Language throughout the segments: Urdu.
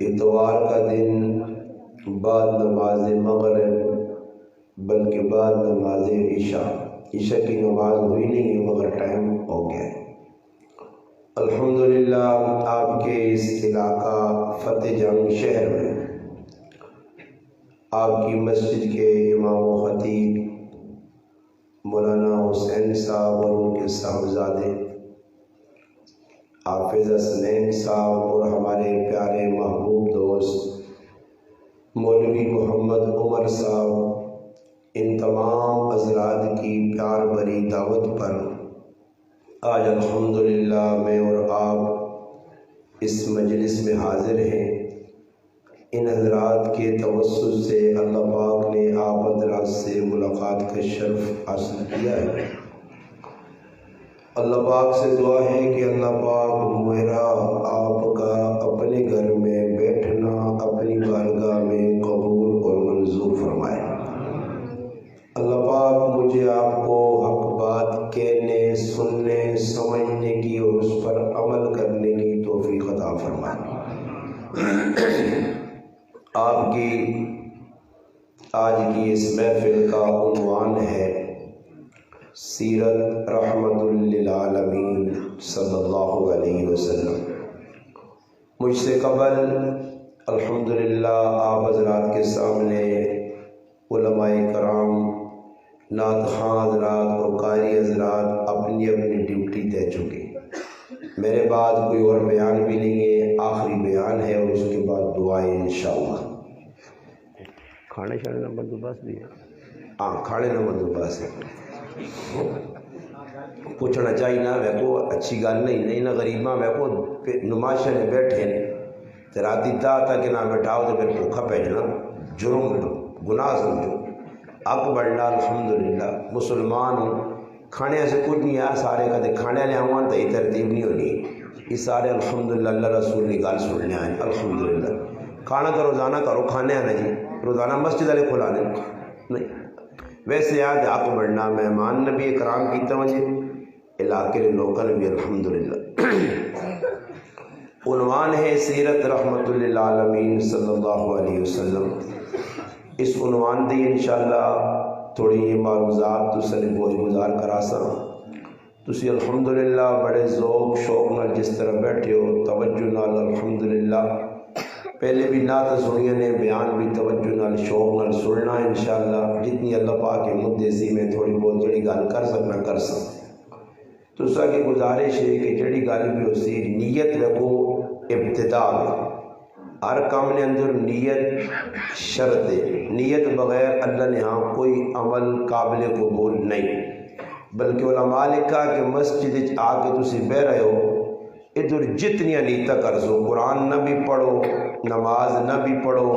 اتوار کا دن بعد نماز مغرب بلکہ بعد نماز عشاء کی نماز ہوئی نہیں ہے مگر ٹائم ہو گیا ہے۔ الحمدللہ آپ کے اس علاقہ فتح جنگ شہر میں آپ کی مسجد کے امام و خطیب مولانا حسین صاحب اور ان کے صاحبزادے حافظ سنیں صاحب اور ہمارے پیارے محبوب دوست مولوی محمد عمر صاحب، ان تمام حضرات کی پیار بھری دعوت پر آج الحمدللہ میں اور آپ اس مجلس میں حاضر ہیں۔ ان حضرات کے توسط سے اللہ پاک نے آپ حضرات سے ملاقات کا شرف حاصل کیا ہے۔ اللہ پاک سے دعا ہے کہ اللہ پاک میرا آپ کا اپنے گھر میں بیٹھنا اپنی بارگاہ میں قبول اور منظور فرمائے۔ اللہ پاک مجھے آپ کو حق بات کہنے، سننے، سمجھنے کی اور اس پر عمل کرنے کی توفیق عطا فرمائے۔ آپ کی آج کی اس محفل کا عنوان ہے سیرت رحمت للعالمین صلی اللہ علیہ وسلم۔ مجھ سے قبل الحمدللہ آپ حضرات کے سامنے علماء کرام، نعت خواں حضرات اور قاری حضرات اپنی اپنی ڈیوٹی دے چکے۔ میرے بعد کوئی اور بیان بھی نہیں ہے، آخری بیان ہے اور اس کے بعد دعائیں انشاءاللہ۔ کھانے شانے نمبر دو بس بھی ہے، ہاں کھانے نمبر دو بس ہے۔ پوچھنا چاہیے نا میں کو اچھی گل نہیں نہ غریباں میں کو نمائشاں نے بیٹھے نے تے راتی دا تک نہ بیٹھاؤ تو پھر بھوکا پہ جانا، جرم گناہ سمجھو۔ حق بڑھنا الحمدللہ مسلمان ہوں کھانے سے کچھ نہیں ہے سارے کدے کھانے لے آؤں تو یہ ترتیب نہیں ہونی. یہ سارے الحمدللہ اللہ رسول کی گل سننے آئے الحمدللہ. کھانا تو روزانہ کرو کھانے آنا جی روزانہ مسجد والے کھلانے نہیں. ویسے یاد آپ بڑھنا مہمان نبی کرام کی توجہ علاقے کے لوکل بھی الحمدللہ. عنوان ہے سیرت رحمت للعالمین صلی اللہ علیہ وسلم. اس عنوان دی انشاءاللہ تھوڑی یہ معروضات تو سن گوش گزار کرا سا. تسی الحمدللہ بڑے ذوق شوق نال جس طرح بیٹھے ہو توجہ نال الحمدللہ پہلے بھی نعت سنیے نے بیان بھی توجہ نال شوق نال سننا انشاءاللہ. جتنی اللہ پاک کے مدے سی میں تھوڑی بہت جڑی گل کر سکنا کر سکتا. تو اس کی گزارش ہے کہ جڑی گل بھی ہو سی نیت رکھو ابتدا میں. ہر کام نے اندر نیت شرط ہے. نیت بغیر اللہ نے ہاں کوئی عمل قابل قبول نہیں. بلکہ علماء لکھا کہ مسجد آ کے تسی بہ رہے ہو ادھر جتنی نیتیں کر سو قرآن نہ بھی پڑھو نماز نہ بھی پڑھو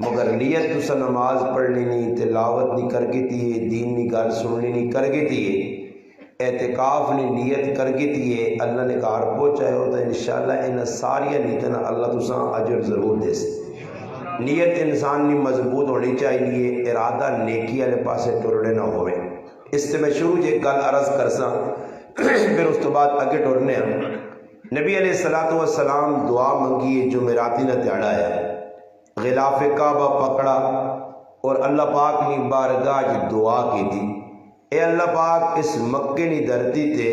مگر نیت تسا نماز پڑھنی نہیں تلاوت نہیں کر کے تیے دین نہیں گل سننی نہیں کر کے تیے اعتکاف نہیں نیت کر کے تیے اللہ نے کار پہنچائے ہو تو انشاءاللہ ان ساری نیتیں اللہ تسا اجر ضرور دے سے. نیت انسان نے مضبوط ہونی چاہیے ارادہ نیکی والے پاسے ٹرنے نہ ہوئے. اس سے میں شروع ایک گل عرض کرسا پھر اس تو بعد اگے ٹرنے ہیں. نبی علیہ السلام دعا منگی جمعراتی نہ دیہڑا ہے غلاف کعبہ پکڑا اور اللہ پاک نے بارگاہ دعا کی تھی. اے اللہ پاک اس مکے کی دھرتی تے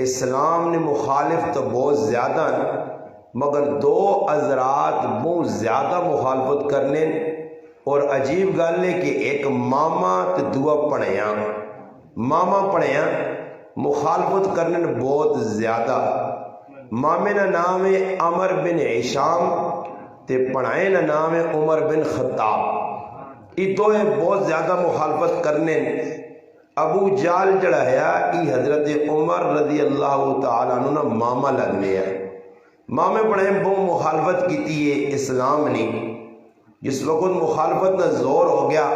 اسلام نے مخالف تو بہت زیادہ مگر دو حضرات بہت زیادہ مخالفت کرنے اور عجیب گل ہے کہ ایک ماما تے دعا پڑھیا ماما پڑھیا مخالفت کرنے بہت زیادہ. مامے کا نام ہے عمر بن ہشام تے پڑھائے کا نام ہے عمر بن خطاب. یہ دو بہت زیادہ مخالفت کرنے. ابو جال جڑا ہے یہ حضرت عمر رضی اللہ تعالیٰ عنہ ماما لگنے ہے. مامے پڑھائے بہت مخالفت کی ہے اسلام نے. جس وقت مخالفت نہ زور ہو گیا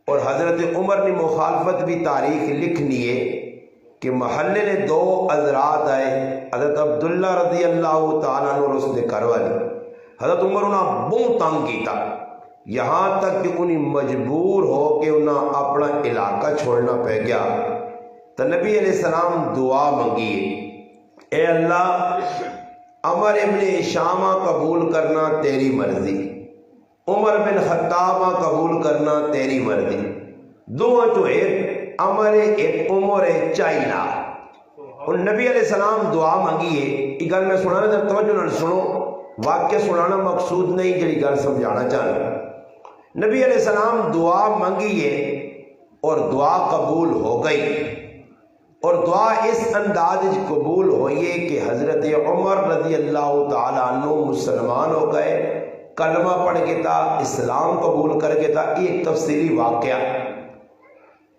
اور حضرت عمر نے مخالفت بھی تاریخ لکھنی ہے کہ محلے نے دو حضرات آئے حضرت عبداللہ رضی اللہ تعالیٰ عنہ اور اس نے کروالی. حضرت عمر انہیں بہت تنگ کیتا یہاں تک کہ انہیں مجبور ہو کہ انہیں اپنا علاقہ چھوڑنا پہ گیا. تو نبی علیہ السلام دعا منگی اے اللہ عمر ابن ہشامہ قبول کرنا تیری مرضی عمر بن خطابہ قبول کرنا تیری مرضی. دونوں جو ایک عمر ایک عمر چائنا اور نبی علیہ السلام دعا منگی ہے. یہ گل میں سنانا جب توجہ نہ سنو واقعہ سنانا مقصود نہیں جڑی گل سمجھانا چاہنا. نبی علیہ السلام دعا منگی ہے اور دعا قبول ہو گئی اور دعا اس انداز قبول ہوئی ہے کہ حضرت عمر رضی اللہ تعالیٰ عنہ مسلمان ہو گئے کلمہ پڑھ کے تھا اسلام قبول کر کے تھا. ایک تفصیلی واقعہ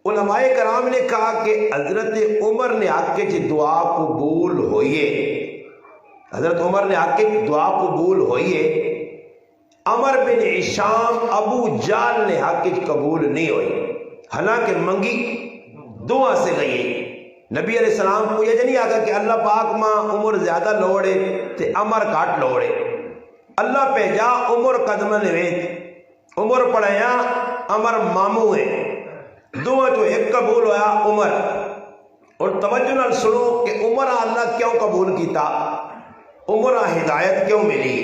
علماء کرام نے کہا کہ حضرت عمر نے آ کے دعا قبول ہوئیے حضرت عمر نے آ کے دعا قبول ہوئیے. عمر بن ہشام ابو جال نے آ کے قبول نہیں ہوئی حالانکہ منگی دعا سے گئی. نبی علیہ السلام کو یہ نہیں آگا کہ اللہ پاک ماں عمر زیادہ لوڑے تے عمر کاٹ لوڑے. اللہ پہ جا عمر قدم نویت عمر پڑھایا عمر مامو ہے دعا جو ایک قبول ہویا عمر. اور توجہ نال سنو کہ عمر اللہ کیوں قبول کیتا عمر ہدایت کیوں ملی.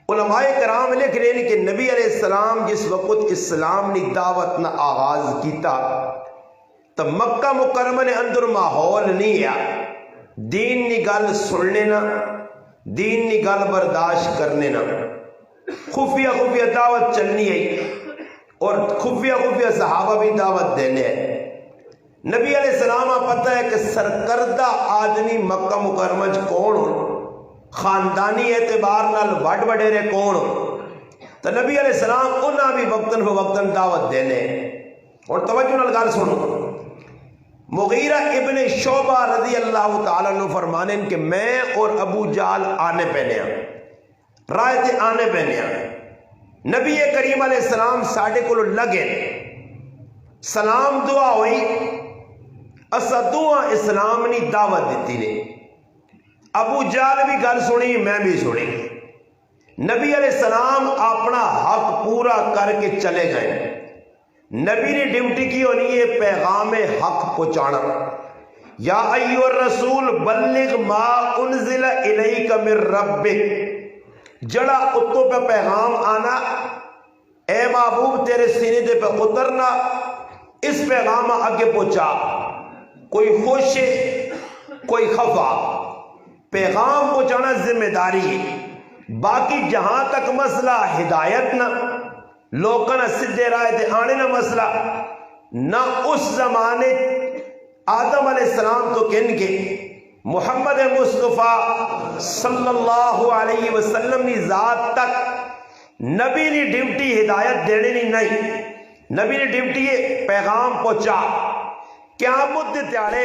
علماء کرام لکھ رہے ہیں کہ نبی علیہ السلام جس وقت اسلام نے دعوت نہ آغاز کیتا تو مکہ مکرمہ نے اندر ماحول نہیں ہے دین نی گل سننے نہ دین نی گل برداشت کرنے نہ. خفیہ خفیہ دعوت چلنی ہے اور خفیہ خفیہ صحابہ بھی دعوت دینے ہیں. نبی علیہ السلام پتہ ہے کہ سرکردہ آدمی مکہ مکرمہ کون ہو خاندانی اعتبار نال وڈ وڈیرے کون ہو تو نبی علیہ السلام انہاں بھی وقتاً فوقتاً دعوت دینے. اور توجہ نال گل سنو مغیرہ ابن شعبہ رضی اللہ تعالیٰ عنہ فرمانے کہ میں اور ابو جال آنے پہنے ہیں رائے تے آنے پہنے ہیں. نبی کریم علیہ السلام ساڑھے کو لگے سلام دعا ہوئی اسا دوہاں اسلام نی دعوت دیتی نے. ابو جہل بھی گل سنی، میں بھی سنی. نبی علیہ السلام اپنا حق پورا کر کے چلے گئے. نبی نے ڈیوٹی کی ہونی ہے پیغام حق پہنچانا. یا ایھا الرسول بلغ ما انزل الیک من ربک، جڑا اتوں پہ پیغام آنا، اے محبوب تیرے سینے دے پہ اترنا، اس پیغام آگے پہنچا. کوئی خوش ہے کوئی خفا، پیغام پہنچانا ذمہ داری ہے. باقی جہاں تک مسئلہ ہدایت نہ، لوکاں سدھے راہ تے آنے نہ مسئلہ نہ اس زمانے آدم علیہ السلام تو کن کے محمد مصطفیٰ صلی اللہ علیہ وسلم نی ذات تک نبی نی ڈیوٹی ہدایت دینے نی نہیں. نبی نی ڈیوٹی پیغام پہنچا. قیامت دے تیارے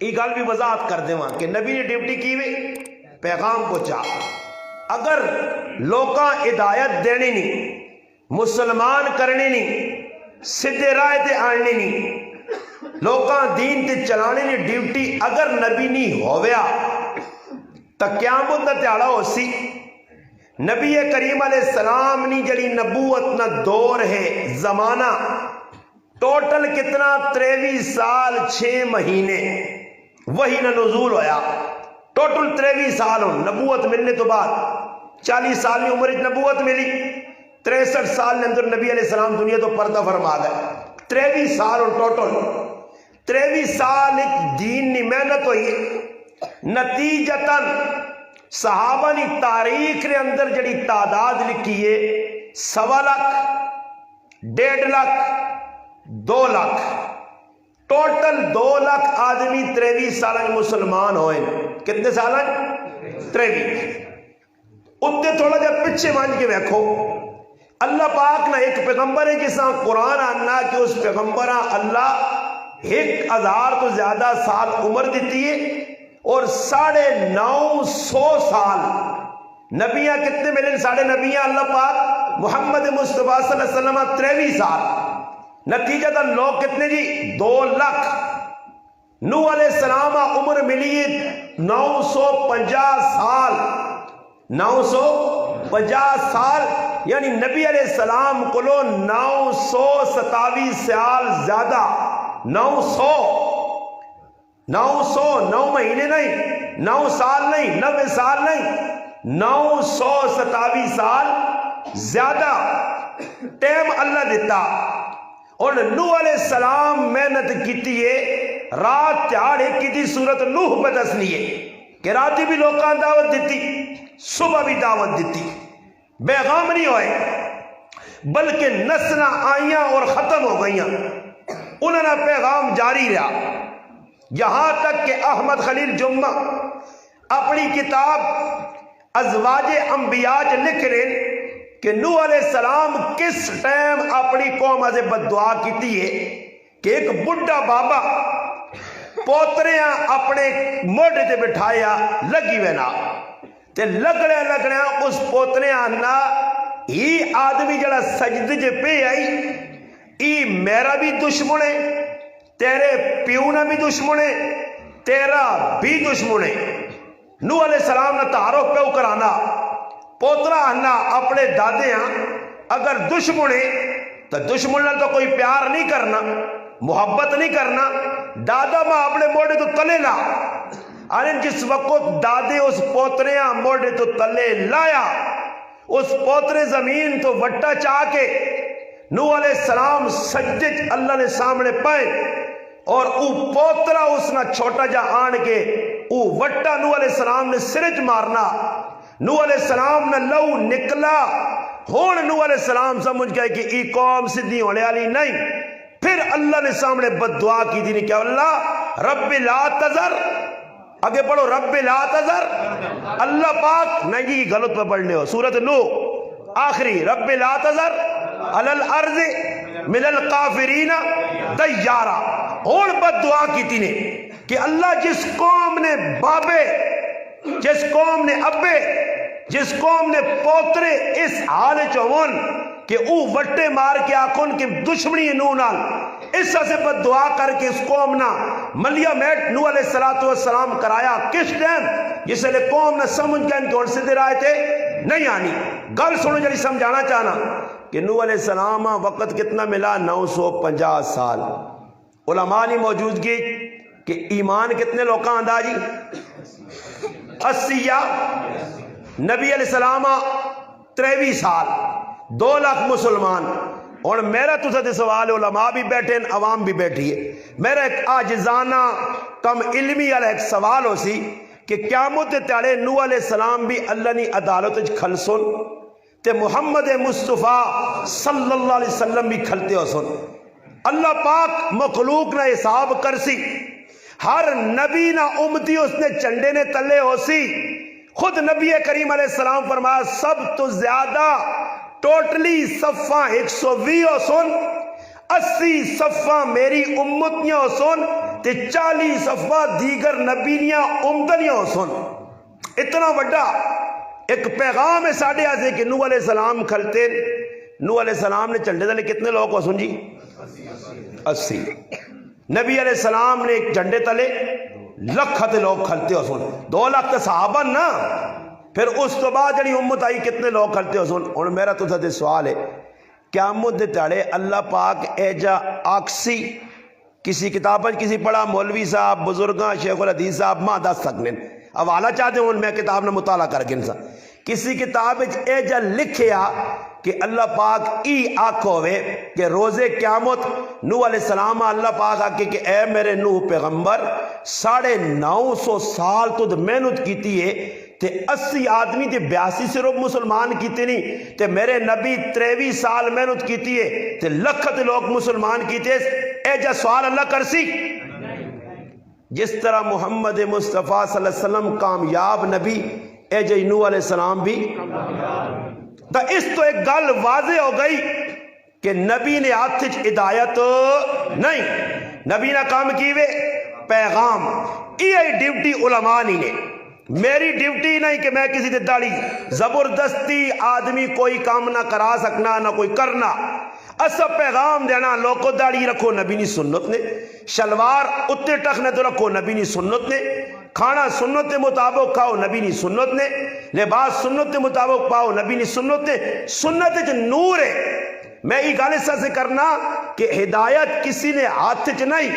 یہ گل بھی وضاحت کر دے کہ نبی نے ڈیوٹی کی وے پیغام پہنچا. اگر لوکاں ہدایت دینی نہیں، مسلمان کرنی نہیں، سدھے راہ تے آنی نہیں، لوکاں دین تے چلانے نی ڈیوٹی اگر نبی نہیں ہویا تا قیامت دا تیارا ہو سی. نبی کریم علیہ السلام نی جڑی نبوت نہ دور ہے زمانہ ٹوٹل کتنا 23 سال 6 مہینے وہی نہ نزول ہویا. ٹوٹل 23 سال ہوں نبوت ملنے تو بعد. 40 سال کی عمر نبوت ملی، 63 سال نے اندر نبی علیہ السلام دنیا تو پردہ فرما گئے. 23 سال ہوں ٹوٹل. 23 سال دین نی محنت ہوئی. نتیجتاً صحابہ نی تاریخ نے اندر جڑی تعداد لکھی ہے 1.25 لاکھ، 1.5 لاکھ، 2 لاکھ، ٹوٹل 2 لاکھ آدمی 23 سال مسلمان ہوئے. کتنے سال 23. اتنے تھوڑا جا پیچھے مان کے ویکھو، اللہ پاک نہ ایک پیغمبر ہے جس قرآن آنا کہ اس پیغمبر اللہ 1000 تو زیادہ سال عمر دیتی ہے اور 950 سال نبیاں کتنے ملے ساڑھے نبیاں اللہ پاک محمد مصطفیٰ صلی اللہ علیہ وسلم 23 سال. نتیجہ تھا لوگ کتنے جی 2 لاکھ. نوح علیہ السلام عمر ملی 950 سال. 950 سال یعنی نبی علیہ السلام کو 927 سال زیادہ. 900 مہینے نہیں، 9 سال نہیں، 90 سال نہیں، 927 سال زیادہ ٹائم اللہ دیتا. اور نوح علیہ السلام محنت کیتی ہے، رات تیاڑے کی تھی. سورت نوح پہ دسنی ہے کہ راتی بھی لوکاں دعوت دیتی، صبح بھی دعوت دیتی. بیغام نہیں ہوئے بلکہ نسلیں آئیاں اور ختم ہو گئیاں. انہوں نے پیغام جاری رہا یہاں تک کہ احمد خلیل جمعہ اپنی کتاب ازواج انبیاء لکھ رہے کہ نوح علیہ السلام کس ٹائم اپنی قوم سے بددعا کیتی ہے کہ ایک بڑھا بابا پوتریاں اپنے موڈے تے بٹھایا لگی وینا تے لگڑیا اس پوتریاں نا ہی آدمی جڑا سجدے جے پہ آئی ای میرا بھی دشمن ہے، تیرے پیو نہ بھی دشمن ہے، تیرا بھی دشمن ہے. نوح علیہ السلام نے تعارف پیو کرانا پوترا آنا اپنے دادے ہاں اگر دشمن ہے تو دشمن تو کوئی پیار نہیں کرنا، محبت نہیں کرنا. دادا ماں اپنے موڑے تو تلے لا آنے جس وقت دادے اس پوتریاں موڑے تو تلے لایا اس پوترے زمین تو وٹا چاہ کے نوح علیہ السلام سجدے اللہ نے سامنے پائے اور او پوترا اس نہ چھوٹا جا آن کے او وٹا نوح علیہ السلام نے سرج مارنا. نوح علیہ السلام نے لو نکلا. ہون نوح علیہ السلام سمجھ گئے کہ ای قوم سدھی ہونے والی نہیں. پھر اللہ نے سامنے بد دعا کی تھی کہ اللہ رب لا تذر، آگے پڑھو رب لا تذر. اللہ پاک نہیں غلط پہ پڑھنے ہو سورۃ نوح آخری رب لا تذر علی الارض من الکافرین دیارا. اور بد دعا کی تھی نے کہ اللہ جس قوم نے بابے، جس قوم نے ابے، جس قوم نے پوترے اس حال چون کہ او وٹے مار کے آکھن کہ دشمنی نو نال اس سے بد دعا کر کے اس قوم نہ ملیا میٹ نو علیہ السلام کرایا کس ٹائم جس لئے قوم نہ سمجھ کے ان کے اور سدھے رائے تھے نہیں آنی. گل سنو جلی سمجھانا چاہنا کہ نو علیہ السلام وقت کتنا ملا 950 سال. علماء نے موجودگی کہ ایمان کتنے لوگ کا آندھا جی 80 یا نبی علیہ السلام 23 سال 2 لاکھ مسلمان. اور میرا تو سے سوال ہے علماء بھی بیٹھے ہیں عوام بھی بیٹھی ہے. میرا ایک آجزانہ کم علمی والا ایک سوال ہو سی کہ قیامت تیارے نو علیہ السلام بھی اللہ نے عدالت کھل سن تے محمد مصطفیٰ صلی اللہ علیہ وسلم بھی کھلتے ہو سن. اللہ پاک مخلوق نہ حساب کرسی ہر نبی نہ امتی اس نے چنڈے نے تلے ہو سی. خود نبی کریم علیہ السلام فرمایا سب تو زیادہ ٹوٹلی صفہ 120 ہو سن 80 صفہ میری امتیاں ہو سن تے 40 صفہ دیگر نبینیاں امدنیاں ہو سن. اتنا بڑا ایک پیغام ہے ساڑھے آزے کہ نو علیہ السلام کھلتے. نو علیہ السلام نے چنڈے دلے کتنے لوگ ہو سن جی 80. نبی علیہ السلام نے ایک جھنڈے تلے لکھت لوگ کھلتے ہو سن 2 لاکھ تو صحابہ نا. پھر اس تو بعد جڑی امت آئی کتنے لوگ کھلتے ہو سن. اور میرا تو سے سوال ہے قیامت دے تاڑے اللہ پاک ایجا آکسی کسی کتاب کسی پڑھا مولوی صاحب بزرگاں شیخ الحدیث صاحب ماں دس سکنے حوالہ چاہتے ہوں میں کتاب نہ مطالعہ کر کے انسان کسی کتاب ایجا لکھیا کہ اللہ پاک ای آکھ ہوئے کہ روز قیامت نو علیہ السلام اللہ پاک آکے کہ اے میرے نوح پیغمبر 950 سال تو محنت کیتی ہے تے 80 آدمی تے 82 صرف مسلمان کیتے نہیں تے میرے نبی 23 سال محنت کیتی ہے تے لکھت لوگ مسلمان کیتے. اے جا سوال اللہ کرسی جس طرح محمد مصطفیٰ صلی اللہ علیہ وسلم کامیاب نبی اے جا نوح علیہ السلام بھی تا اس تو ایک گل واضح ہو گئی کہ نبی نے ہاتھ ہدایت نہیں نبی نے کام کیوے پیغام. یہ ڈیوٹی علماء نہیں نے میری ڈیوٹی نہیں کہ میں کسی داڑھی زبردستی آدمی کوئی کام نہ کرا سکنا نہ کوئی کرنا. اصل پیغام دینا لوگوں داڑھی رکھو نبی نی سنت نے شلوار اتنے ٹکنے تو رکھو نبی نی سنت نے کھانا سنت کے مطابق کھاؤ نبی نی سنت نے لباس سنت کے مطابق پاؤ نبی نی سنت نے. سنت جو نور ہے میں یہ گل اس سے کرنا کہ ہدایت کسی نے ہاتھ چ نہیں.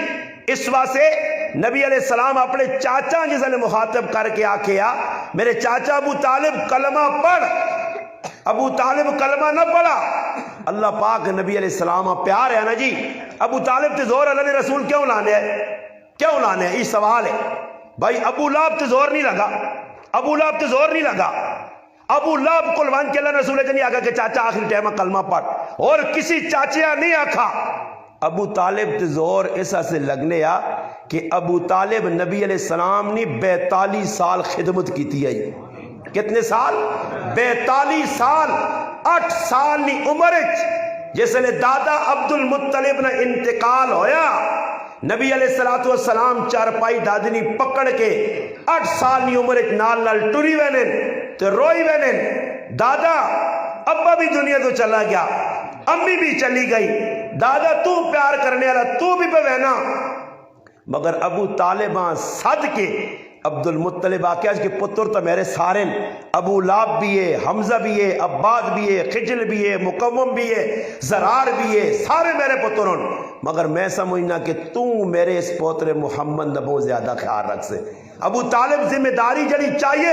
اس واسطے نبی علیہ السلام اپنے چاچا جس نے مخاطب کر کے آکھیا میرے چاچا ابو طالب کلمہ پڑھ. ابو طالب کلمہ نہ پڑھا. اللہ پاک نبی علیہ السلام پیار ہے نا جی. ابو طالب تے زور اللہ نے رسول کیوں لانے ہے کیوں لانے ہے یہ سوال ہے بھائی. ابو لہب تے زور نہیں لگا ابو لہب تے زور نہیں لگا. ابو لہب قلوان کے اللہ رسول نے آگا کہ چاچا آخری ٹائم کلمہ پڑھ اور کسی چاچیا نہیں آکھا. ابو طالب تے زور ایسا سے لگنے آ کہ ابو طالب نبی علیہ السلام نے 42 سال خدمت کی تھی. کتنے سال 42 سال 8 سال نی عمر جس نے دادا عبد المطلب نے انتقال ہویا نبی علیہ السلام چارپائی دادی نی پکڑ کے 8 سال نی عمر نال نال ٹری وینن تے روئی وینن. دادا ابا بھی دنیا تو چلا گیا امی بھی چلی گئی دادا تو پیار کرنے والا تو بھی بہنا مگر ابو طالباں صد کے عبد المطلب آکھیا کہ پتر تو میرے سارے ابو لہب بھی ہے حمزہ بھی ہے عباد بھی ہے خجل بھی ہے مقوم بھی ہے زرار بھی ہے سارے میرے پتروں مگر میں سمجھنا کہ تو میرے اس پوتر محمد نبو زیادہ خیال رکھ سے. ابو طالب ذمہ داری جڑی چاہیے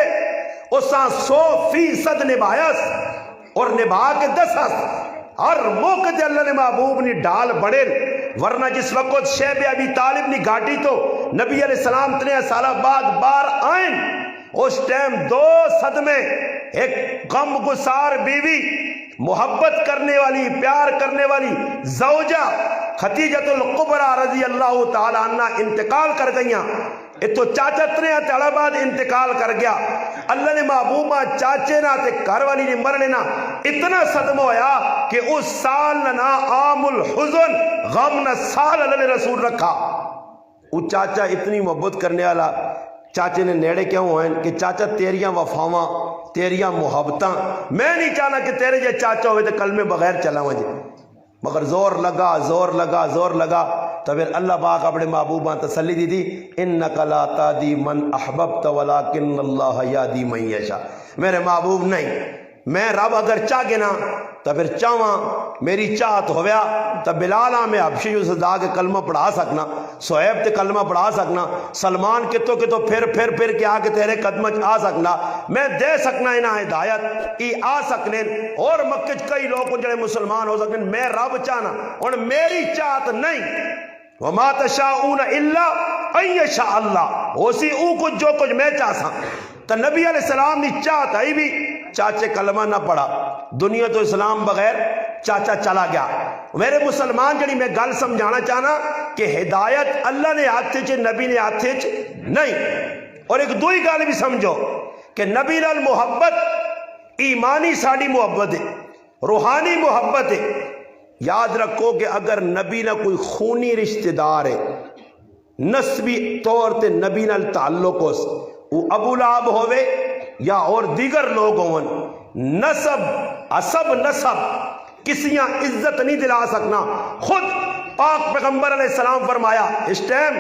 اساں 100% نبھایا اور نبھا کے دسا ہر موقع تے اللہ نے محبوب نی ڈال بڑے. ورنہ جس وقت شیب ابی طالب نی گاٹی تو نبی علیہ السلام 3 سالہ بعد بار آئیں اس ٹائم 2 صدمے ایک غم گسار بیوی محبت کرنے والی پیار کرنے والی زوجہ خدیجۃ الکبریٰ رضی اللہ تعالی عنہ انتقال کر گئیاں. اتو چاچا 3 سالہ بعد انتقال کر گیا. اللہ نے محبوبہ چاچے نہ تے گھر والی نے مرنے نہ اتنا صدمہ ہویا کہ اس سال نہ عام الحزن غم نہ سال اللہ نے رسول رکھا. وہ چاچا اتنی محبت کرنے والا چاچے نے نیڑے کیوں ہوئے کہ چاچا تیریاں وفاواں تیریاں محبتاں میں نہیں چاہنا کہ تیرے جے چاچا ہوئے تو کلمے بغیر چلا ہوا جی. مگر زور لگا تو پھر اللہ پاک اپنے محبوبہ تسلی دی تھی انک لا تہدی من احببت ولکن اللہ یہدی من یشاء. میرے محبوب نہیں، میں رب اگر چاہ کے نا تو پھر چاہواں میری چاہت ہویا تو بلالا میں حبشی جو صدا کے کلمہ پڑھا سکنا، صاحب تے کلمہ پڑھا سکنا، سلمان کتوں پھر کے آ کے تیرے قدمہ آ سکنا، میں دے سکنا انہاں ہدایت ای آ سکنے. اور مکہ کئی لوگ جڑے مسلمان ہو سکنے، میں رب چاہنا اور میری چاہت نہیں. وما تشاؤون الا ان یشاء اللہ، اسی او کچھ جو کچھ میں چاہساں. تو نبی علیہ السلام نے چاہت آئی بھی چاچے کلمہ نہ پڑھا، دنیا تو اسلام بغیر چاچا چلا گیا. میرے مسلمان جڑی میں گل سمجھانا چاہنا کہ ہدایت اللہ نے ہاتھ چ نبی نے ہاتھ چ نہیں. اور ایک دوئی گل بھی سمجھو کہ نبی نال محبت ایمانی ساڑی محبت ہے، روحانی محبت ہے. یاد رکھو کہ اگر نبی نہ کوئی خونی رشتہ دار ہے، نسبی طور تے نبی نال تعلق ہو، وہ ابو لہب ہوئے یا اور دیگر لوگ ہون، نسب کسیاں عزت نہیں دلا سکنا. خود پاک پیغمبر علیہ السلام فرمایا اس ٹائم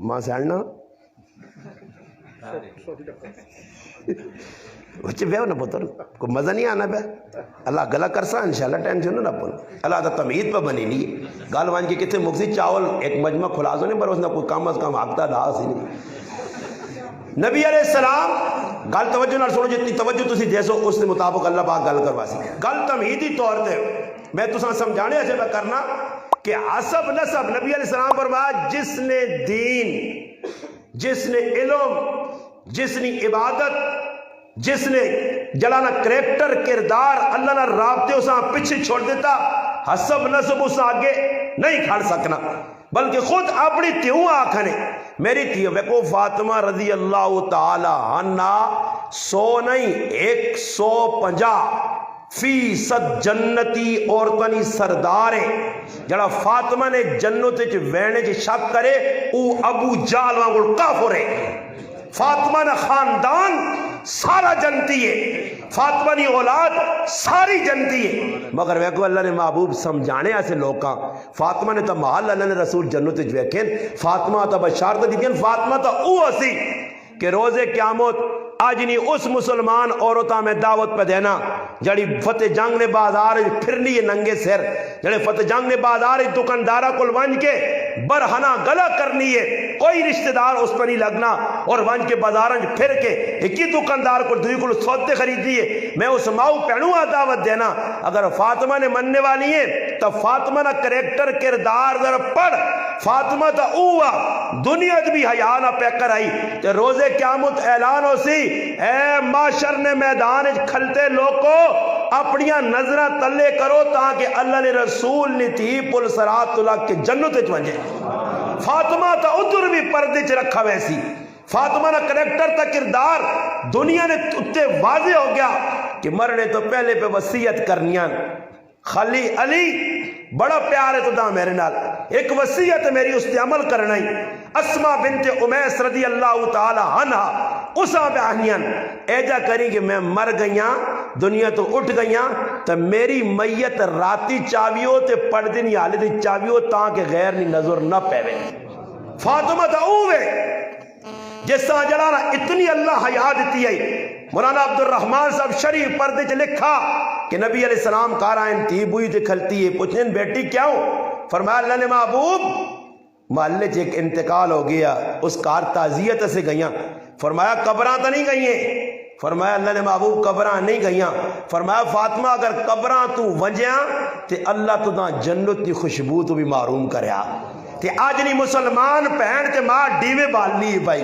ماں سیڑنا بچے بے نہ پتر کو مزہ نہیں آنا پہ اللہ گلا کرسا انشاءاللہ ٹینشن نہ پن اللہ تا تمہید پہ بنی نہیں گال وان کے کتنے مقصد چاول ایک مجمع کھلا سو نہیں پر اس نے کوئی کام از کام حقتا دا سی نہیں. نبی علیہ السلام گل توجہ نہ سنو، جتنی توجہ تسی دے سو اس کے مطابق اللہ پاک گل کروا سی. گل تمہیدی طور تے میں تساں سمجھانے اچھے میں کرنا کہ عصب نسب نبی علیہ السلام فرمایا جس نے دین، جس نے علم، جس نے عبادت، جس نے جلانا کریکٹر کردار اللہ نہ رابطے اساں پیچھے چھوڑ دیتا، حسب نسب اساں آگے نہیں کھڑ سکنا. بلکہ خود اپنی تیوں آکھنے میری تیوں ویکو فاطمہ رضی اللہ تعالی عنہ 100 نہیں 150% جنتی عورتنی سردارے. جڑا فاطمہ نے جنت وینے چ شک کرے او ابو جہل وانگل کافر ہے. فاطمہ نے خاندان سارا جنتی ہے، فاطمہ نے اولاد ساری جنتی ہے. مگر ویکو اللہ نے محبوب سمجھانے ایسے لوکاں فاطمہ نے تو محل اللہ نے رسول جنت ویکھیں فاطمہ تو بشارت دیکھیں فاطمہ تو او اسی کہ روز قیامت آج نہیں اس مسلمان عورتاں میں دعوت پہ دینا جڑی فتح جنگ نے بازار پھرنی ہے ننگے سر، جڑے فتح جنگ نے بازار دکاندارہ کل ونج کے برہنہ گلا کرنی ہے، کوئی رشتہ دار اس پر نہیں لگنا اور ونج کے بازارنج پھر کے ایک ہی دکاندار کو دوئی کو سودے خریدی ہے میں اس ماؤ پہنوں دعوت دینا. اگر فاطمہ نے مننے والی ہے تو فاطمہ نہ کریکٹر کردار ذرا پڑھ. فاطمہ تا اوہ دنیا بھی حیا نہ پہ کر آئی کہ روز قیامت اعلان ہو سی اے معاشر نے میدان کھلتے لوگوں اپنیاں نظرہ تلے کرو تاکہ اللہ نے رسول نے تھی پل سرات اللہ کے جنت ونجے. فاطمہ تا ادھر بھی پردے چ رکھا ویسی، فاطمہ نہ کریکٹر تا کردار دنیا نے اتنے واضح ہو گیا کہ مرنے تو پہلے پہ وصیت کرنیاں. خلی علی بڑا پیار ہے تو دا میرے نال ایک وصیت میری اس تے عمل کرنا ہی. اسما بنت امیس رضی اللہ تعالی عنہ اساں پہ آہنیاں ایجا کری کہ میں مر گئیاں دنیا تو اٹھ گئیاں تو میری میت راتی چاویو تے پڑھ دن حالت چاویو تاکہ غیر نی نظر نہ پیوے. فاطمہ تا اوے جس طرح جلانا اتنی اللہ حیا دیتی ہے. مولانا عبد الرحمن صاحب شریف پردے چ لکھا کہ نبی علیہ السلام کارائن تھی بوئی تے کھلتی ہے پوچھیں بیٹی کیا ہو؟ فرمایا اللہ نے محبوب محلے چ ایک انتقال ہو گیا اس کار تعزیت سے گئیاں. فرمایا قبراں تو نہیں گئی ہیں؟ فرمایا اللہ نے محبوب قبراں نہیں گئیاں. فرمایا فاطمہ اگر قبراں تو ونجیاں تے اللہ تو جنت کی خوشبو تو بھی معروم کریا. تے آج نہیں مسلمان پہن تے ماں ڈیوے بال لی بھائی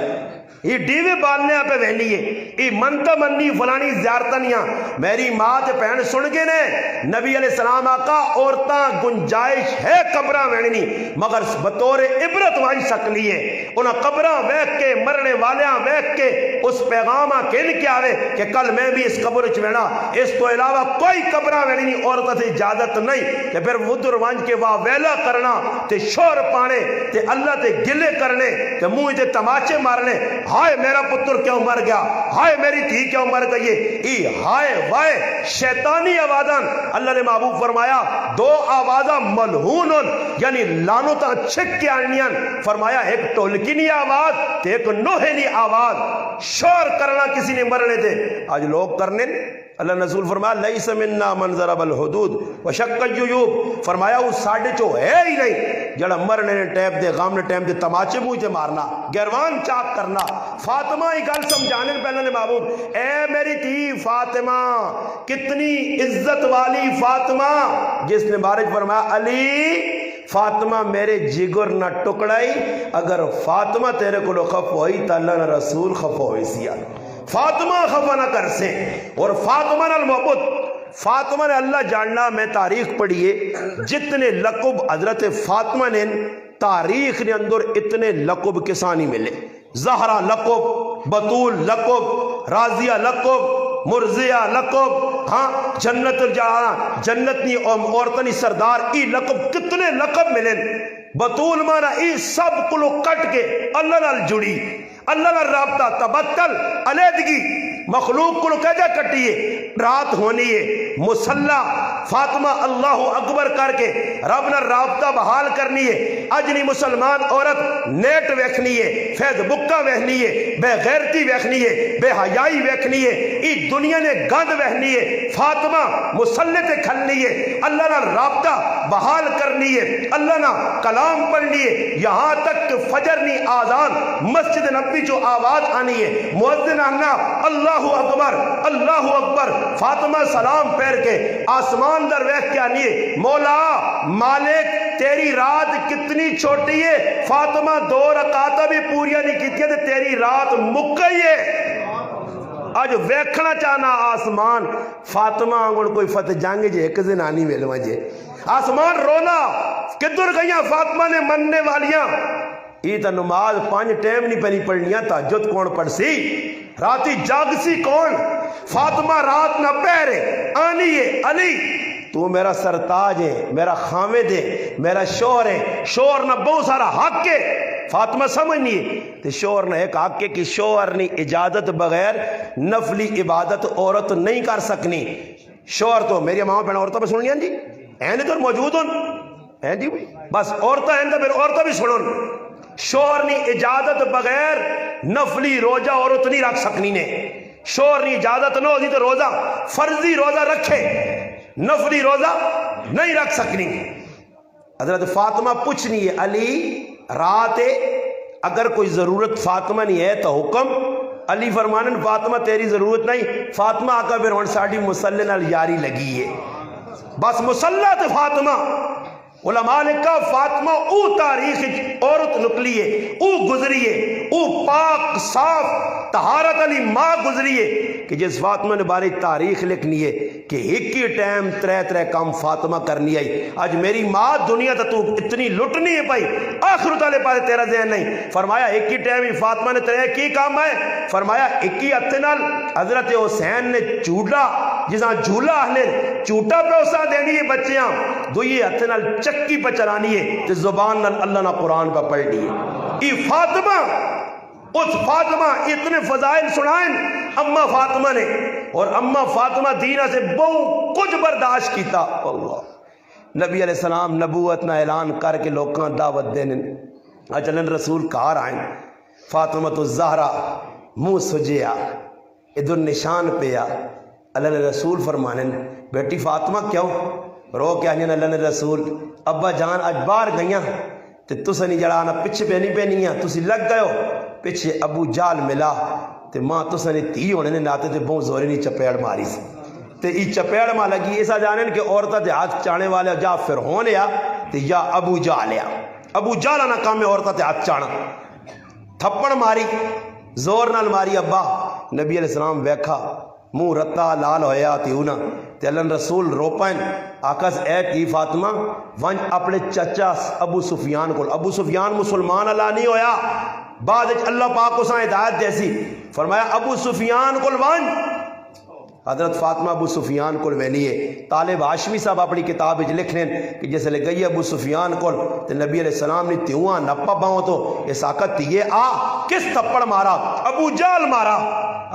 یہ ڈیوے بالنے پہ ویلی ہے یہ منتا منی فلانی زیارتنیاں میری ماں تے پہن سن کے نے نبی علیہ السلام آقا عورتاں گنجائش ہے قبراں وینی مگر بطور عبرت وائن سکلی ہے انہاں قبراں ویکھ کے مرنے والیاں ویکھ کے اس پیغامہ کہن کے آوے کہ کل میں بھی اس قبر چ وینا اس تو علاوہ کوئی قبراں وینی نہیں عورتاں سے اجازت نہیں کہ پھر ودر وانج کے واہ ویلا کرنا تے شور پانے تے اللہ تے گلے کرنے تے منہ تے تماچے مارنے ہائے میرا پتر کیوں مر گیا، ہائے میری تھی کیوں مر گئی، ای ہائے وائے شیطانی آوازاں اللہ نے محبوب فرمایا دو آوازاں ملعون یعنی لانوتا چھک کے آنیاں، فرمایا ایک ٹولکی نہیں آواز تے ایک نوہے نہیں آواز، شور کرنا کسی نے مرنے دے، آج لوگ کرنے اللہ رسول فرمایا لیس منا من ضرب الحدود وشق الجیوب، فرمایا وہ ساڑھے چو ہے ہی نہیں جڑا مرنے نے ٹیپ دے غام نے ٹیپ دے تماچے منہ تے مارنا گیروان چاک کرنا۔ فاطمہ ہی گل سمجھانے پہلے نے محبوب اے میری تھی فاطمہ، کتنی عزت والی فاطمہ، جس نے بارج فرمایا علی فاطمہ میرے جگر نہ ٹکڑائی، اگر فاطمہ تیرے کو خف ہوئی تا اللہ نے رسول خف ہوئی سیا، فاطمہ خفا نہ کر سے، اور فاطمہ نال محبت فاطمہ نے اللہ جاننا، میں تاریخ پڑھیے جتنے لقب حضرت فاطمہ نے تاریخ نے اندر اتنے لقب کسانی ملے، زہرا لقب، بطول لقب، راضیہ لقب، مرضیہ لقب، ہاں جنت الجہاں جنت نی عورتنی سردار، ای لقب کتنے لقب ملے، بطول مانا ای سب کلو کٹ کے اللہ نال جڑی، اللہ نال رابطہ، تبتل علیحدگی مخلوق کو کہہ جا کٹیے، رات ہونی ہے مسلح فاطمہ اللہ اکبر کر کے رب نہ رابطہ بحال کرنی ہے، اجنی مسلمان عورت نیٹ ویکھنی ہے، فیض بکا ویکھنی ہے، بے غیرتی ویکھنی ہے، بے حیائی ویکھنی ہے، ای دنیا نے گند ویکھنی ہے، فاطمہ مسلح تے کھلنی ہے، اللہ نہ رابطہ بحال کرنی ہے، اللہ نہ کلام پڑھنی ہے، یہاں تک کہ فجر نی آذان مسجد نبی جو آواز آنی ہے، مؤذن آنا اللہ اکبر اللہ اکبر، فاطمہ سلام پیر کے آسمان در ویکھ کے آنی ہے، مولا مالک تیری رات کتنی چھوٹی ہے، فاطمہ دو رکعتیں بھی پوریاں نہیں کیتیاں تے تیری رات مک گئی ہے، آج ویکھنا چاہنا آسمان، فاطمہ آنگن کوئی فتح جنگ جے ایک زنانی ویلواں جے، آسمان رونا کدھر گئیاں فاطمہ نے مننے والیاں، یہ تا نماز 5 ٹائم نہیں پہنی پڑھنیاں، تہجد کون پڑھ سی، راتی جاگ سی کون، فاطمہ رات نہ پہرے آنی ہے، علی تو میرا سرتاج ہے، میرا خامد ہے، میرا شوہر ہے، شوہر نہ بہت سارا حق ہے، فاطمہ سمجھنی ہے تو شوہر نہ ایک حق ہے کہ شوہر نے اجازت بغیر نفلی عبادت عورت نہیں کر سکنی، شوہر تو میری ماں بہن عورتوں پہ سننی ہیں جی این تو موجود ہیں جی بس عورتیں ہیں تو پھر عورتیں بھی سنن، شوہر نے اجازت بغیر نفلی روزہ عورت نہیں رکھ سکنی نے، شوہر نے اجازت نہ ہوتی تو روزہ فرضی روزہ رکھے، نفلی روزہ نہیں رکھ سکنی۔ حضرت فاطمہ پوچھنی ہے علی رات اگر کوئی ضرورت فاطمہ نہیں ہے تو حکم، علی فرمانن فاطمہ تیری ضرورت نہیں، فاطمہ آقا پھر ہن ساڈی مصلی نال یاری لگی ہے، بس مصلی تے فاطمہ، علماء نے کہا فاطمہ او تاریخ عورت نکلی ہے، او گزری ہے، او پاک صاف طہارت علی ماں گزری ہے کہ جس فاطمہ نے بارے تاریخ لکھنی ہے کہ ایک ہی ٹائم ترے کام فاطمہ کرنی آئی، آج میری ماں دنیا تو اتنی لٹنی ہے پائی، آخرت والے پاس تیرا ذہن نہیں، فرمایا ایک ہی ٹائم ہی فاطمہ نے ترے کی کام ہے، فرمایا ایک ہی ہتھے نال حضرت حسین نے چوڑا جساں جھولا اہلے چوٹا پہ اسا دینی ہے بچیاں، دوئی ہتھے نال چکی پہ چلانی ہے تے زبان نال اللہ نہ قرآن پہ پڑھنی ہے، ای فاطمہ اس فاطمہ اتنے فضائل سنائیں اماں فاطمہ نے، اور اماں فاطمہ دینہ سے بہت کچھ برداشت کیتا، اللہ نبی علیہ السلام نبوت نہ اعلان کر کے لوکاں دعوت دینے اچلن رسول کار آئیں، فاطمہ تو زہرا منہ سجیا ادھر نشان پیا، اللہ نے رسول فرمانے بیٹی فاطمہ کیوں رو کے آنین اللہ نے رسول ابا جان اج باہر گئیاں تے تسا نہیں جڑانا پچھے پہ نہیں پہنیاں تسی لگ گئے ہو، پچھے ابو جال ملا تے ماں تسا نے تھی ہونے نے ناتے تے بہت زوری نہیں چپیڑ ماری سی تے ای چپیڑ ماں لگی ایسا جانن کہ عورتہ تے ہاتھ چانے والے جا فرعون یا تے یا ابو جال یا، ابو جال آنا کام میں عورتہ تے ہاتھ چانا، تھپڑ ماری زور نال ماری، ابا نبی علیہ السلام ویکھا منہ رتا لال ہویا تیونا تے اللہ رسول روپائن آکس اے کی فاطمہ ونج اپنے چچا ابو سفیان کو، ابو سفیان مسلمان اللہ نہیں ہویا، بعد اللہ پاک کو ساں ہدایت جیسی فرمایا ابو سفیان کو ونج حضرت فاطمہ ابو سفیان کو ویلیے طالب ہاشمی صاحب اپنی کتاب لکھ لیں کہ جیسے لے گئی ابو سفیان کو تو نبی علیہ السلام نے تیواں نپا باؤں تو یہ ساکت تیے کس تھپڑ مارا؟ ابو جال مارا۔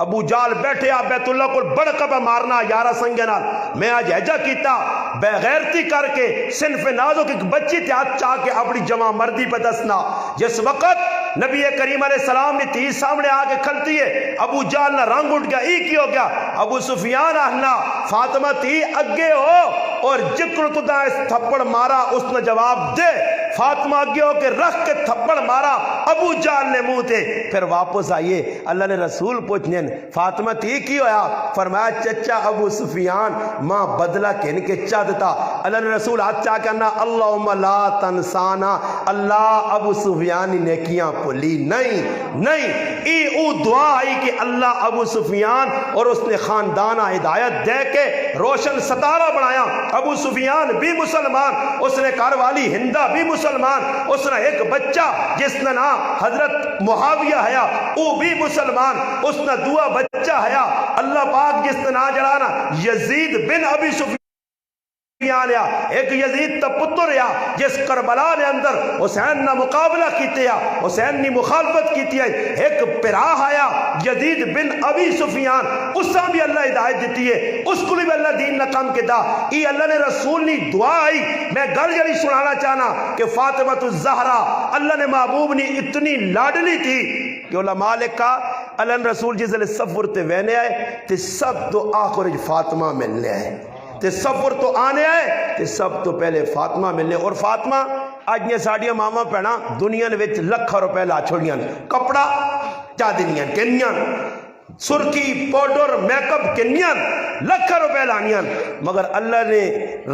ابو جال بیٹھے بیت اللہ کو بڑکا مارنا یارہ سنگے نال میں آج ہجا کیتا بے غیرتی کر کے صنف نازو کی بچی تیات چاہ کے اپنی جمع مردی پہ دسنا۔ جس وقت نبی کریم علیہ السلام نے تیز سامنے آگے کھلتی ہے ابو جال نہ رنگ اٹھ گیا کی ہو گیا ابو سفیان آہنا فاطمہ تی اگے ہو اور جکر تو دا اس تھپڑ مارا اس نے جواب دے فاطمہ اگے ہو کے رکھ کے تھپڑ مارا ابو جال نے منہ تے پھر واپس آئیے اللہ نے رسول پوچھنے فاطمہ تی کی ہویا فرمایا چچا ابو سفیان ماں بدلہ کن کے چاہ دیتا اللہ نے رسول ہاتھ چاہ کرنا اللہم لا تنسانا اللہ ابو سفیانی نیکیاں پلی نہیں ای او دعا آئی کہ اللہ ابو سفیان اور اس نے خاندانہ ہدایت دے کے روشن ستارہ بنایا ابو سفیان بھی مسلمان اس نے گھر والی ہندہ بھی مسلمان اس نے ایک بچہ جس نے نام حضرت معاویہ ہے وہ بھی مسلمان اس نے دعا بچہ ہے اللہ پاک جس نے نام جڑانا یزید بن ابی سفیان ایک یزید تا پتر یا جس کربلا نے اندر حسین نہ مقابلہ کیتے یا حسین نے مخالفت کیتی ہے ایک پراہ آیا یزید بن ابی سفیان اس سے بھی اللہ ہدایت دیتی ہے اس کو بھی اللہ دین نہ کام کے دا ای اللہ نے رسول نے دعا آئی میں گل جڑی سنانا چاہنا کہ فاطمہ الزہرا اللہ نے محبوب نے اتنی لاڈلی تھی کہ علماء لکھا اللہ نے رسول جس لئے سفر تے وینے آئے تے سب تو آخر فاطمہ ملنے آئے تے سفر تو آنے آئے تے سب تو پہلے فاطمہ ملنے اور فاطمہ آج نے ساڑیاں ماما پہنا دنیا نے وچ لکھا روپے لا چھوڑیاں کپڑا چادنیاں کنیاں سرکی پوڈر میک اپ کنیاں لکھا روپے لانیاں مگر اللہ نے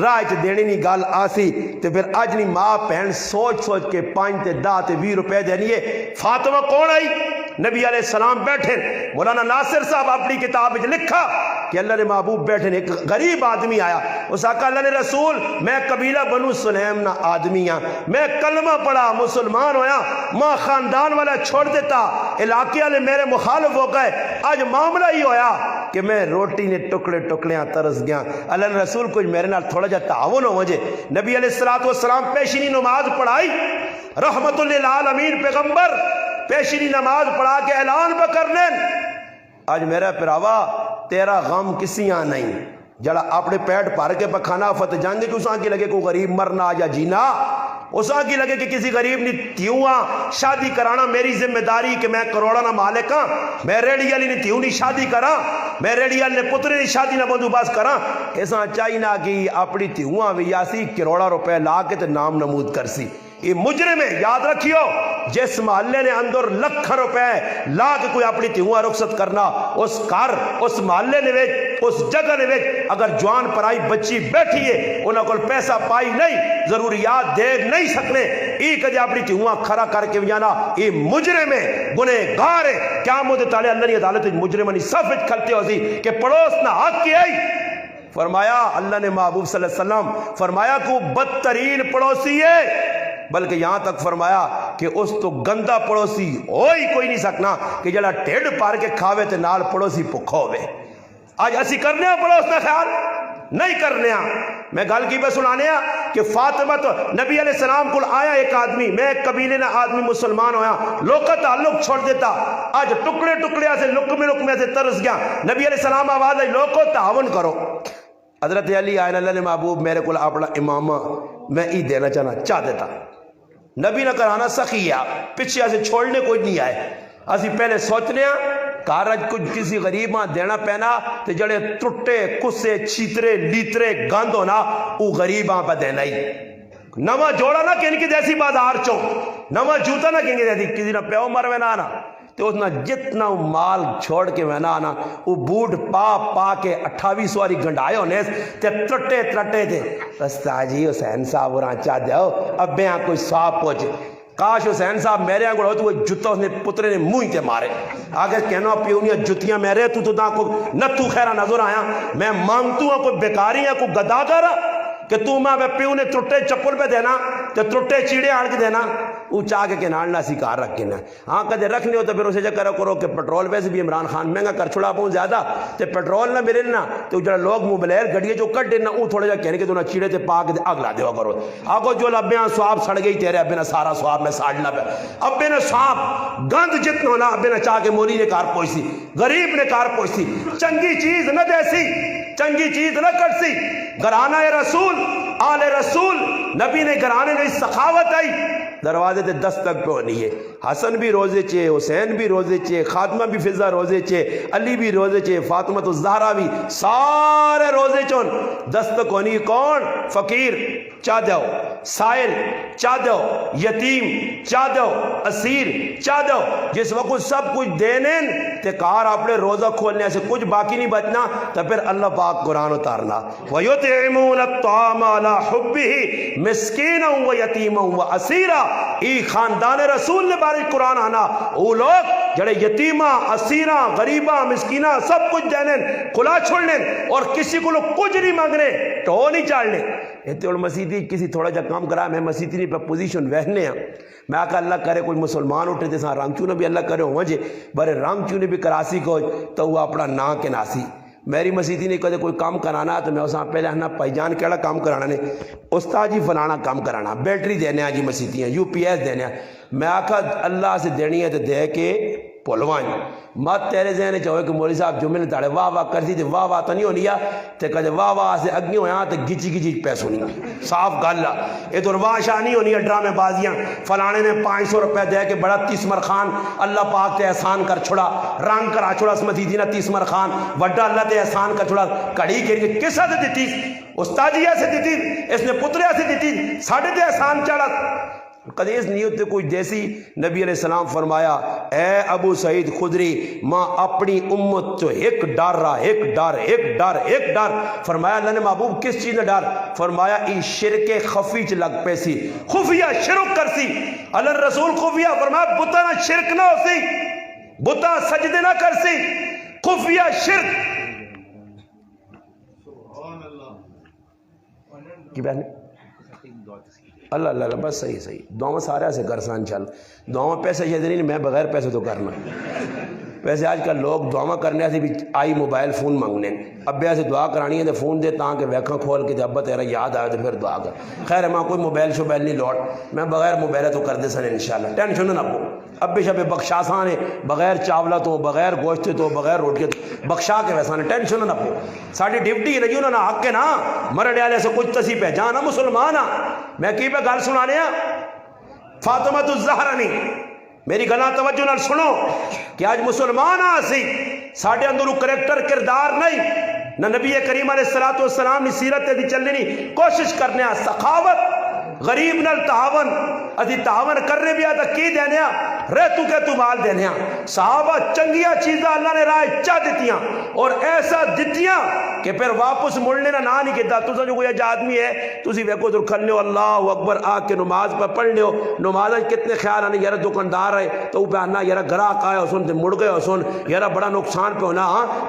راج دینی نہیں گال آسی تے پھر آج نہیں ماں پہن سوچ کے 5 تے 10 تے 20 روپے دینی ہے فاطمہ کون آئی نبی علیہ السلام بیٹھے مولانا ناصر صاحب اپنی کتاب میں لکھا کہ اللہ نے محبوب بیٹھے ایک غریب آدمی آیا اس آقا اللہ نے رسول میں قبیلہ بنو سلیم نہ آدمی ہاں میں کلمہ پڑھا مسلمان ہویا ماں خاندان والا چھوڑ دیتا علاقے والے میرے مخالف ہو گئے آج معاملہ ہی ہویا کہ میں روٹی نے ٹکڑے ترس گیا اللہ نے رسول کچھ میرے نال تھوڑا جا تعاون ہو مجھے نبی علیہ السلام پیشینی نماز پڑھائی رحمت للعالمین پیغمبر پیشینی نماز پڑھا کے اعلان پہ کرنے آج میرا پراوا تیرا غم کسیاں نہیں جڑا اپنے پیٹ پھر کے پکھانا فتح جنگ کہ اساں کی لگے کوئی غریب مرنا یا جینا اساں کی لگے کہ کسی غریب نے تیواں شادی کرانا میری ذمہ داری کہ میں کروڑا نہ مالک ہاں میں ریڈی علی نے تیوں نہیں شادی کرا میں ریڈی علی نے پتری نے شادی نہ بندوباس کرا ایسا چاہینا کہ اپنی تیواں ویاسی کروڑا روپے لا کے تے نام نمود کرسی یہ مجرم ہے یاد رکھیو جس محلے نے اندر لکھ روپے لا کے کوئی اپنی تیواں رخصت کرنا اس گھر اس محلے نے اس جگہ نے اگر جوان پرائی بچی بیٹھی ہے انہوں کو پیسہ پائی نہیں ضروریات دے نہیں سکنے ای کجے اپنی تیواں کھڑا کر کے جانا یہ مجرم ہے گنہگار ہے قیامت تعالی اللہ نے عدالت مجرمانی صف کھلتے ہو سی کہ پڑوس نہ حق کی آئی فرمایا اللہ نے محبوب صلی اللہ علیہ وسلم فرمایا کہ بدترین پڑوسی ہے بلکہ یہاں تک فرمایا کہ اس تو گندہ پڑوسی ہوئی کوئی نہیں سکنا کہ جڑا ٹیڑ پار کے کھاوے تے نال پڑوسی پکھو ہوئے آج اسی کرنے ہیں پڑوس نہ خیال نہیں کرنے ہیں میں گل کی بے سنانے ہیں کہ فاطمہ تو نبی علیہ السلام کو آیا ایک آدمی میں ایک قبیلے نہ آدمی مسلمان ہویا لوگ کا تعلق چھوڑ دیتا آج ٹکڑے سے لکمے سے ترس گیا نبی علیہ السلام آواز آئی لوگ کو تعاون کرو حضرت علی آئین اللہ نے محبوب میرے کو اپنا امامہ میں ای دینا چاہ دیتا نبی نہ کرانا سخی ہے پچھے ایسے چھوڑنے کوئی نہیں آئے اسی پہلے سوچنے ہیں کارج کچھ کسی غریباں دینا پہنا تو جڑے ٹوٹے کسے چھیترے لیترے گند ہونا وہ غریباں پہ دینا ہی نواں جوڑا نہ کہ ان کی جیسی بازار چوں نواں جوتا نہ کہ ان کی جیسی کسی نہ پیو مر میں نہ آنا تو اتنا جتنا مال چھوڑ کے میں نہ آنا وہ بوٹ پا کے 28 سواری گنڈائے ہونے تے ٹرٹے تھے رستہ جی حسین صاحب وہاں چاہ دیو اب میں کوئی صاحب پہنچے کاش حسین صاحب میرے یہاں گوڑا ہوتا وہ جتا اس نے پترے نے موئی تے مارے آگے کہنا پیونیا جتیاں میرے تو دا کو نتو خیرہ نظر آیا میں مانگتو ہوں کوئی بیکاری ہے کوئی گدا کرا کہ تو ماں بے پیو نے ٹرٹے چپل پہ دینا تے ٹرٹے چیڑے آڑ کے دینا وہ چاہ کے کنال نہ سکار رکھ کے نا ہاں کدے رکھنے ہو تو پھر اسے کرو کرو کہ پٹرول ویسے بھی عمران خان مہنگا کر چھڑا پاؤں زیادہ تے پٹرول نہ ملے نا تو جڑا لوگ موبائل گڈیے جو کٹ دینا وہ تھوڑا جا کہنے کہ تو نہ چیڑے تے پاک دے اگلا دیوا کرو آگو جو ابے سواب سڑ گئی تیرے ابے نہ سارا سواب میں ساڑنا پہ ابے نہ سواب گند جتنا ہونا ابے نہ چاہ کے مولی نے کار پوچھتی غریب نے کار پوچھتی چنگی چیز نہ دیسی چنگی چیز نہ کرسی گھرانہ رسول آل رسول نبی نے گھرانے میں سخاوت آئی دروازے تے دستک پہ ہونی ہے حسن بھی روزے چے حسین بھی روزے چے خاتمہ بھی فضا روزے چے علی بھی روزے چے فاطمہ الزہرا بھی سارے روزے چون دستک ہونی کون فقیر چاہ دو سائل چاہ دو یتیم چاہ دو اسیر چاہ دو جس وقت سب کچھ دینے تے کار اپنے روزہ کھولنے سے کچھ باقی نہیں بچنا تو پھر اللہ پاک قرآن اتارنا وَيُطْعِمُونَ الطَّعَامَ عَلَى حُبِّهِ مِسْكِينًا وَيَتِيمًا وَأَسِيرًا ای خاندان رسول نے بارے قرآن آنا وہ لوگ جڑے یتیمہ اسیرہ غریبہ مسکینہ سب کچھ دینے کھلا چھوڑنے اور کسی کو لوگ کچھ نہیں مانگنے ٹو نہیں چاڑنے اتنے مسیدی کسی تھوڑا جا کام کرا میں مسیدی نہیں پہ پوزیشن وہنے ہیں میں آکا اللہ کرے کوئی مسلمان اٹھے تھے ساں رنگ چونے بھی اللہ کرے ہوں جے برے رنگ چونے بھی کراسی کو تو وہ اپنا نا کے ناسی میری مسیدی نے کہتے کوئی کام کرانا تو میں اساں پہلے ہنا پائی جان کیڑا کام کرانا نے استاد جی فلانا کام کرانا بیٹری دینے ہیں جی مسیدیاں یو پی ایس دینے ہیں میں آکا اللہ سے دینی ہے تو دے کے پولوائیں مت تیرے ذہن چاہوے کہ مولی صاحب جملے تاڑے واہ واہ کر دی تے واہ واہ تو نہیں ہونی تے کہتے واہ واہ سے اگنی ہویا تے گچی گچی پیسوں نہیں صاف گالا یہ تو واہ شاہ نہیں ہونی ہے ڈرامے بازیاں فلانے نے 500 روپے دے کے بڑا 30 مرخان اللہ پاک تے احسان کر چھوڑا رنگ کرا چھوڑا اس مسیدی نے 30 مرخان وڈا اللہ تے احسان کر چھوڑا کڑی کے کس حد دیتی استادیہ سے دیتی اس نے پتریا سے دیتی ساڑھے تے احسان چڑھا قدیس نیت کوئی جیسی نبی علیہ السلام فرمایا اے ابو سعید خدری ماں اپنی امت جو ایک ڈر رہا ایک ڈر فرمایا اللہ نے محبوب کس چیز نے ڈر فرمایا ای شرک خفی چ لگ پیسی خفیہ شرک کرسی اللہ رسول خفیہ فرمایا بتا نہ شرک نہ ہوسی بتا سجدے نہ کرسی خفیہ شرک کی بہن اللہ اللہ بس صحیح دعا سارے سے گرسان چل دعا پیسے یہ نہیں میں بغیر پیسے تو کرنا ویسے آج کل لوگ دعا کرنے سے بھی آئی موبائل فون مانگنے ابے سے دعا کرانی ہے تو فون دے تاکہ ویکھاں کھول کے ابا تیرا یاد آئے تو پھر دعا کر خیر میں کوئی موبائل شوبائل نہیں لوٹ میں بغیر موبائل تو کر دے سن انشاءاللہ ٹینشن نہ پو ابے شبے بخشاسانے بغیر چاولہ تو بغیر گوشت تو بغیر روٹی تو بخشا کے ویسانے ٹینشن نہ پو ساڑھی ڈیوٹی ہے نہیں نہ حق کے نا مرنے والے سے کچھ تسی پہچانا مسلمان میں کی پہ گل سنانے فاطمہ الزہرا نہیں میری گلا توجہ نال سنو کہ آج مسلمان آسی ساڑھے اندرو کریکٹر کردار نہیں نہ نبی کریم علیہ السلام نے سیرت دی چلنے نہیں کوشش کرنے سخاوت غریب نال تعاون ادھی تعاون کرنے بھی آتا کی دینے رہ تو کہ تو مال دینے صحابہ چنگیاں چیزاں اللہ نے رائے چاہ دیتیاں اور ایسا دیتیاں کہ پھر واپس مڑنے نہ نہیں کہتا تو جو کوئی آدمی ہے تو اسی ویکو در کھلنے ہو اللہ اکبر آ کے نماز پر پڑھنے ہو نماز کتنے خیال آنے یارہ دکاندار ہے تو پہ آنا یارہ گراک آئے ہو سن تے مڑ گئے ہو سن یارہ بڑا نقصان پہ ہونا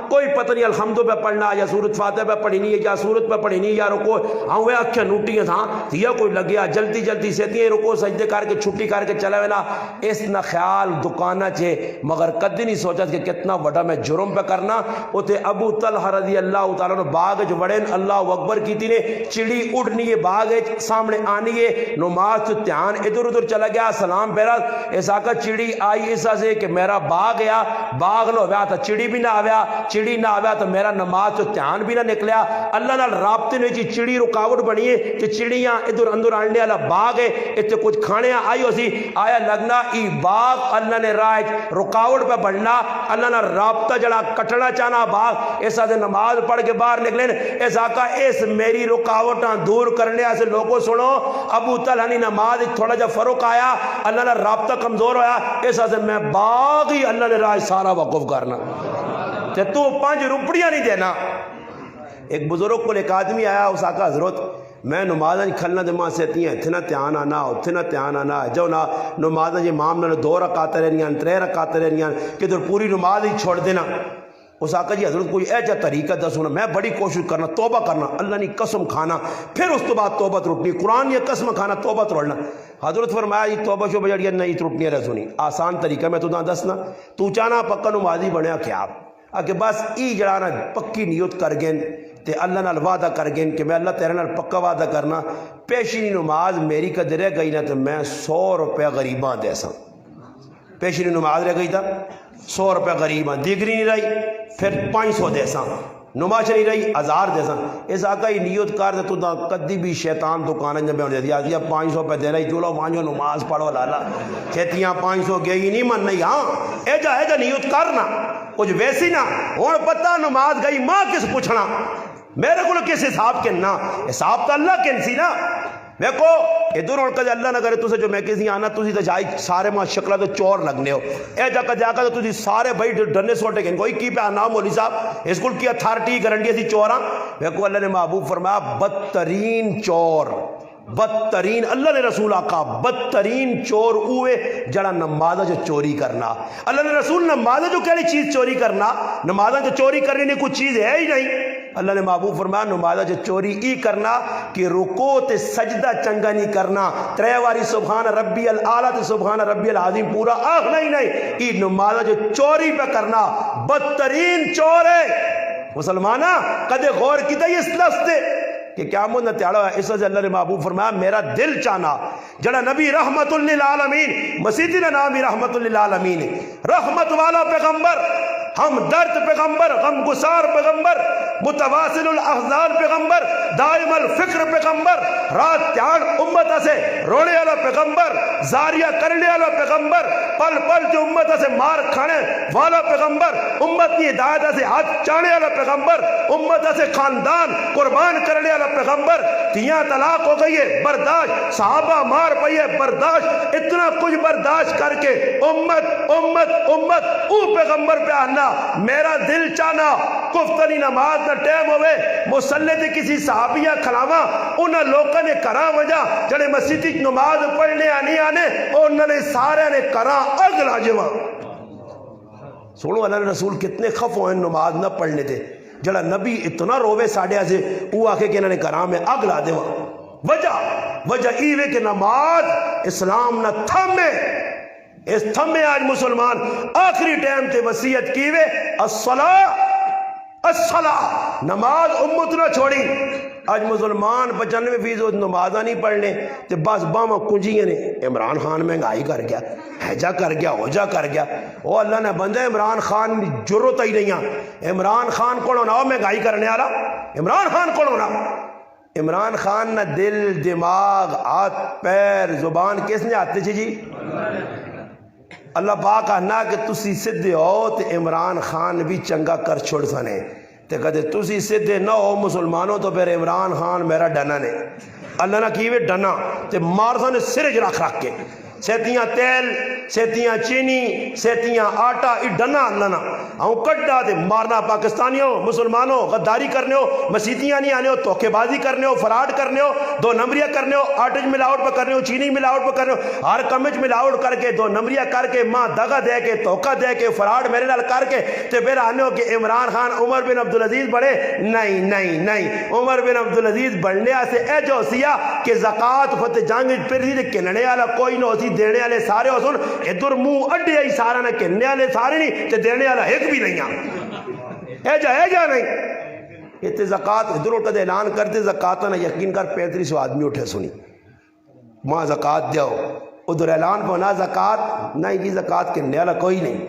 کوئی پتہ نہیں الحمدو پہ پڑھنا یا سورت فاتح پہ پڑھی نہیں یا سورت پہ پڑھی نہیں یا رکو ہاں وہ اکھیا نوٹی تھا یا کوئی لگیا جلدی جلدی سیتی ہیں رکو سجدے کر کے چھٹی کر کے چلے وینا اس نہ خیال دکانہ چھے مگر کدی نہیں سوچا کہ کتنا بڑا میں جرم پہ کرنا ہوتے ابو طلحہ رضی اللہ تعالیٰ نے باغ جو بڑھیں اللہ اکبر کی تینے چڑی اڑنی ہے باغ سامنے آنی ہے نماز تو تیان ادھر ادھر چلا گیا سلام پیرا ایسا کا چڑی آئی ایسا سے کہ میرا باغ گیا باغ نہ ہویا تو چڑی بھی نہ آیا چڑی نہ آیا تو میرا نماز تو تیان بھی نہ نکلیا اللہ نال رابطے نے جی چڑی رکاوٹ بنی ہے کہ چڑیاں ادھر اندر آنے والا باغ ہے اتنے کچھ کھانے آئی ہو سی آیا لگنا ای باغ اللہ نے رائج رکاوٹ پہ بڑھنا اللہ نے رابطہ جڑا کٹنا چاہنا باغ ایسا سے نماز پڑھ کے باہر نکلیں ایسا کا اس میری رکاوٹاں دور کرنے ایسے لوگوں سنو ابو طلحہ نے نماز تھوڑا جا فرق آیا اللہ نے رابطہ کمزور ہویا ایسا سے میں باغ ہی اللہ نے رائج سارا وقف کرنا تے تو 5 روپڑیاں نہیں دینا ایک بزرگ کو ایک آدمی آیا اس آقا حضرت میں نمازاں کھلنا دے ماں سیتی ہیں اتنا تیان آنا اتنا تیان آنا جو نا نمازاں جی امام نے 2 رکعت رہنیاں 3 رکعت رہنیاں کہ تو پوری نماز ہی چھوڑ دینا اس آقا جی حضرت کوئی ایجا طریقہ دسو نا، میں بڑی کوشش کرنا توبہ کرنا، اللہ نے قسم کھانا پھر اس تو بعد توبہ ترٹنی، قرآن یہ قسم کھانا توبہ ترڑنا۔ حضرت فرمایا جی توبہ شو بجڑیا نہیں ترٹنی رہ سنی، آسان طریقہ میں تو نہ دسنا، تو چاہنا پکا نمازی بنیا کیا کہ بس ای جڑانا پکی نیت کر گئے تے اللہ نال وعدہ کر گئے کہ میں اللہ تیرے نال پکا وعدہ کرنا، پیشنی نماز میری کدے رہ گئی نا تو میں 100 روپیہ غریباں دے سا، پیشنی نماز رہ گئی تھا 100 روپیہ غریباں، دیگری نہیں رہی پھر 500 دے سا، نماز نہیں رہی 1000 دے سا۔ اس آقا ہی نیت کر دے تو دا کدی بھی شیطان دکانیں جب میں دے دیا 500 روپے دے رہی چلو مانجو نماز پڑھو لالا چھتیاں 500 گئی نہیں من نہیں، ہاں ایجا نیت کرنا کچھ ویسی نہ ہوں پتہ نماز گئی ماں کس پوچھنا میرے کو کس حساب کے نا، حساب تو اللہ کے سی نا۔ دیکھو ادھر ہوں کدے اللہ نہ کرے تسے جو میں کسی آنا تسی تو جائی سارے ماں شکلہ تو چور لگنے ہو، اے جا کر تو تسی سارے بھائی ڈرنے سوٹے گئے کوئی کی پہ آنا مولی صاحب اسکول کی اتھارٹی گارنٹی ایسی چور ہاں۔ دیکھو اللہ نے محبوب فرمایا بدترین چور، بدترین اللہ نے رسول آقا بدترین چور ہوئے جڑا نمازہ جو چوری کرنا، اللہ نے رسول نمازہ جو کہڑی چیز چوری کرنا، نمازہ جو چوری کرنے نے کوئی چیز ہے ہی نہیں۔ اللہ نے محبوب فرمایا نمازہ جو چوری ای کرنا کہ رکوع تے سجدہ چنگا نہیں کرنا، 3 واری سبحان ربی الاعلیٰ تے سبحان ربی العظیم پورا آخنا ہی نہیں، ای نمازہ جو چوری پہ کرنا بدترین چور ہے۔ مسلمانہ کدے غور کی اس لفظ دے کہ کیا مجھے تیارا ہے، اس وجہ اللہ نے محبوب فرمایا میرا دل چانا جڑا نبی رحمت للعالمین مسیدی نے نامی رحمت للعالمین، رحمت والا پیغمبر، ہم درد پیغمبر، غم گسار پیغمبر، متواصل الاحزان پیغمبر، دائم الفکر پیغمبر، رات تیار امت سے رونے والا پیغمبر، زاریہ کرنے والا پیغمبر، پل پل جو امت سے مار کھانے والا پیغمبر، امت کی ہدایت سے ہاتھ چانے والا پیغمبر، امت سے خاندان قربان کرنے والا پیغمبر، تیاں طلاق ہو گئی ہے برداشت، صحابہ مار پئی ہے برداشت، اتنا کچھ برداشت کر کے امت امت امت او پیغمبر پہ آنا میرا دل چانا کفتنی نماز نہ ٹیم ہوئے مسلح تے کسی صحابیہ کھلاواں انہاں لوکاں نے کراں وجہ جڑے مسجد وچ نماز پڑھنے آنی آنے انہاں نے سارے نے کراں اگ لاجواں۔ سنو اللہ نے رسول کتنے خف ہوئے نماز نہ پڑھنے تھے، جڑا نبی اتنا روے ساڑھے سے وہ آکے کہ انہوں نے کراں میں اگ لا دے وجہ ایوے کہ نماز اسلام نہ تھمے، اس تھمے آج مسلمان آخری ٹائم تے وصیت کیوے الصلاۃ نماز امت نہ چھوڑی۔ آج مسلمان 95% نمازہ نہیں پڑھنے تے بس باما کنجیاں نے عمران خان مہنگائی کر گیا، ہیجا کر گیا، ہوجا کر گیا، او اللہ نے بندہ عمران خان ضرورت ہی نہیں، عمران خان کو نہ مہنگائی کرنے والا، عمران خان کو نہ، عمران خان نہ دل دماغ ہاتھ پیر زبان کس نے آتے جی اللہ پاک کہنا کہ تسی سدھے ہو تے عمران خان بھی چنگا کر چھوڑ سنے تے کہتے تسی سدھے نہ ہو مسلمانوں تو پھر عمران خان میرا ڈنا نے اللہ نہ کیوے ڈنا تے مارسا نے سرج رکھ کے سیتیاں تیل سیتیاں چینی سیتیاں آٹا ای ڈنا اللہ نہ ہوں کٹا دے مارنا پاکستانیوں مسلمانوں غداری کرنے ہو مسیتیاں نہیں آنے ہو توکے بازی کرنے ہو فراڈ کرنے ہو 2 نمبریاں کرنے ہو آٹج ملاوٹ پہ کرنے ہو چینی ملاوٹ پہ کرنے ہو ہر کمج ملاوٹ کر کے 2 نمبریاں کر کے ماں دغا دے کے توکہ دے کے فراڈ میرے نال کر کے تے پھر آنے ہو کہ عمران خان عمر بن عبدالعزیز بڑھے نہیں عمر بن عبدالعزیز بڑھنے سے اے جو سیا کہ زکاة فتح جنگ پھر دی کننے والا کوئی نہ ہوتی دینے والے سارے ہو سن ادھر منہ اڈے ہی سارا نہ کہنے والے سارے نہیں تے دینے والا ایک بھی نہیں اے جا نہیں یہ تے زکاة ادھر اٹھا دے اعلان کرتے زکاة نہ یقین کر 3500 آدمی اٹھے سنی ماں زکاة دیو ادھر اعلان پہنا زکاة نہیں کی زکاة کہنے والا کوئی نہیں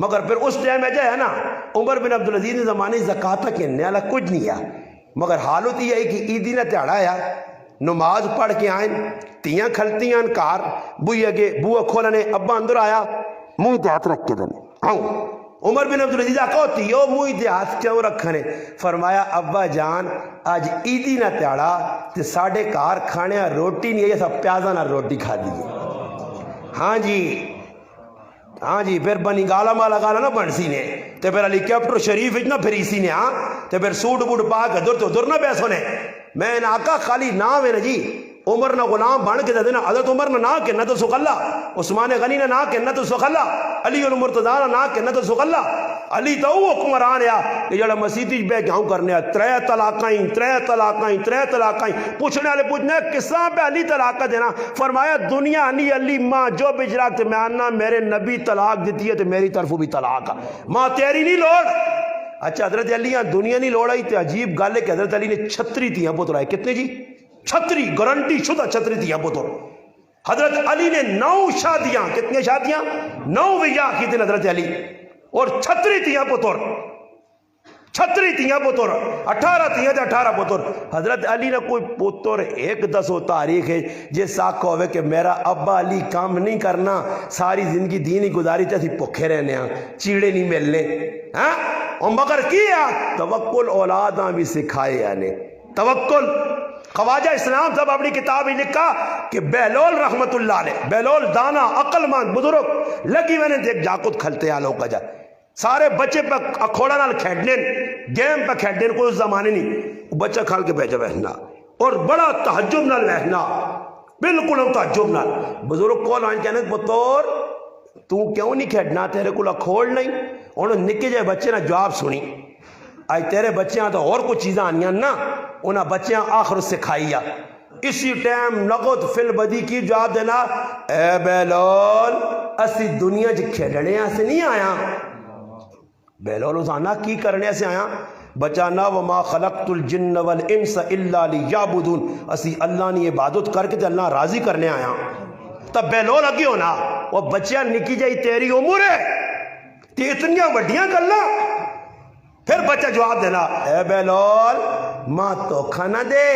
مگر پھر اس ٹائم میں ہے نا عمر بن عبدالعزیز نے زمانے زکاة کہنے والا کچھ نہیں ہے مگر حالت یہ ہے کہ عیدی نہ تیڑا ہے نماز پڑھ کے آئیں تیاں کھلتیاں کار بوئی اگے بوہ کھولنے ابا اندر آیا منہ تے ہاتھ رکھ کے دنے آؤں عمر بن عبدالعزیز آقا تیو منہ تے ہاتھ کیوں رکھنے فرمایا ابا جان آج عیدی نہ تیڑا تے ساڑھے کار کھانے روٹی نہیں ہے یہ سب پیازہ نہ روٹی کھا دیئے ہاں جی پھر بنی گالا مالا گالا نہ بن سی نے تے پھر علی کیپٹر شریف نہ پھر اسی نے ہاں تے پھر سوٹ بوٹ پا کے در تو در نہ بیسو نے میں نے آقا خالی نام ہے نا جی عمر نہ غلام بن کے دینا حضرت عمر نہ کہنا تو سخ اللہ عثمان غنی نہ کہنا تو سخ اللہ علی المرتضیٰ نہ کہنا تو سخ اللہ علی تو وہ حکمران ہے کہ جڑا مسیتی بے گاؤں کرنے ہے ترے طلاقائیں پوچھنے والے پوچھنے کس طرح پہ علی طلاق دینا؟ فرمایا دنیا نہیں علی ماں جو بجراک تے میں آنا میرے نبی طلاق دیتی ہے تو میری طرفوں بھی طلاق ماں تیری نہیں لوڑ۔ اچھا حضرت علی دنیا نہیں لوڑ آئی تو عجیب گل ہے کہ حضرت علی نے 36 تیاں پتر آئے۔ کتنے جی؟ 36 گارنٹی شدہ 36 تیاں پتر۔ حضرت علی نے 9 شادیاں، کتنی شادیاں؟ 9 وجہ کی تھی حضرت علی، اور 36 تیاں پتر، 36 تیاں پتر، 18 تیاں تے 18 پتر۔ حضرت علی نے کوئی پتر ایک دسو تاریخ ہے جس آقا ہوئے کہ میرا ابا علی کام نہیں کرنا، ساری زندگی دین ہی گزاری تے بھوکے رہنے ہیں، چیڑے نہیں ملنے ہاں، اور مگر کیا توکل اولاداں بھی سکھائے یعنی توکل۔ خواجہ اسلام صاحب اپنی کتاب ہی لکھا کہ بہلول رحمت اللہ علیہ، بہلول دانا عقل مند بزرگ لگی میں نے دیکھ جاکت کھلتے آلوں کا جا سارے بچے پہ اکھوڑا نال کھیڑنے گیم پہ کھیڑنے کوئی اس زمانے نہیں، بچہ کھال کے بیجا بہنا اور بڑا تحجب نال بہنا، بالکل ہم تحجب نال۔ بزرگ کول آئیں کہنے پتور تو کیوں نہیں کھیڑنا، تیرے کو اکھوڑ نہیں؟ انہوں نکے جائے بچے نے جواب سنی، آج تیرے بچیاں تو اور کچھ چیزیں آنیاں نا، انہاں بچیاں آخر سکھائیا۔ اسی ٹائم نقد فل بدی کی جواب دینا، اے بہلول اسی دنیا جی کھیلنے سے نہیں آیا۔ بہلول اسانا کی کرنے سے آیا؟ بچانا وما خلقت الجن والانس الا لیعبدون، اسی اللہ نے عبادت کر کے اللہ راضی کرنے آیا۔ تب بہلول اگے ہونا وہ بچیاں نکی جائی تیری عمر ہے تی اتنیاں وڈیاں گلاں، پھر بچہ جواب دینا، اے بہلول ماں تو کھانا دے،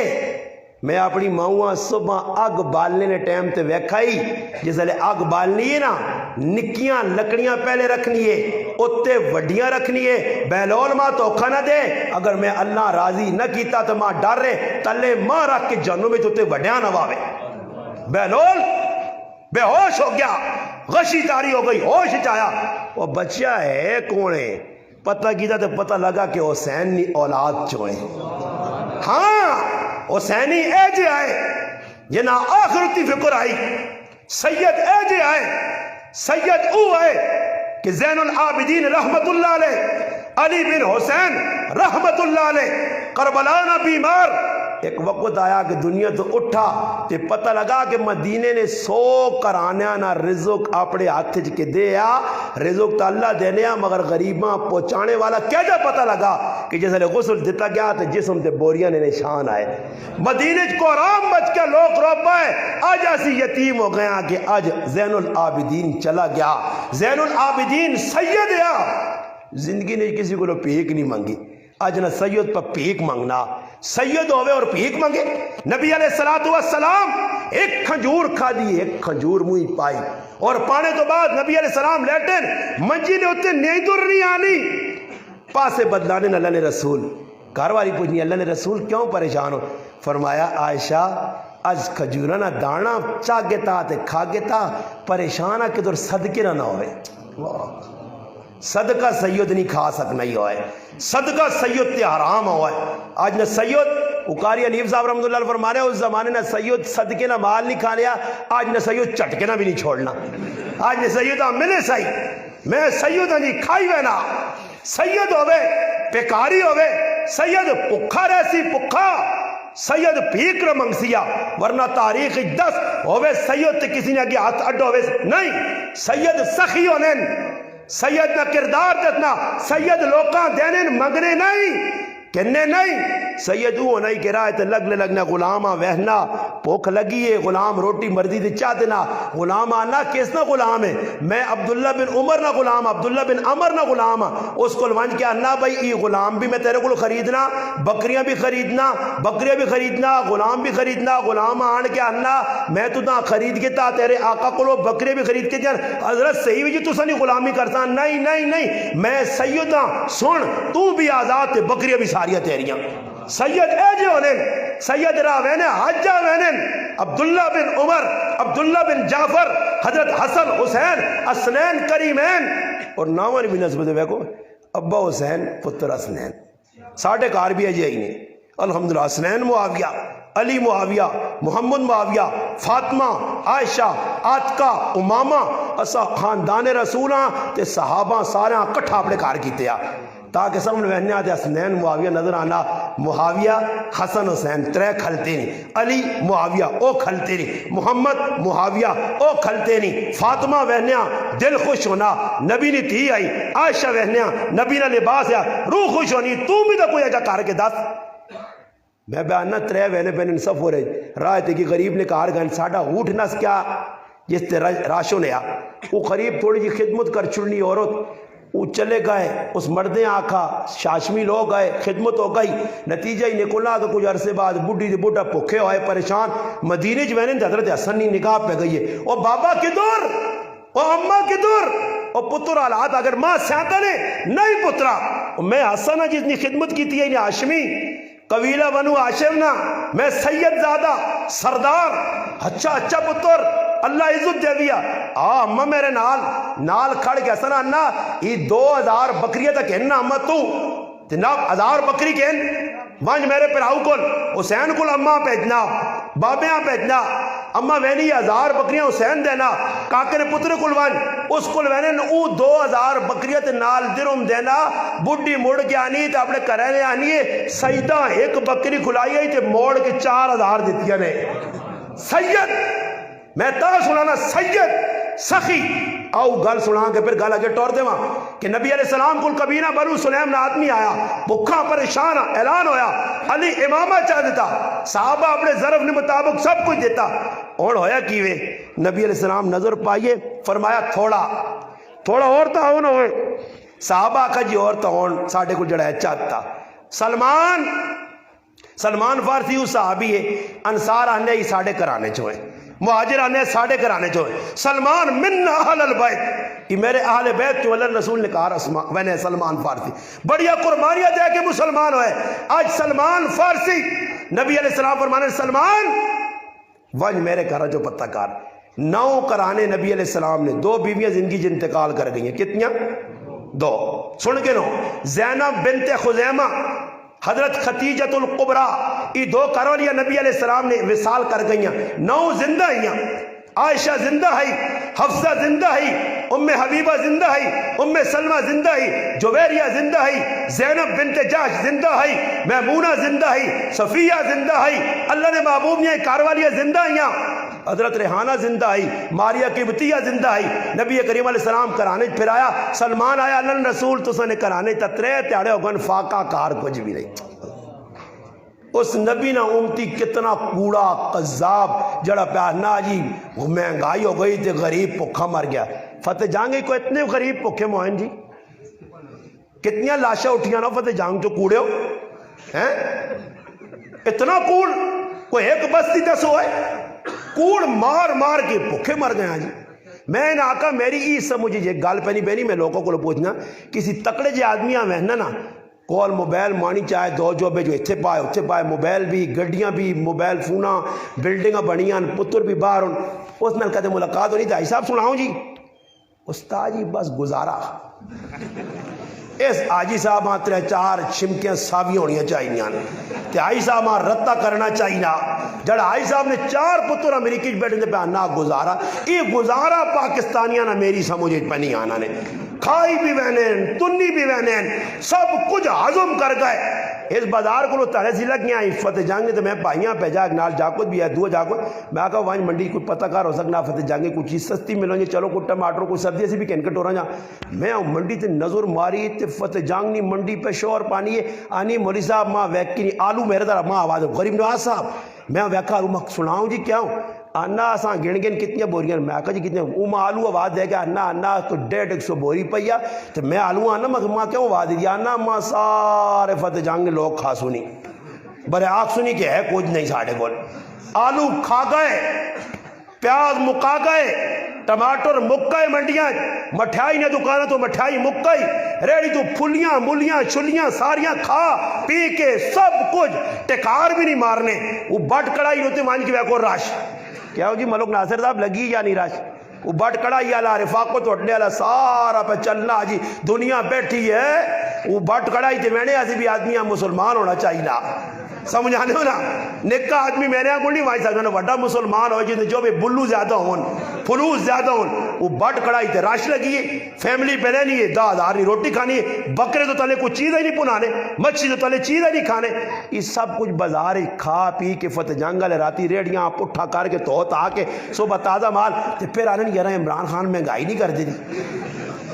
میں اپنی ماں صبح اگ بالنے نے ٹائم تے ویکھائی جس لئے اگ بالنی ہے نا نکیاں لکڑیاں پہلے رکھنی ہے اتے وڈیاں رکھنی ہے۔ بہلول ماں تو کھانا دے، اگر میں اللہ راضی نہ کیتا تو ماں ڈر رہے تلے ماں رکھ کے جنوں میں تو تے وڈیاں نواوے۔ بہلول بے ہوش ہو گیا، غشی تاری ہو گئی، ہوش چایا۔ وہ بچہ ہے کون ہے؟ پتہ کیتا تو پتہ لگا کہ حسین نی اولاد چوئے، ہاں حسینی اے جے آئے جنا آخرتی فکر آئی، سید اے جے آئے، سید او آئے کہ زین العابدین رحمت اللہ علیہ، علی بن حسین رحمت اللہ علیہ کربلا نہ بیمار۔ ایک وقت آیا کہ دنیا تو اٹھا تے پتہ لگا کہ مدینے نے 100 کرانیاں نہ رزق اپنے ہاتھ کے دے آ، رزق تو اللہ دینے آ مگر غریباں پہنچانے والا کیسا پتہ لگا کہ جیسے غسل دیتا گیا تو جسم تے بوریاں نے نشان آئے، مدینے کو رام بچ کے لوگ رو پائے، آج ایسی یتیم ہو گیا کہ آج زین العابدین چلا گیا۔ زین العابدین سید ہے، زندگی نے کسی کو پیک نہیں مانگی، آج نہ سید پر پیک مانگنا، سید ہوئے اور پیک مانگے۔ نبی علیہ السلام ایک کھجور کھا دی، ایک کھجور منہ پائی اور پانے تو بعد نبی علیہ السلام لیٹن منجی نے اتنے نیندر نہیں آنی، پاسے بدلانے نہ اللہ نے رسول، گھر والی پوچھنی اللہ نے رسول کیوں پریشان ہو؟ فرمایا عائشہ از کھجورہ نہ دانا چاگے تا تے کھاگے تا پریشانہ کہ در صدقے نہ ہوئے۔ صدقہ سید نہیں کھا سکنا ہی ہوئے، صدقہ سید تے حرام ہوئے۔ آج نہ سید اقاری علیف صاحب رحمت اللہ فرمانے اس زمانے نہ سید صدقے نہ مال نہیں کھا لیا، آج نہ سید چٹکے نہ بھی نہیں چھوڑنا، آج نہ سیدہ ملے سائی میں سیدہ نہیں کھائی وینا، سید ہوئے پیکاری ہوئے، سید پکھا رہسی پکھا، سید بھیک رمنگسیا، ورنہ تاریخ 10 ہوئے سید تے کسی نے آگے ہاتھ اڈ ہوئے نہیں، سید سخی ہونے، سید نہ کردار دتنا، سید لوکاں دینے منگنے نہیں کہنے نہیں، سید ہونا ہی کہ رائے تے لگنے لگنا غلامہ وہنا پوکھ لگی ہے، غلام روٹی مرضی دے چاہ دینا، غلام آنا کس نہ غلام ہے، میں عبداللہ بن عمر نہ غلام، عبداللہ بن عمر نہ غلام، اس کو لوانج کیا انہا بھائی ای غلام بھی میں تیرے کو خریدنا، بکریاں بھی خریدنا، بکریاں بھی خریدنا، غلام بھی خریدنا، غلام آن کے انہا میں تو نہ خرید کے تا تیرے آقا کو لو بکریاں بھی خرید کے جان حضرت صحیح بھی جی تو سنی غلامی کرتا، نہیں نہیں نہیں میں سیدہ سن تو بھی آزاد تے بکریاں بھی ساریاں تیریاں، سید ایجے ہونے، سید راوینے حجہ وینن، عبداللہ بن عمر، عبداللہ بن جعفر، حضرت حسن حسین اسنین کریمین اور ناوانی بھی نسبت ہے کو ابا حسین پتر اسنین، ساڑھے کار بھی ہے جی نہیں، الحمدللہ اسنین معاویہ، علی معاویہ، محمد معاویہ، فاطمہ، عائشہ، آپکا، امامہ، اسا خاندان رسول ہاں تے صحابہ سارے ہاں کٹھا اپنے گھر کیتے آ تاکہ سب نے وہنے آتے حسنین معاویہ نظر آنا، معاویہ حسن حسین ترے کھلتے نہیں، علی معاویہ او کھلتے نہیں، محمد معاویہ او کھلتے نہیں، فاطمہ وہنے دل خوش ہونا نبی نے تھی آئی، عائشہ وہنے نبی نے لباس ہے روح خوش ہونی، تو بھی تو کوئی اجا کار کے دس میں بیانہ ترے وہنے پہ انصف ہو رہے رائے تھے کہ غریب نے کہا گئے ساڑھا اوٹھ نس کیا جس تے راشو نے وہ غریب تھوڑی جی خدمت کر چھڑنی عورت وہ چلے گئے، اس مردیں آکھا شاشمی لوگ گئے، خدمت ہو گئی، نتیجہ ہی نکلا تو کچھ عرصے بعد بڈھی دی بڈھا بھوکے ہوئے پریشان، مدینے جوینے حضرت حسن نی نگاہ پہ گئی ہے، او بابا کدھر، او اماں کدھر، او پتر حالات اگر ماں سیاتا نے نہیں پترا میں حسن جس نے خدمت کی تھی ہاشمی قبیلہ بنو ہاشم نا میں سید زادہ سردار اچھا پتر اللہ عزت دے دیا اماں میرے نال کھڑ کے حسن انا یہ 2000 بکریہ تک کہنا اماں تو جناب 1000 بکری کہن وانج میرے پراؤ کل حسین کل اماں پیجنا بابیاں پیجنا اماں وینی 1000 بکریاں حسین دینا کاکے نے پتر کل وانج اس کل وینے او 2000 بکریت نال درم دینا بڈی مڑ کے آنی تے اپنے کرینے آنی ہے سیدہ ایک بکری کھلائی ہے تے موڑ کے 4000 دیتیا نے سید میں تا سنانا سید سخی آؤ گل سنا کے پھر گل اگے ٹور دے وہاں کہ نبی علیہ السلام کل کبھی نہ بنو سلیم نہ آدمی آیا بکھا پریشان اعلان ہویا علی امامہ چاہ دیتا صحابہ اپنے ظرف نے مطابق سب کچھ دیتا اور ہویا کیوے نبی علیہ السلام نظر پائیے فرمایا تھوڑا اور تا ہو نہ ہوئے صحابہ کا جی اور تا ہون ساڑھے کو جڑا ہے چاہتا سلمان فارسی اس صحابی ہے انصار آنے ہی ساڑھے کرانے چوئے مہاجر آنے ساڑھے کرانے چوئے سلمان من اہل البیت یہ میرے اہل بیت جو اللہ رسول نے کہا وینے سلمان فارسی بڑیا قربانیاں دے کے مسلمان ہوئے آج سلمان فارسی نبی علیہ السلام فرمانے سلمان ونج میرے کہا جو پتہ کار 9 کرانے نبی علیہ السلام نے 2 بیویاں زندگی جو انتقال کر گئی ہیں کتنیاں 2 سن کے نو زینب بنت خزیمہ حضرت خدیجۃ القبرا یہ 2 کرولیاں نبی علیہ السلام نے وصال کر گئیاں 9 زندہ ہیاں عائشہ زندہ ہے حفصہ زندہ ہے ام حبیبہ زندہ ہے ام سلمہ زندہ ہے جویریہ زندہ ہے زینب بنت جاش زندہ ہے میمونہ زندہ ہے صفیہ زندہ ہے اللہ نے محبوب نے کاروالیاں زندہ ہیں حضرت ریحانہ زندہ ہے ماریہ قیمتیہ زندہ ہے نبی کریم علیہ السلام کرانے پھر آیا سلمان آیا اللہ رسول تو سنے کرانے تترے تیاڑے ہوگن فاقہ کار کچھ بھی نہیں اس نبی نہ امتی کتنا کوڑا قذاب جڑا پیارنا جی مہنگائی ہو گئی تھے غریب پکھا مر گیا فتح جانگ کو اتنے غریب پکھے موہن جی کتنی لاشیں اٹھیاں نا فتح جانگ جو کوڑے ہو اتنا کوڑ کوئی ایک بستی دس ہوئے کوڑ مار کے پکھے مر گیا جی میں نے آقا میری ای سمجھے جی گال پہنی بہنی میں لوگوں کو پوچھنا کسی تکڑے جی آدمیاں وہنا نا کول موبائل مانی چاہے 2 جوبے جو اتھے پائے موبائل بھی گڈیاں بھی موبائل فونا بلڈنگاں بنیاں پتر بھی باہر اس نال کہتے ملاقات ہونی تھا حساب سناؤں جی استاد جی بس گزارا اس آجی صاحب ماں 3-4 چھمکیاں ساویاں ہونیاں چاہیے تے آئی صاحب ماں رتہ کرنا چاہیے جڑا آئی صاحب نے 4 پتر امریکی بیٹھے پہ آنا گزارا یہ گزارا پاکستانیاں نہ میری سمجھے پہ نہیں آنا نے کھائی بھی وینین تنی بھی وینین سب کچھ ہضم کر گئے اس بازار کو تڑے سی لگ گیا فتح جنگ نے تو میں پائیاں پہ جا نال جاکت بھی ہے 2 جاکت میں کہا وہاں منڈی کوئی پتہ کار ہو سکنا فتح جنگ کوئی چیز سستی ملیں گے چلو کوئی ٹماٹر کوئی سبزی سے بھی کینکٹ ہو رہا میں منڈی تے نظر ماری تے فتح جنگ نی منڈی پہ شور پانی ہے آنی مولی صاحب ماں ویکی نہیں آلو میرے دارا ماں آواز غریب نواز صاحب میں ویکا آلو میں سناؤں جی کیا ہوں آنا آسان گن کتنی بوریاں میں کہا جی کتنے ماں آلو آواز دے گا آنا تو 150 بوری پہ تو میں آلو آنا ماں کیوں آواز دی آنا ماں سارے فتح جنگ نے لوگ کھا سنی برے آگ سنی کہ ہے کچھ نہیں ساڑھے کول آلو کھا گئے پیاز مکا گئے ٹماٹر مک گئے منڈیاں مٹھائی نے دکانہ تو مٹھائی مک گئی ریڑی تو پھلیاں ملیاں چھلیاں ساریاں کھا پی کے سب کچھ ٹکار بھی نہیں مارنے وہ بٹ کڑائی ہوتے مان کی ویکو راش کیا ہو جی ملک ناصر صاحب لگی یا نہیں راش وہ بٹ کڑائی والا رفاقت اٹھنے والا سارا پہ چلنا جی دنیا بیٹھی ہے وہ بٹ کڑائی تے میں نے ایسی بھی آدمی مسلمان ہونا چاہیے سمجھانے ہو نا نکا آدمی میرے یہاں کو نہیں وائی سکتا وڈا مسلمان ہو جی جو بھی بلو زیادہ ہون فلوس زیادہ ہون وہ بٹ کڑائی تے راش لگی ہے فیملی پہ رہنی ہے 10,000 نہیں روٹی کھانی ہے بکرے تو تلے کوئی چیز ہی نہیں پنانے مچھی تو تلے چیز ہی نہیں کھانے یہ سب کچھ بازار ہی کھا پی کے فتح جنگ والے راتی ریڑیاں پٹھا کر کے توت آ کے صبح تازہ مال تے پھر آنے یار عمران خان مہنگائی نہیں کر دی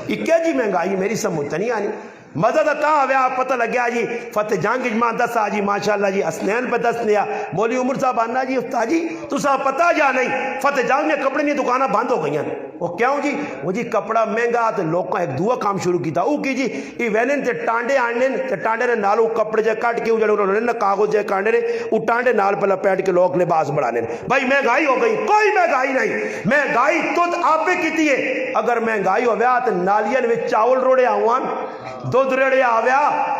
یہ کیا جی مہنگائی میری سمجھ نہیں آنی مزہ تا آیا پتہ لگ گیا جی فتح جنگ اجماع دس جی ماشاءاللہ جی اسنین پہ دس لیا مولوی عمر صاحب آنا جی استاد جی تو صاحب پتہ جا نہیں فتح جنگ میں کپڑے نہیں دکانیں بند ہو گئی ہیں وہ کیوں جی وہ جی کپڑا مہنگا تو لوگوں ایک دعا کام شروع کیتا او کی جی ایوینن تے ٹانڈے آنے تے ٹانڈے نے نالو کپڑے جے کٹ کے جڑے انہوں نے کاغذ جے کانڈے نے وہ ٹانڈے نال پہ لپیٹ کے لوگ لباس بڑھانے بھائی مہنگائی ہو گئی کوئی مہنگائی نہیں مہنگائی تد آپ کیتی ہے اگر مہنگائی ہو گیا تو نالیاں وچ چاول روڑے آوان دودھ ریڑے آویا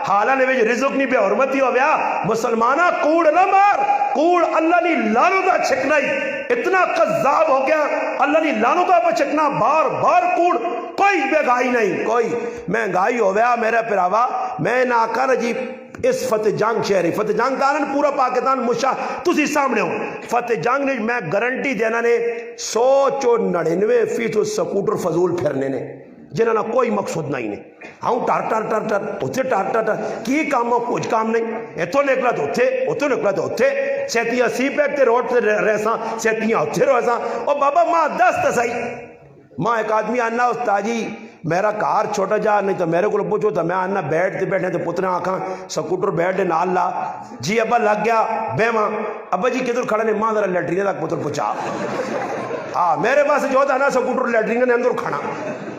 حالان وچ رزق نہیں بے حرمتی ہویا مسلمانہ کوڑ نہ مار کوڑ اللہ نے لانو دا چھکنا ہی اتنا قذاب ہو گیا اللہ نے لانو دا پہ چھکنا بار بار کوڑ کوئی مہنگائی نہیں کوئی مہنگائی ہویا میرے پراوا میں ناکر جی اس فتح جنگ شہری فتح جنگ دارن پورا پاکستان مشاہ تسی سامنے ہو فتح جنگ نے میں گارنٹی دینا نے 199% سکوٹر فضول پھرنے نے جنہاں کوئی مقصود نہیں نے ہاں ٹر ٹر ٹر ٹر اتھے ٹر ٹر ٹر کی کام ہو کچھ کام نہیں اتھو نکلا تو اتھو نکلا تو اتھے سیتیاں سی پیک تے روڈ تے رہساں سیتیاں اتھے رہساں اور بابا ماں دست تسائی ماں ایک آدمی آنا استاد جی میرا کار چھوٹا جا نہیں تو میرے کو پوچھو تو میں آنا بیٹھ تے بیٹھے تے پترے آنکھاں سکوٹر بیٹھ دے نال لا جی ابا لگ گیا بے ماں ابا جی کدھر کھڑا نے ماں ذرا لیٹرینے تک پتر پہنچا ہاں میرے پاس جو تھا نا سکوٹر لیٹرینے نے اندر کھڑا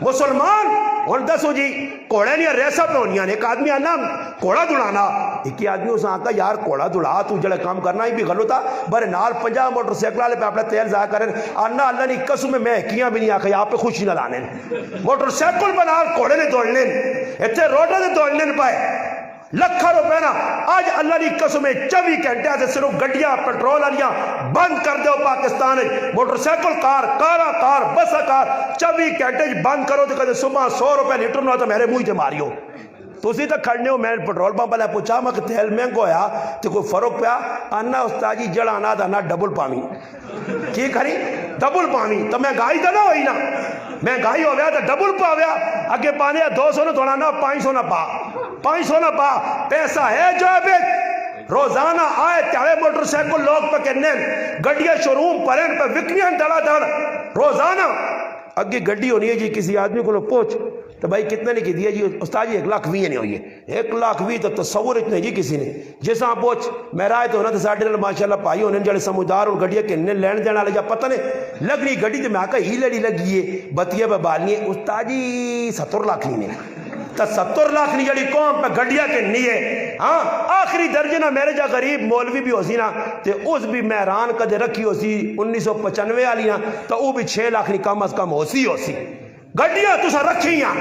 مسلمان اور دسو جی کوڑے نہیں ریسا پہ ہونیاں نے ایک آدمی آنا کوڑا دڑانا ایک ہی آدمی اسے آتا یار کوڑا دڑا تو جڑے کام کرنا ہی بھی غلط تھا برے نال 50 موٹر سائیکل والے پہ اپنا تیل ضائع کریں آنا اللہ نے قسم میں کیاں بھی نہیں آکھا آپ پہ خوشی نہ لانے موٹر سائیکل بنا کوڑے نے دوڑنے اتنے روڈے نے دوڑنے پائے لکھا روپے نا آج اللہ نے قسم 24 گھنٹے سے صرف گڈیاں پیٹرول والیاں بند کر دو پاکستان موٹر سائیکل کار بسا کار 24 گھنٹے بند کرو تو کہتے صبح 100 روپے لیٹر نہ تو میرے منہ تے ماریو تسی تو کھڑنے ہو میں پیٹرول پمپ والے پوچھا میں کہ تیل مہنگا ہویا تو کوئی فرق پیا آنا استاد جی جڑانا تھا نہ ڈبل پامی کی کری ڈبل پامی تو مہنگائی تو نہ ہوئی نا مہنگائی ہو گیا تو ڈبل پا گیا اگے پانے 200 نہ تھوڑا نہ 500 نہ پا 500 نہ پا پیسہ ہے جو ہے روزانہ آئے تیارے موٹر سائیکل لوگ پہ کہنے گڈیاں شوروم پرین پہ وکنیاں دڑا دڑ روزانہ اگے گڈی ہونی ہے جی کسی آدمی کو پوچھ تو بھائی کتنے نے کی دیا جی استاد جی 1,20,000 نہیں ہوئی ہے 1,20,000 تو تصور اتنے جی کسی نے جیسا پوچھ میرا ہے تو ہونا تو ساڑھے ماشاءاللہ پائی ہونے جڑے سمجھدار اور گڈیاں کہنے لین دینا لے جا پتہ نہیں لگ رہی گڈی تو میں آکا ہی لڑی لگی ہے بتیے پہ بالنی ہے استاد جی 70 لاکھ نہیں ہے تو 70 لاکھ نہیں جڑی قوم پہ گڈیاں کہنی ہے ہاں آخری درجے نہ میرے جا غریب مولوی بھی ہو سی نا تے اس بھی مہران کدے رکھی ہو سی 1995 والی نا تو وہ بھی 6 لاکھ نہیں کم از کم ہو سی گڈیاں تسا رکھیاں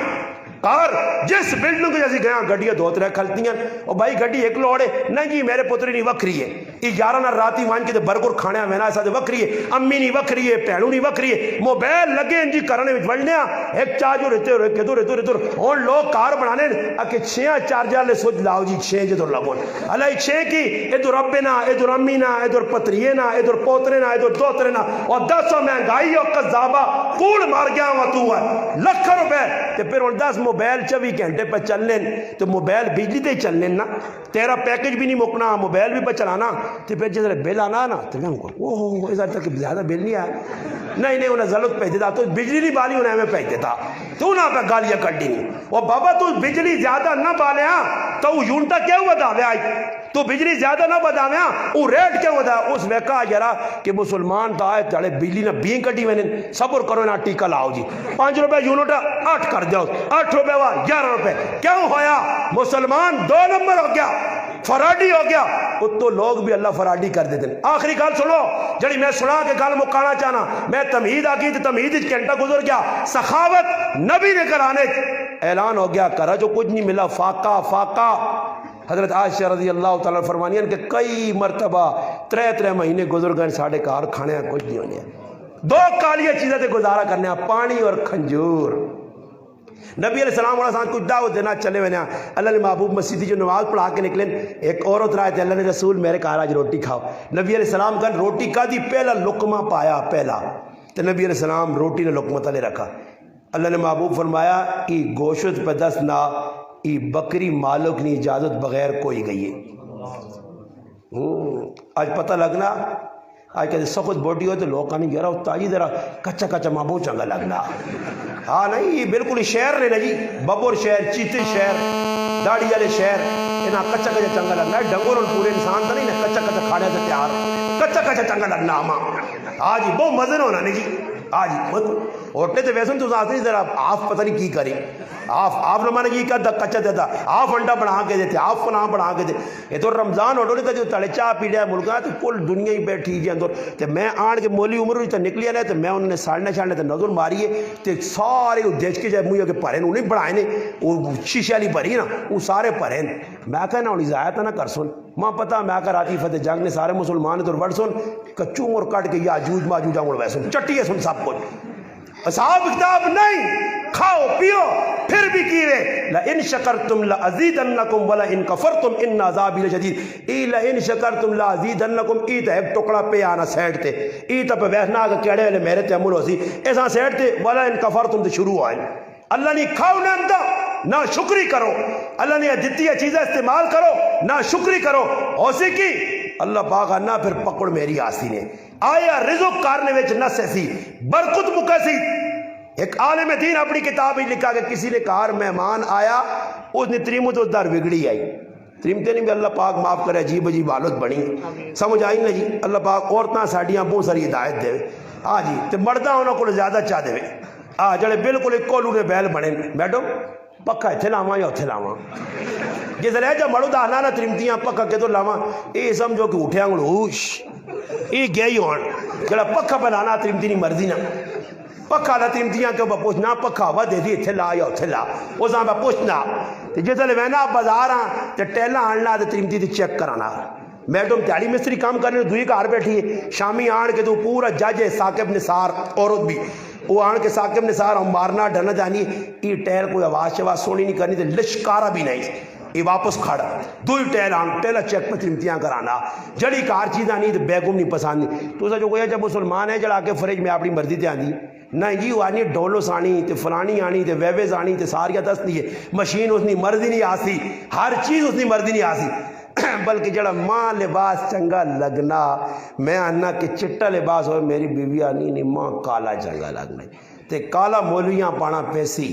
کار جس بلڈنگ کو جیسی گیا گڈیاں دو ترے کھلتی ہیں اور بھائی گڈی ایک لوڑے نہیں جی میرے پتری نہیں وکری ہے یہ 11 نہ راتی وان کے برگر کھانے میں نا ساتھ وکری ہے امی نہیں وکری ہے پہنو نہیں وکری ہے موبائل لگے ان جی کرنے میں بڑھنے ایک چارجر رہتے ہو رہے ادھر اور لوگ کار بنانے اکے 6 چارجر لے سوچ لاؤ جی 6 جدھر لگون اللہ 6 کی ادھر ابے نا ادھر امی نا ادھر پتریے نا ادھر پوترے نا ادھر دوترے نا اور 10 مہنگائی اور قذابہ کوڑ مار گیا ہوا تو ہے لکھ روپے تے پھر ان 10 موبائل 24 گھنٹے پہ چلنے تو موبائل بجلی تے چلنے نا تیرا پیکج بھی نہیں مکنا موبائل بھی پہ چلانا تو پھر جس بل آنا نا تو میں اوہ اس تک زیادہ بل نہیں آیا نہیں انہیں ضرورت پہ دیتا تو بجلی نہیں بالی انہیں ہمیں پہ دیتا تو نہ پہ گالیاں کٹی نہیں اور بابا تو بجلی زیادہ نہ بالے ہاں تو وہ یونٹا کیا ہوا تھا آئی تو بجلی زیادہ نہ بدا میں وہ ریٹ کیا ہوتا ہے اس میں کہا جرا کہ مسلمان تو آئے چڑھے بجلی نہ بین کٹی میں نے صبر کرو نا ٹیکا لاؤ جی 5 روپے یونٹ 8 کر جاؤ 8 روپے وا 11 روپے کیوں ہویا مسلمان 2 نمبر ہو گیا فراڈی ہو گیا تو لوگ بھی اللہ فراڈی کر دیتے ہیں آخری گل سنو جڑی میں سنا کے گل مکانا چاہنا میں تمہید آ گئی تو تمہید گھنٹہ گزر گیا سخاوت نبی نے کرانے اعلان ہو گیا کرا جو کچھ نہیں ملا فاقہ حضرت عائشہ رضی اللہ تعالیٰ فرمانی کہ کئی مرتبہ 3 مہینے گزر گئے ساڑھے کار کھانے کچھ نہیں ہونے 2 کالیاں چیزیں تے گزارا کرنے پانی اور کھنجور نبی علیہ السلام والا ساتھ کچھ دعوت دینا چلے ہوئے نا، اللہ نے محبوب مسجد جو نماز پڑھا کے نکلے، ایک عورت رائے تھے اللہ نے رسول میرے کہا آج روٹی کھاؤ، نبی علیہ السلام کا روٹی کا دی پہلا لقمہ پایا پہلا، تو نبی علیہ السلام روٹی نے لقمہ تلے رکھا، اللہ نے محبوب فرمایا ای گوشت پہ دست نہ ای بکری مالک نے اجازت بغیر کوئی گئی ہے۔ آج پتہ لگنا آج کہتے سخت بوٹی ہو تو لوگ کہنے یارا تاجی ذرا کچا کچا ماں بہت چنگا لگنا، ہاں نہیں یہ بالکل شہر نے نا جی، ببور شہر، چیتے شہر، داڑھی والے شہر، انہاں کچا کچا چنگا لگنا ہے، ڈنگور اور پورے انسان تو نہیں نا کچا کچا کھانے سے تیار، کچا کچا چنگا لگنا ماں، ہاں جی بہت مزے ہونا نہیں جی، ہاں جی ہوٹے تو ویسے تو آتے نہیں ذرا آپ پتہ نہیں کی کریں، آپ نے مانے کی کہا کچا دیتا، آپ انڈا بنا کے دیتے، آپ فلاں بنا کے دیتے، یہ تو رمضان ہوٹو نہیں تھا جو تڑے چاہ پی لیا ملکہ تو کل دنیا ہی بیٹھی جی اندر، تو میں آن کے مولی عمر ہوئی تو نکلیا نہیں تو میں انہوں نے ساڑھنے چھاڑنے تو نظر ماریے تو سارے دیکھ کے جائے موئی کے پرین انہیں بڑھائے نے وہ شیشے والی بھری نا وہ سارے پرین، میں کہنا انہیں ضائع نہ کر سن، ماں پتہ میں کہا راتی فتح جنگ نے سارے مسلمان تو وڑ سن کچوں اور کٹ کے یاجوج ماجوج آنگڑ ویسن چٹی ہے سن سب کچھ، صاحب کتاب نہیں کھاؤ پیو پھر بھی کیوے لئن شکرتم لازیدنکم ولئن کفرتم ان عذابی لشدید، ای لئن شکرتم لازیدنکم ای تا ایک ٹکڑا پہ آنا سیٹ تے، ای تا پہ ویسنا آگا کیڑے والے میرے تے عمل ہو سی ایسا سیٹ تے، ولئن کفرتم تے شروع آئیں، اللہ نے کھاؤ نہ اندہ نہ شکری کرو، اللہ نے دیتی ہے چیزیں استعمال کرو نہ شکری کرو، ہو سی کی اللہ پاک نہ پھر پکڑ میری آسی نے آیا رزق کارنے ویچ نہ سیسی برکت مکسی۔ ایک عالم دین اپنی کتاب ہی لکھا کہ کسی نے کہا مہمان آیا اس نے تریمو تو در بگڑی آئی، تریمتے نہیں بھی اللہ پاک معاف کرے عجیب عجیب حالت بنی، سمجھ آئی نا جی، اللہ پاک عورتاں ساڑیاں بہت ساری ہدایت دے، ہاں جی تے مردہ انہوں کو زیادہ چاہ دے، جڑے بالکل ایک کولو نے بیل بنے بیٹھو پکا اتھے لاواں یا اتھے لاواں، جس لئے جب مڑو داہنا نہ تریمتیاں پکا کے تو لاواں، اے سمجھو کہ اٹھے آنگل ہوش اے گئی ہون جڑا پکا پہ لانا تریمتی نہیں مرضی نہ پکا لا تریمتیاں کہ وہ پوچھنا پکا ہوا دے دی اتھے لا یا اتھے لا وہ ساں پہ پوچھنا جس لئے وینا بازار آن تے ٹیلہ آننا تے تریمتی تے چیک کرانا، میڈم تیاری مستری کام کرنے دوئی کار بیٹھی ہے، شامی آن کے تو پورا جج ہے ثاقب نثار عورت بھی وہ آن کے ثاقب نثار مارنا ڈھنا جانی یہ ٹیل کوئی آواز شواز سونی نہیں کرنی تے لشکارا بھی نہیں، یہ واپس کھڑا دوئی ٹیل آن ٹیلہ چیک پہ تریمتیاں کرانا، جڑی کار چیزاں نہیں تے بیگم نہیں پسند نہیں، تو سا جو کوئی جب مسلمان ہے جڑا کے فریج میں اپنی مرضی تے آندی نہیں جی وہ آنی ڈولوس آنی تے فلانی آنی تے ویویز آنی تے ساریاں دست نہیں ہے، مشین اس نے مرضی نہیں آسی، ہر چیز اس نے مرضی نہیں آسی، بلکہ جڑا ماں لباس چنگا لگنا میں آنا کہ چٹا لباس ہوئے میری بیوی آنی نہیں ماں کالا چنگا لگنا تے کالا مولویاں پانا پیسی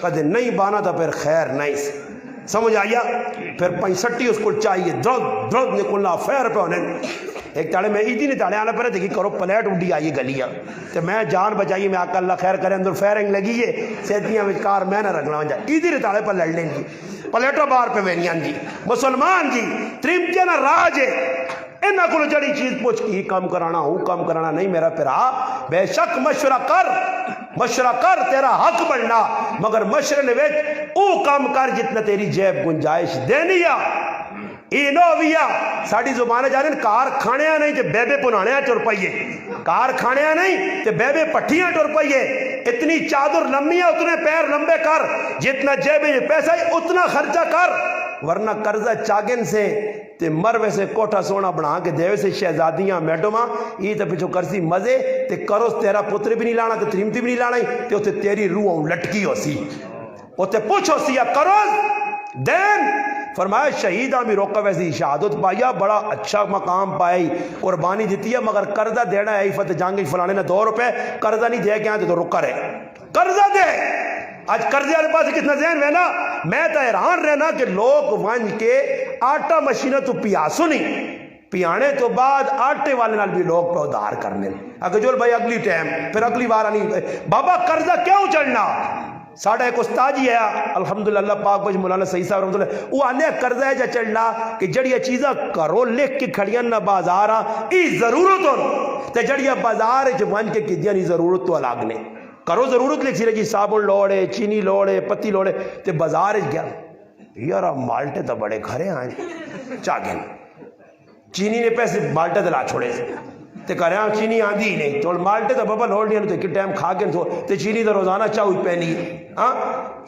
کدے نہیں بانا تو پھر خیر نہیں، سمجھ آیا پھر 65 اس کو چاہیے درد درد نکلنا فیر پہ ہونے، ایک تاڑے میں ایدی نے تاڑے آنا پڑے دیکھی کرو پلیٹ اڈی آئیے گلیاں تو میں جان بچائیے میں آقا اللہ خیر کرے اندر فیرنگ لگی ہے سیدیاں میں کار میں نہ رکھنا ہوں جائے ایدی نے تاڑے پر لڑنے جی پلیٹوں بار پہ وینیان جی مسلمان جی تریمتیاں نہ راج ہے انہاں کو جڑی چیز پوچھ کی کام کرانا ہوں کام کرانا نہیں میرا پھرا بے شک مشورہ کر تیرا حق بڑھنا مگر مشورے ویچ او کام کر جتنا تیری جیب گنجائش دینیا اینوویا ساڑی زبانہ جانیں کار کھانیاں نہیں تے بے بے پنانیاں ٹر پائیے کار کھانیاں نہیں تے بے بے پٹھیاں ٹر پائیے اتنی چادر لمبی ہے اتنے پیر لمبے کر جتنا جیبے پیسہ ہے اتنا خرچہ کر ورنہ قرضہ چاگن سے تے مروے سے کوٹھا سونا بنا کے دیوے سے شہزادیاں میڈوما یہ تے پچھو کرسی مزے تے کروس تیرا پتر بھی نہیں لانا تے تریمتی بھی نہیں لانا تے اتنے تیری روح لٹکی ہو سی اتنے پوچھ ہو سی یا کروس دین فرمایا شہیدہ بھی روکا ویسی شہادت پایا بڑا اچھا مقام پائی قربانی دیتی ہے مگر قرضہ دینا ہے فتح جنگ فلانے نے 2 روپے قرضہ نہیں دے کے آتے تو رکا رہے قرضہ دے آج قرضے والے پاس کتنا ذہن ہے نا میں تو حیران رہنا کہ لوگ ونج کے آٹا مشینہ تو پیاسو نہیں پیانے تو بعد آٹے والے نال بھی لوگ پہ ادھار کرنے اگر جو بھائی اگلی ٹائم پھر اگلی بار نہیں بابا قرضہ کیوں چڑھنا ساڑھا ایک استاد ہی ہے الحمدللہ اللہ پاک بج مولانا صحیح صاحب رحمت اللہ وہ آنے قرضہ ہے جا چڑھنا کہ جڑیا چیزاں کرو لکھ کے کھڑیاں نہ بازارا ای ضرورت ہو تے جڑیا بازار جو ون کے کدیاں نہیں ضرورت تو الگ نے کرو ضرورت لکھ سی رہے جی صابن لوڑے چینی لوڑے پتی لوڑے تے بازار گیا یارا مالٹے تو بڑے کھرے ہیں چاگن چینی نے پیسے مالٹے دلا چھوڑے تے کہہ چینی آندی ہی نہیں تو مالٹے تو بابا لوڑ نہیں تے ٹائم کھا کے تے چینی تو روزانہ چاہو پینی ہاں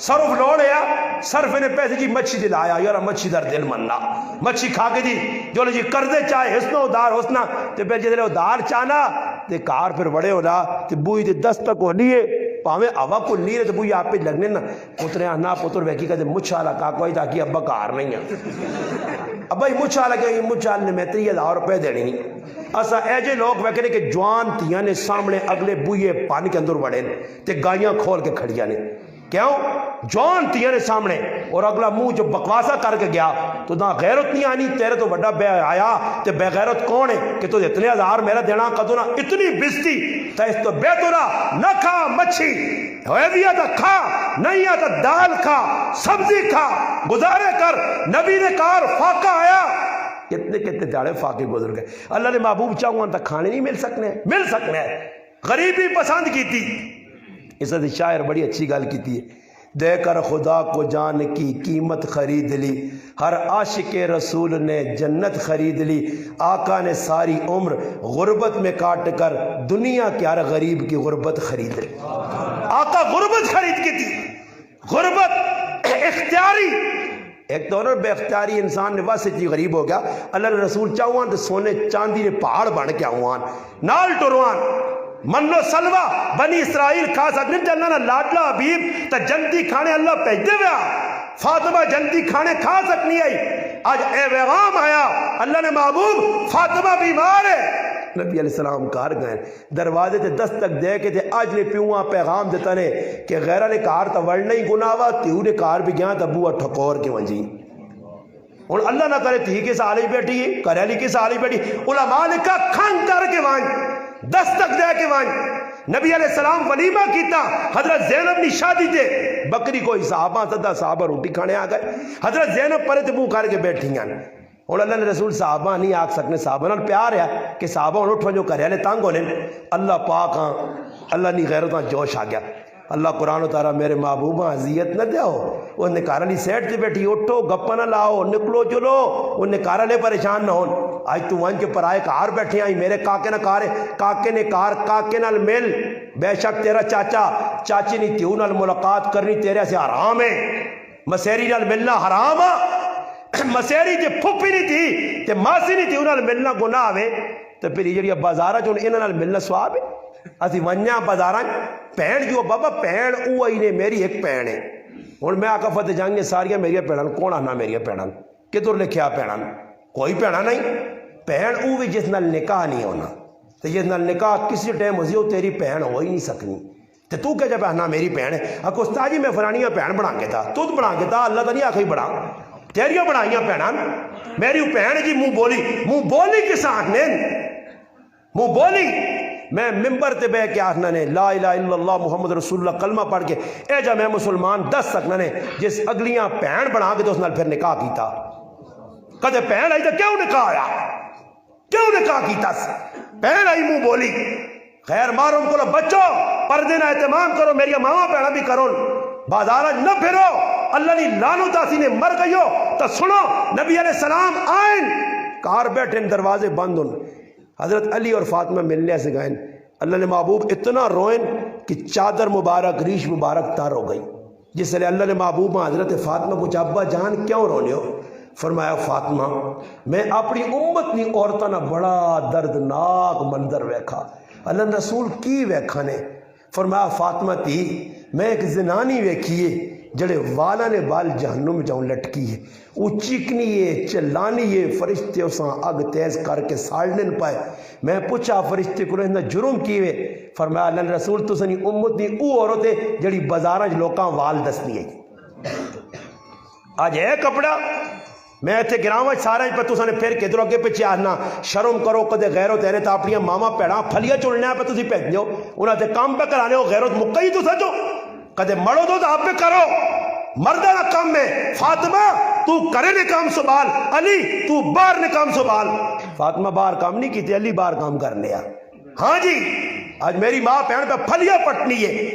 صرف لوڑیا صرف نے پیسے جی مچھی دلایا یار مچھی در دل مننا مچھی کھا کے دی جو جی کردے چاہے حسن ادار حسنا تے پھر جدے ادار چاہنا تے کار پھر بڑے ہونا تے بوئی تے 10 تک ہونی ہے پاویں ہوا کو نیرے تے بوئی آپ پہ لگنے نا پترے آنا پتر ویکی کہتے مچھ والا کاکو ہی تاکہ ابا کار نہیں ہے ابا ہی مچھ والا کہ مچھ والا نے میں 30,000 روپے دینی اسا ایجے لوگ ویکھنے کہ جوان تیاں نے سامنے اگلے بوئے پانی کے اندر وڑے تے گائیاں کھول کے کھڑیاں نے کیوں جوان تیاں نے سامنے اور اگلا منہ جو بکواسا کر کے گیا تو نہ غیرت نہیں آنی تیرے تو بڑا بے آیا تے بے غیرت کون ہے کہ تو اتنے 1000 میرا دینا کدو نہ اتنی بستی تا اس تو بے تورا نہ کھا مچھی ہوئے بھی آتا کھا نہیں آتا دال کھا سبزی کھا گزارے کر نبی نے کار فاقہ آیا کتنے داڑے فاقے گزر گئے اللہ نے محبوب چاہوں تک کھانے نہیں مل سکنے غریبی پسند کی تھی اس نے شاعر بڑی اچھی گل کی تھی دے کر خدا کو جان کی قیمت خرید لی ہر عاشق رسول نے جنت خرید لی آقا نے ساری عمر غربت میں کاٹ کر دنیا کے ہر غریب کی غربت خرید لی آقا غربت خرید کی تھی غربت اختیاری ایک تو بے اختیاری انسان نے واسطے جی غریب ہو گیا اللہ نے رسول چاہوان تو سونے چاندی نے پہاڑ بن کے آوان نال ٹروان منو سلوہ بنی اسرائیل کھا سکنے جلنا لاڈلا حبیب تا جنتی کھانے اللہ پہج دے ویا فاطمہ جنتی کھانے کھا سکنی آئی آج اے ویغام آیا اللہ نے محبوب فاطمہ بیمار ہے نبی علیہ السلام کار گئے دروازے تے دستک دے کے تے آج نے پیوہاں پیغام دیتا نے کہ غیرہ نے کار تا ورنہ ہی گناوا تیو نے کار بھی گیا تا بوہ ٹھکور کے ونجی اور اللہ نہ کرے تھی کے سالی بیٹھی ہے کریلی کے سالی بیٹھی علماء نے کہا کھنگ کر کے وانج دستک دے کے وانج نبی علیہ السلام ولیمہ کیتا حضرت زینب نے شادی تے بکری کوئی صحابہ صدا صحابہ روٹی کھانے آ گئے حضرت زینب پرے تے منہ کر کے بیٹھی ہیں اور اللہ نے رسول صحابہ نہیں آگ سکنے صحابہ نے پیار ہے کہ صحابہ انہوں اٹھو جو کرے لے تانگ ہونے اللہ پاک ہاں اللہ نہیں غیرتاں جوش آ گیا اللہ قرآن اتارا میرے محبوبہ عزیت نہ دیاؤ وہ نکارا لی سیٹ سے بیٹھی اٹھو گپا نہ لاؤ نکلو چلو وہ نکارا لے پریشان نہ ہون آج تو وہاں کے پرائے کار بیٹھے آئی میرے کاکے نہ کارے کاکے نے کار کاکے نال مل بے شک تیرا چاچا چاچی نہیں تیوں نال ملاقات کرنی تیرے سے حرام ہے مسیری نال ملنا حرام ہے مسیری جے پھپی نہیں تھی تے ماسی نہیں تیوں نال ملنا گناہ ہوئے تو پھر یہ جڑی بازارہ جو انہاں نال ملنا سواب ہے اسی ونیا بازاراں پہن جو بابا پہن او آئی نے میری ایک پہن ہے اور میں آقا فتح جنگ نے ساریاں میری پہنن کون آنا میری پہنن کدھر لکھیا پہنن کوئی پہنا نہیں پہن او بھی جس نال نکاح نہیں ہونا تو جس نال نکاح کسی ٹائم ہوزی ہو تیری پہن ہو ہی نہیں سکنی تو کیا جب پہنا میری پہن ہے اکو استاد جی میں فلانیاں پہن بنا کے تھا تو بنا کے تھا اللہ تو نہیں آخری بڑا تیریاں بنائیاں پہنن میری پہن جی منہ بولی کس آخنے منہ بولی میں ممبر تے بے کے آخنا نے لا الہ الا اللہ محمد رسول اللہ کلمہ پڑھ کے اے جا میں مسلمان 10 سکنا نے جس اگلیاں پہن بنا کے تو اس نال پھر نکاح کیتا کدے پہن آئی تو کیوں نکاح آیا کیوں نکاح کیتا پہن آئی منہ بولی خیر ماروں کو بچو پردے نہ اہتمام کرو میری ماما پہنا بھی کرو بازارہ نہ پھرو اللہ نے لانو تاسی نے مر گئی ہو تو سنو نبی علیہ السلام آئین کار بیٹھے دروازے بند ان حضرت علی اور فاطمہ ملنے سے گئے اللہ نے محبوب اتنا روئن کہ چادر مبارک ریش مبارک تار ہو گئی جس لئے اللہ نے محبوب حضرت فاطمہ پوچھا ابا جان کیوں رونے ہو فرمایا فاطمہ میں اپنی امت نی عورتوں نہ بڑا دردناک منظر ویکھا اللہ نے رسول کی ویکھا نے فرمایا فاطمہ تھی میں ایک زنانی ویکھیے جڑے والا نے بال جہنم جاؤں لٹکی ہے وہ چکنی ہے چلانی ہے فرشتے اساں اگ تیز کر کے ساڑنے پائے میں پوچھا فرشتے کو رہنا جرم کیوے فرمایا اللہ نے رسول تو سنی امت نی او عورت ہے جڑی بازارج لوکاں وال دستی ہے آج ہے کپڑا میں ایتھے گراوں سارے پہ تو سنے پھر کدھر اگے پیچھے آنا شرم کرو کدے غیرت ہے تا اپنی ماما پیڑا پھلیا چڑھنے پہ تسی بھیجو انہاں تے کام پہ کرانے ہو غیرت مکئی تو سچو کدے مڑو تو آپ پہ کرو مردانہ کام میں فاطمہ تو کرے نے کام سنبھال علی تو باہر نے کام سنبھال فاطمہ باہر کام نہیں کی تھی علی باہر کام کرنے ہاں جی آج میری ماں پہن پہ پھلیا پٹنی ہے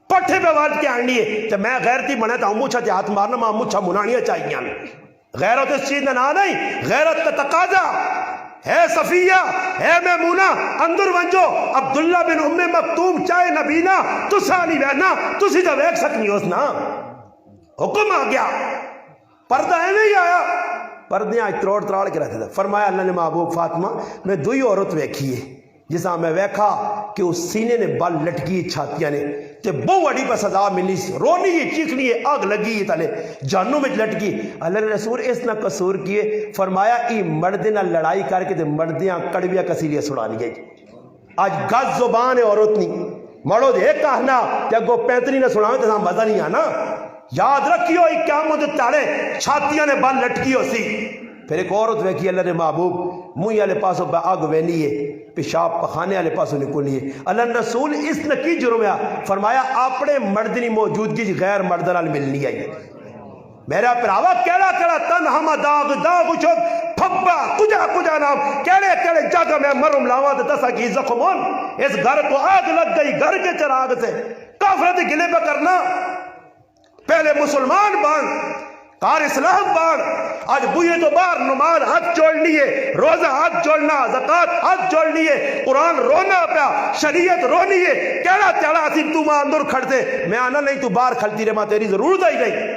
پٹھے پہ والد کے آنی ہے تو میں غیرتی بنے تا مچھا تے ہاتھ مارنا ماں مچھا منانیاں چاہیے غیرت اس چیز نہ نہیں غیرت کا تقاضا ہے صفیہ ہے میمونہ اندر ونجو عبداللہ بن ام مکتوم چاہے نبینا تسا نہیں بہنا تسی جو ویک سکنی ہو نا حکم آ گیا پردہ ایویں ہی آیا پردے آج تروڑ تراڑ کے رہتے تھے فرمایا اللہ نے محبوب فاطمہ میں دوئی عورت ویکھی ہے جسا میں ویکھا کہ اس سینے نے بل لٹکی چھاتیاں نے تے بہو وڈی پہ سزا ملی رونی ہے چیخنی ہے آگ لگی ہے تلے جانوں میں لٹکی اللہ نے رسول اس نہ قصور کیے فرمایا ای مردے نہ لڑائی کر کے تے مردیاں کڑویا کسیلیاں سڑانی گئی آج گز زبان ہے عورت نہیں مڑو دے کہنا کہ اگو پینتری نہ سناویں تو مزہ نہیں آنا یاد رکھیو ای قیامت تاڑے چھاتیاں نے بل لٹکی ہو سی پھر ایک عورت ویکھی اللہ نے محبوب منہ والے پاسوں پہ آگ وینی ہے پیشاب پخانے والے پاسوں نکلنی ہے اللہ رسول اس نے کی جرم ہے فرمایا اپنے مردنی موجودگی غیر مردہ نال ملنی ہے میرا پراوا کیڑا کیڑا تن ہم داغ داغ چوک پھبا کجا کجا نام کیڑے کیڑے جگہ میں مرم لاواں تے دسا کی زخمون اس گھر کو آگ لگ گئی گھر کے چراغ سے کافرت گلے پہ کرنا پہلے مسلمان بان کار اسلام بان آج بوئے تو بار نماز ہاتھ جوڑنی ہے روزہ ہاتھ جوڑنا زکاة ہاتھ جوڑنی ہے قرآن رونا پیا شریعت رونی ہے کیڑا تیڑا اسی تو ماں اندر کھڑتے میں آنا نہیں تو باہر کھلتی رہے ماں تیری ضرورت ہی نہیں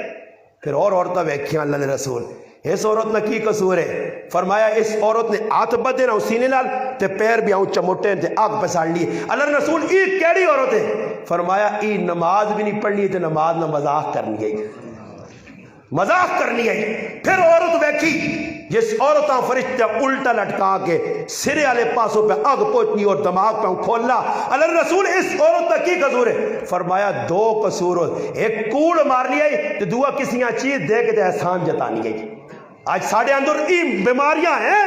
پھر اور عورتیں ویکھیاں اللہ نے رسول اس عورت نے کی قصور ہے فرمایا اس عورت نے ہاتھ بدے نہ سینے نال تے پیر بھی آؤں چموٹے تے آگ پساڑ لیے اللہ نے رسول ای کیڑی عورت ہے فرمایا ای نماز بھی نہیں پڑھنی تے نماز نہ مذاق کرنی ہے مذاق کرنی ہے پھر عورت بیٹھی جس عورتاں فرشتہ الٹا لٹکا کے سرے والے پاسوں پہ آگ پہنچنی اور دماغ پہ کھولنا اللہ رسول اس عورت کا کی قصور ہے فرمایا دو قصور ایک کوڑ مارنی ہے تو دعا کسی چیز دے کے احسان جتانی ہے آج ساڑھے اندر ای بیماریاں ہیں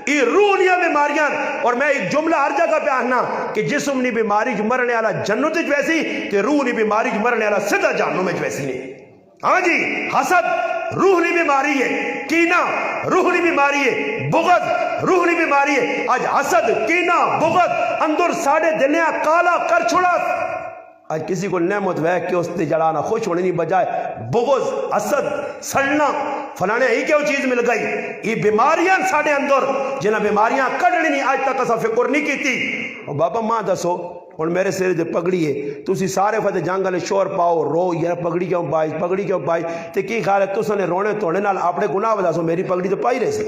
ای روحنیاں بیماریاں اور میں ایک جملہ ہر جگہ پہ آنا کہ جسم نہیں بیماری جو مرنے والا جنت ویسی تے روح نہیں بیماری جو مرنے والا سدھا جہنم میں ویسی نہیں ہاں جی حسد روحنی بیماری ہے کینہ روحنی بیماری ہے بغض روحنی بیماری ہے آج حسد کینہ بغض اندر ساڑھے دلیاں کالا کر چھوڑا آج کسی کو نعمت ویک کے اس نے جڑانا خوش ہونے نہیں بجائے بغض حسد سڑنا فلانے ہی کیوں چیز مل گئی یہ بیماریاں ساڑھے اندر جنہ بیماریاں کڑنی نہیں آج تک اسا فکر نہیں کی تھی اور بابا ماں دسو اور میرے سر دے پگڑی ہے تسی سارے فتح جنگ والے شور پاؤ رو یار پگڑی کیوں پائی تے کی خیال ہے تسا نے رونے توڑنے نال اپنے گناہ وجہ سو میری پگڑی تو پائی رہے سی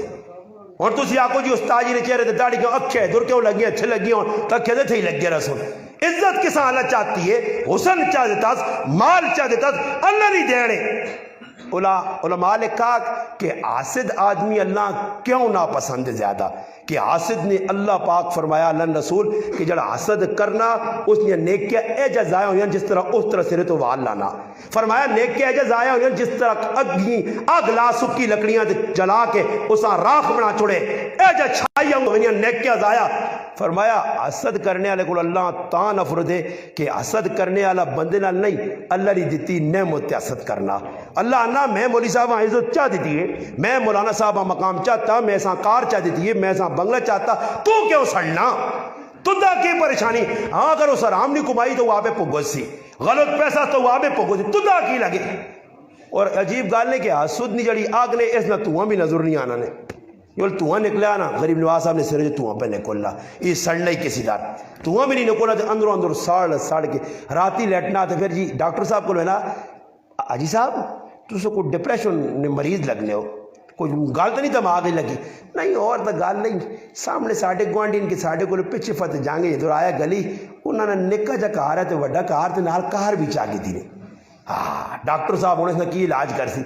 اور تسی آکو جی استاد جی نے چہرے تے داڑھی کیوں اکھے دور کیوں لگی اچھے لگی ہوں تکھے دے تھی لگ گیا رسول عزت کسا اللہ چاہتی ہے حسن چاہ دیتا مال چاہ دیتا اللہ نہیں دینے علماء نے کہا کہ حاسد آدمی اللہ کیوں ناپسند زیادہ کہ حاسد نے اللہ پاک فرمایا اللہ رسول کہ جڑا حسد کرنا اس نے نیکیاں ایجا ضائع ہوئی جس طرح اس طرح سرے تو وال لانا فرمایا نیکیاں ایجا ضائع ہوئی جس طرح اگ لا سکی لکڑیاں جلا کے اسا راکھ بنا چھوڑے ایجا چھائیاں ہوئی نیکیاں ضائع فرمایا حسد کرنے والے کو اللہ تا نفرت ہے کہ حسد کرنے والا بندے نال نہیں اللہ نے دیتی نعمت حسد کرنا اللہ انا میں مولوی صاحب عزت چاہ دیتی ہے میں مولانا صاحب مقام چاہتا میں ایسا کار چاہ دیتی ہے میں ایسا بنگلہ چاہتا تو کیوں سڑنا تدہ کی پریشانی ہاں اگر اس حرام نہیں کمائی تو وہاں پہ پگوز سی غلط پیسہ تو وہاں پہ پگوز سی تدہ کی لگے اور عجیب گال نے کہ حسد نہیں جڑی آگ نے اس نہ تواں بھی نظر نہیں آنا نے یہ تواں نکلا نا غریب نواز صاحب نے سر جو تواں پہ نکلا یہ سڑنا ہی کسی دار تواں بھی نہیں نکلا تو اندروں اندر ساڑ کے راتی لیٹنا تو پھر جی ڈاکٹر صاحب کو ہے نا حاجی صاحب تو سے کوئی ڈپریشن نے مریض لگنے ہو کوئی گال تو نہیں دماغ لگی نہیں اور تو گال نہیں سامنے ساڑھے گوانڈی ان کے ساڑھے کو پچھے فتح جانگے ادھر آیا گلی انہوں نے نکا جا کہا رہا تھے وڈا کہا تھے نال کہار بھی چاگی تھی ہاں ڈاکٹر صاحب انہوں نے کی علاج کر سی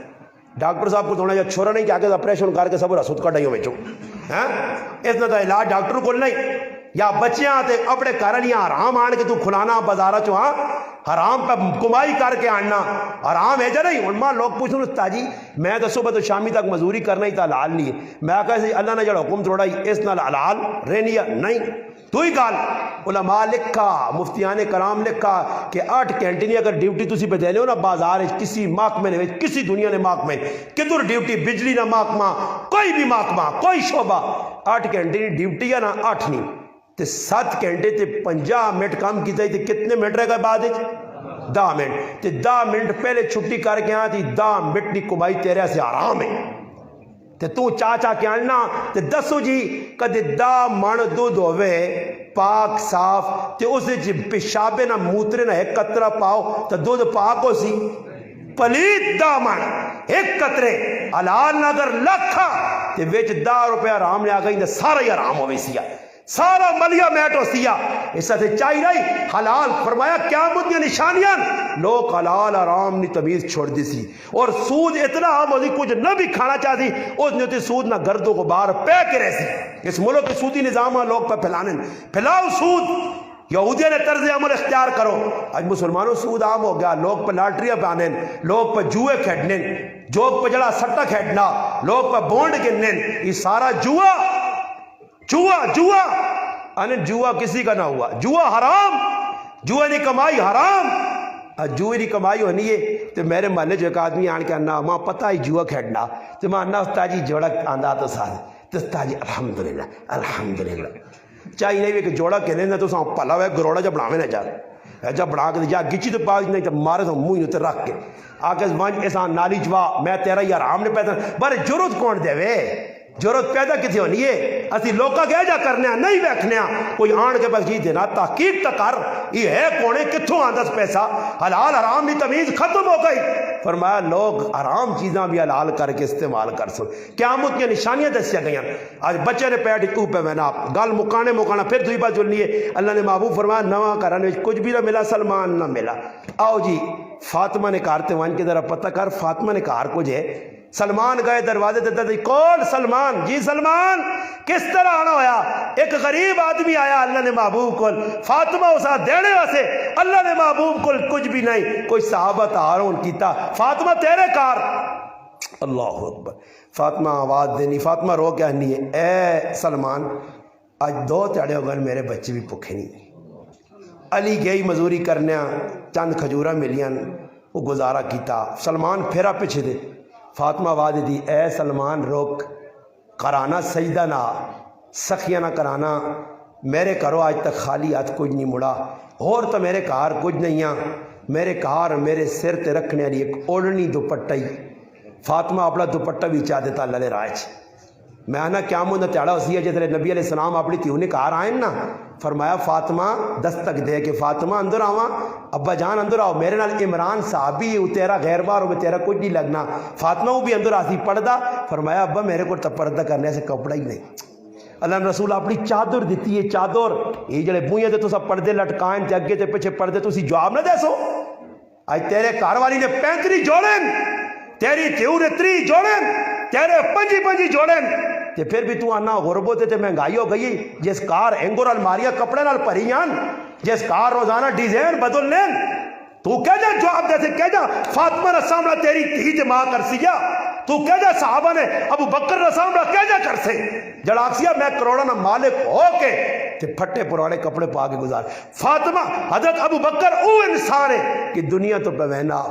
ڈاکٹر صاحب کو تھوڑا جا چھوڑا نہیں کہ آگے آپریشن کر کے سب رسود کٹائیوں میں اس نے تو علاج ڈاکٹر کو نہیں یا بچیاں تے اپنے کارنیاں حرام آن کے تو کھلانا بازارہ چوہاں حرام پہ کمائی کر کے آننا حرام ہے جا نہیں علماء لوگ پوچھوں تاجی میں تو صبح تو شامی تک مزوری کرنا ہی تا حلال نہیں ہے میں کہا اللہ نے جڑا حکم توڑا اس نال حلال رہنی ہے نہیں تو ہی گال علماء لکھا مفتیان کرام لکھا کہ 8 گھنٹے نہیں اگر ڈیوٹی تسی پہ دے لے ہو نا بازار کسی محکمے نے کسی دنیا نے محکمے کدھر ڈیوٹی بجلی نہ محکمہ کوئی بھی محکمہ کوئی شعبہ 8 گھنٹے ڈیوٹی ہے نا 8 نہیں تے 7 گھنٹے تے 50 منٹ کام کیتا ہی تے کتنے منٹ رہ گئے بعد 10 منٹ تے 10 منٹ پہلے چھٹی کر کے آتی 10 منٹ کی کمائی تیرے سے آرام ہے تے تو چاچا کے آنا تے دسو جی کدے دا من دودھ ہوئے پاک صاف تے اسے جی پیشابے نہ موترے نہ ایک قطرہ پاؤ تے دودھ پاک ہو سی پلید دا من ایک قطرے حلال نہ اگر لکھا تے ویچ 10 روپے حرام نے آگئی تے سارا ہی حرام ہوئے سیا سارا ملیا میٹ ہو سیا اس سے چاہی رہی حلال فرمایا قیامت کی نشانیاں لوگ حلال حرام نی تمیز چھوڑ دی سی اور سود اتنا عام ہوتی کچھ نہ بھی کھانا چاہتی اس نے ہوتی سود نہ گرد و غبار پہ کے رہ سی اس ملک کے سودی نظام لوگ پہ پھیلانے پھیلاؤ سود یہودیہ نے طرز عمل اختیار کرو آج مسلمانوں سود عام ہو گیا لوگ پہ لاٹریاں پانے لوگ پہ جوئے کھیڑنے لوگ پہ جڑا سٹا کھیڑنا لوگ پہ بونڈ گننے یہ سارا جوا جوا کسی کا نہ ہوا جوا حرام جوا نہیں کمائی حرام جوئے نہیں کمائی ہونی ہے تو میرے محلے جو ایک آدمی آن کے آنا ماں پتہ ہی جوا کھیڑنا تو ماں آنا استاد جی جوڑا آندہ تو ساتھ تو استاد جی الحمدللہ الحمدللہ چاہیے نہیں کہ جوڑا کہنے نہ تو ساں پلا ہوئے گروڑا جب بڑھاوے نہ جا جب بڑھا کے جا گچی تو پاس نہیں تو مارے تو منہ اتر رکھ کے آکے وانج ایسا نالی جوا میں تیرا یہ حرام نے پیدا بارے جرت کون دے وے جرت پیدا کسی ہونی ہے اسی لوکا گئے جا کرنے نہیں بیکھنے کوئی آن کے پاس جی دینا تحقیق تکر یہ ہے کونے کتھوں آندس پیسہ حلال حرام نہیں تمیز ختم ہو گئی فرمایا لوگ حرام چیزاں بھی حلال کر کے استعمال کر سو قیامت کی نشانیاں دسیا گئی آج بچے نے پیٹ تو پہ میں نا گل مکانا پھر دوئی بات جلنی ہے اللہ نے محبوب فرمایا نواں کرنے کچھ بھی نہ ملا سلمان نہ ملا آؤ جی فاطمہ نے کارتے وان کے ذرا پتہ کر فاطمہ نے کار کچھ ہے سلمان گئے دروازے تے کون سلمان جی سلمان کس طرح آنا ہویا ایک غریب آدمی آیا اللہ نے محبوب کو فاطمہ اسا دینے واسے اللہ نے محبوب کو کچھ بھی نہیں کوئی صحابہ تعارون کیتا فاطمہ تیرے کار اللہ اکبر فاطمہ آواز دینی فاطمہ رو کیا نہیں ہے اے سلمان آج 2 تیڑے ہو گئے میرے بچے بھی پکھے نہیں علی گئی مزوری کرنے چند کھجورہ ملیاں وہ گزارا کیتا سلمان پھیرا پیچھے دے فاطمہ آواز دی اے سلمان روک کرانا سجدہ نہ سخیہ نہ کرانا میرے کرو آج تک خالی ہاتھ کچھ نہیں مڑا اور تو میرے کار کچھ نہیں میرے کار میرے سر تے رکھنے والی ایک اوڑنی دوپٹہ ہی فاطمہ اپنا دوپٹہ بھی چاہ دیتا اللہ نے رائج میں آنا کیا مجھے تیڑا اسی ہے جیسے نبی علیہ السلام اپنی تیوں نے کار آئیں نا فرمایا فاطمہ دستک دے کہ فاطمہ اندر آواں ابا جان اندر آؤ میرے نال عمران صحابی تیرا غیر بار ہو تیرا کچھ نہیں لگنا فاطمہ وہ بھی اندر آتی پردہ فرمایا ابا میرے کو تو پردہ کرنے سے کپڑا ہی نہیں اللہ رسول اپنی چادر دیتی ہے چادر یہ جڑے بوئیں تو سب پردے لٹکائیں تے اگے تے پیچھے پردے تو جواب نہ دے سو آج تیرے کار والی نے 35 جوڑیں تیری تیوں نے 3 جوڑیں تیرے 5 جوڑیں تے پھر بھی تو آنا غربت تے مہنگائی ہو گئی جس کار اینگور الماریاں کپڑے نال بھریاں جس کار روزانہ ڈیزائن بدل لین تو کہہ جا جواب دے سے کہہ جا فاطمہ نے سامنا تیری تھی جمع کر سیا تو کہہ جا صحابہ نے ابو بکر نے سامنا کہہ جا کر سے جڑاکسیا میں کروڑا نہ مالک ہو کے تے پھٹے پرانے کپڑے پا کے گزار فاطمہ حضرت ابو بکر او انسان ہے کہ دنیا تو پوینا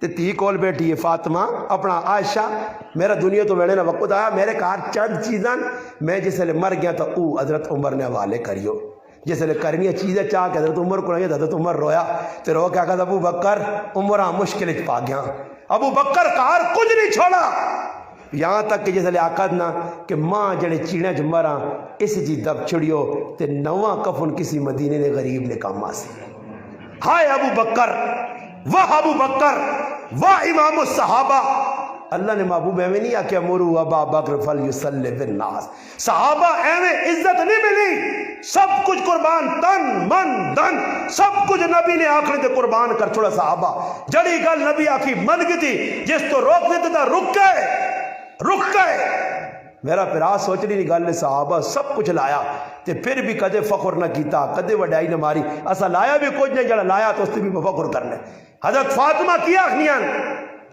تے تی کول بیٹھی ہے فاطمہ اپنا عائشہ میرا دنیا تو ویڑے نہ وقت آیا میرے کار چند چیزاں میں جس لئے مر گیا تو او حضرت عمر نے حوالے کریو جس لئے کرنی چیزیں چاہ کہ حضرت عمر کو نہیں حضرت عمر رویا تے رو کیا کہا ابو بکر عمرہ مشکل پا گیا ابو بکر کار کچھ نہیں چھوڑا یہاں تک کہ جس لئے آقاد نہ کہ ماں جڑے چیڑے جمرہ اس جی دب چھڑیو تے نواں کفن کسی مدینے نے غریب نے کام آسی ہائے ابو بکر واہ ابو بکر واہ امام الصحابہ اللہ نے محبوب ایویں نہیں آکے امرو ابا بکر فلیصلی بالناس صحابہ ایویں عزت نہیں ملی سب کچھ قربان تن من دن سب کچھ نبی نے آخری تے قربان کر چھوڑا صحابہ جڑی گل نبی آخی من گئی تھی جس تو روک دیتے تھا رک گئے میرا پھرا سوچ نہیں گل نے صحابہ سب کچھ لایا تے پھر بھی کدے فخر نہ کیتا کدے وڈائی نہ ماری اسا لایا بھی کچھ نہیں جڑا لایا تو اس تے بھی فخر کرنے حضرت فاطمہ کیا آخنیاں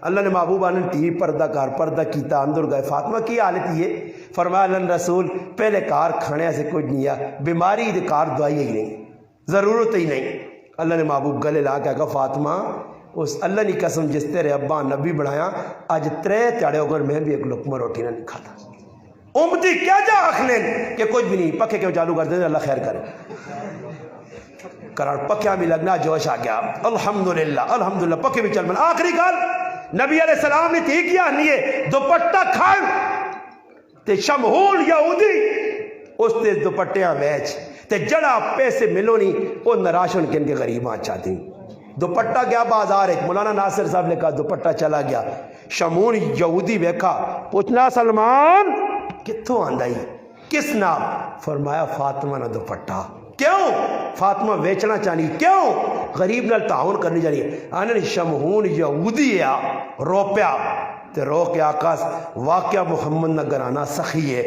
اللہ نے محبوبہ نے ٹی پردہ کار پردہ کیتا اندر گئے فاطمہ کی حالت یہ فرمایا اللہ رسول پہلے کار کھانے سے کچھ نہیں ہے بیماری دے کار دوائی ہی نہیں ضرورت ہی نہیں اللہ نے محبوب گلے لا کے کہا فاطمہ اس اللہ نے قسم جس تیرے ابا نبی بڑھایا آج 3 تیڑے ہو کر میں بھی ایک لقمہ روٹی نہ نہیں کھاتا امتی کیا جا آخلیں کہ کچھ بھی نہیں پکے کیوں چالو کر دیں اللہ خیر کرے قرار پکیا بھی لگنا جوش آ گیا الحمدللہ پکے بھی چل بنا آخری گل نبی علیہ السلام نے تھی کیا نہیں ہے دوپٹہ کھان تے شمہون یہودی اس تے دوپٹیاں ویچ تے جڑا پیسے ملو نہیں وہ نراشن کن کے غریباں چاہتی دوپٹہ گیا بازار ایک مولانا ناصر صاحب نے کہا دوپٹہ چلا گیا شمہون یہودی ویکھا پوچھنا سلمان کتوں آندا ہی کس نام فرمایا فاطمہ نہ دوپٹہ کیوں فاطمہ ویچنا چاہنی کیوں غریب نال تعاون کرنی چاہنی آنے شمہون یہودی ہے روپیا تے رو کے آقا واقعہ محمد نہ گرانا سخیے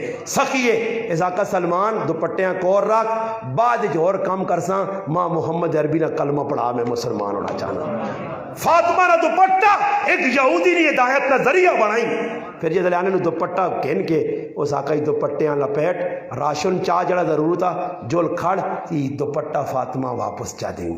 اس آقا سلمان دوپٹیاں کور رکھ بعد جو اور کام کرساں ماں محمد عربی نہ کلمہ پڑھا میں مسلمان ہونا چاہنا فاطمہ نہ دوپٹہ ایک یہودی نے ہدایت نہ ذریعہ بنائی پھر جی دلیانے نے دوپٹہ کہن کے اس آقا ہی دوپٹیاں لپیٹ راشن چاہ جڑا ضرور تھا جول کھڑ تی دوپٹہ فاطمہ واپس چاہ دیں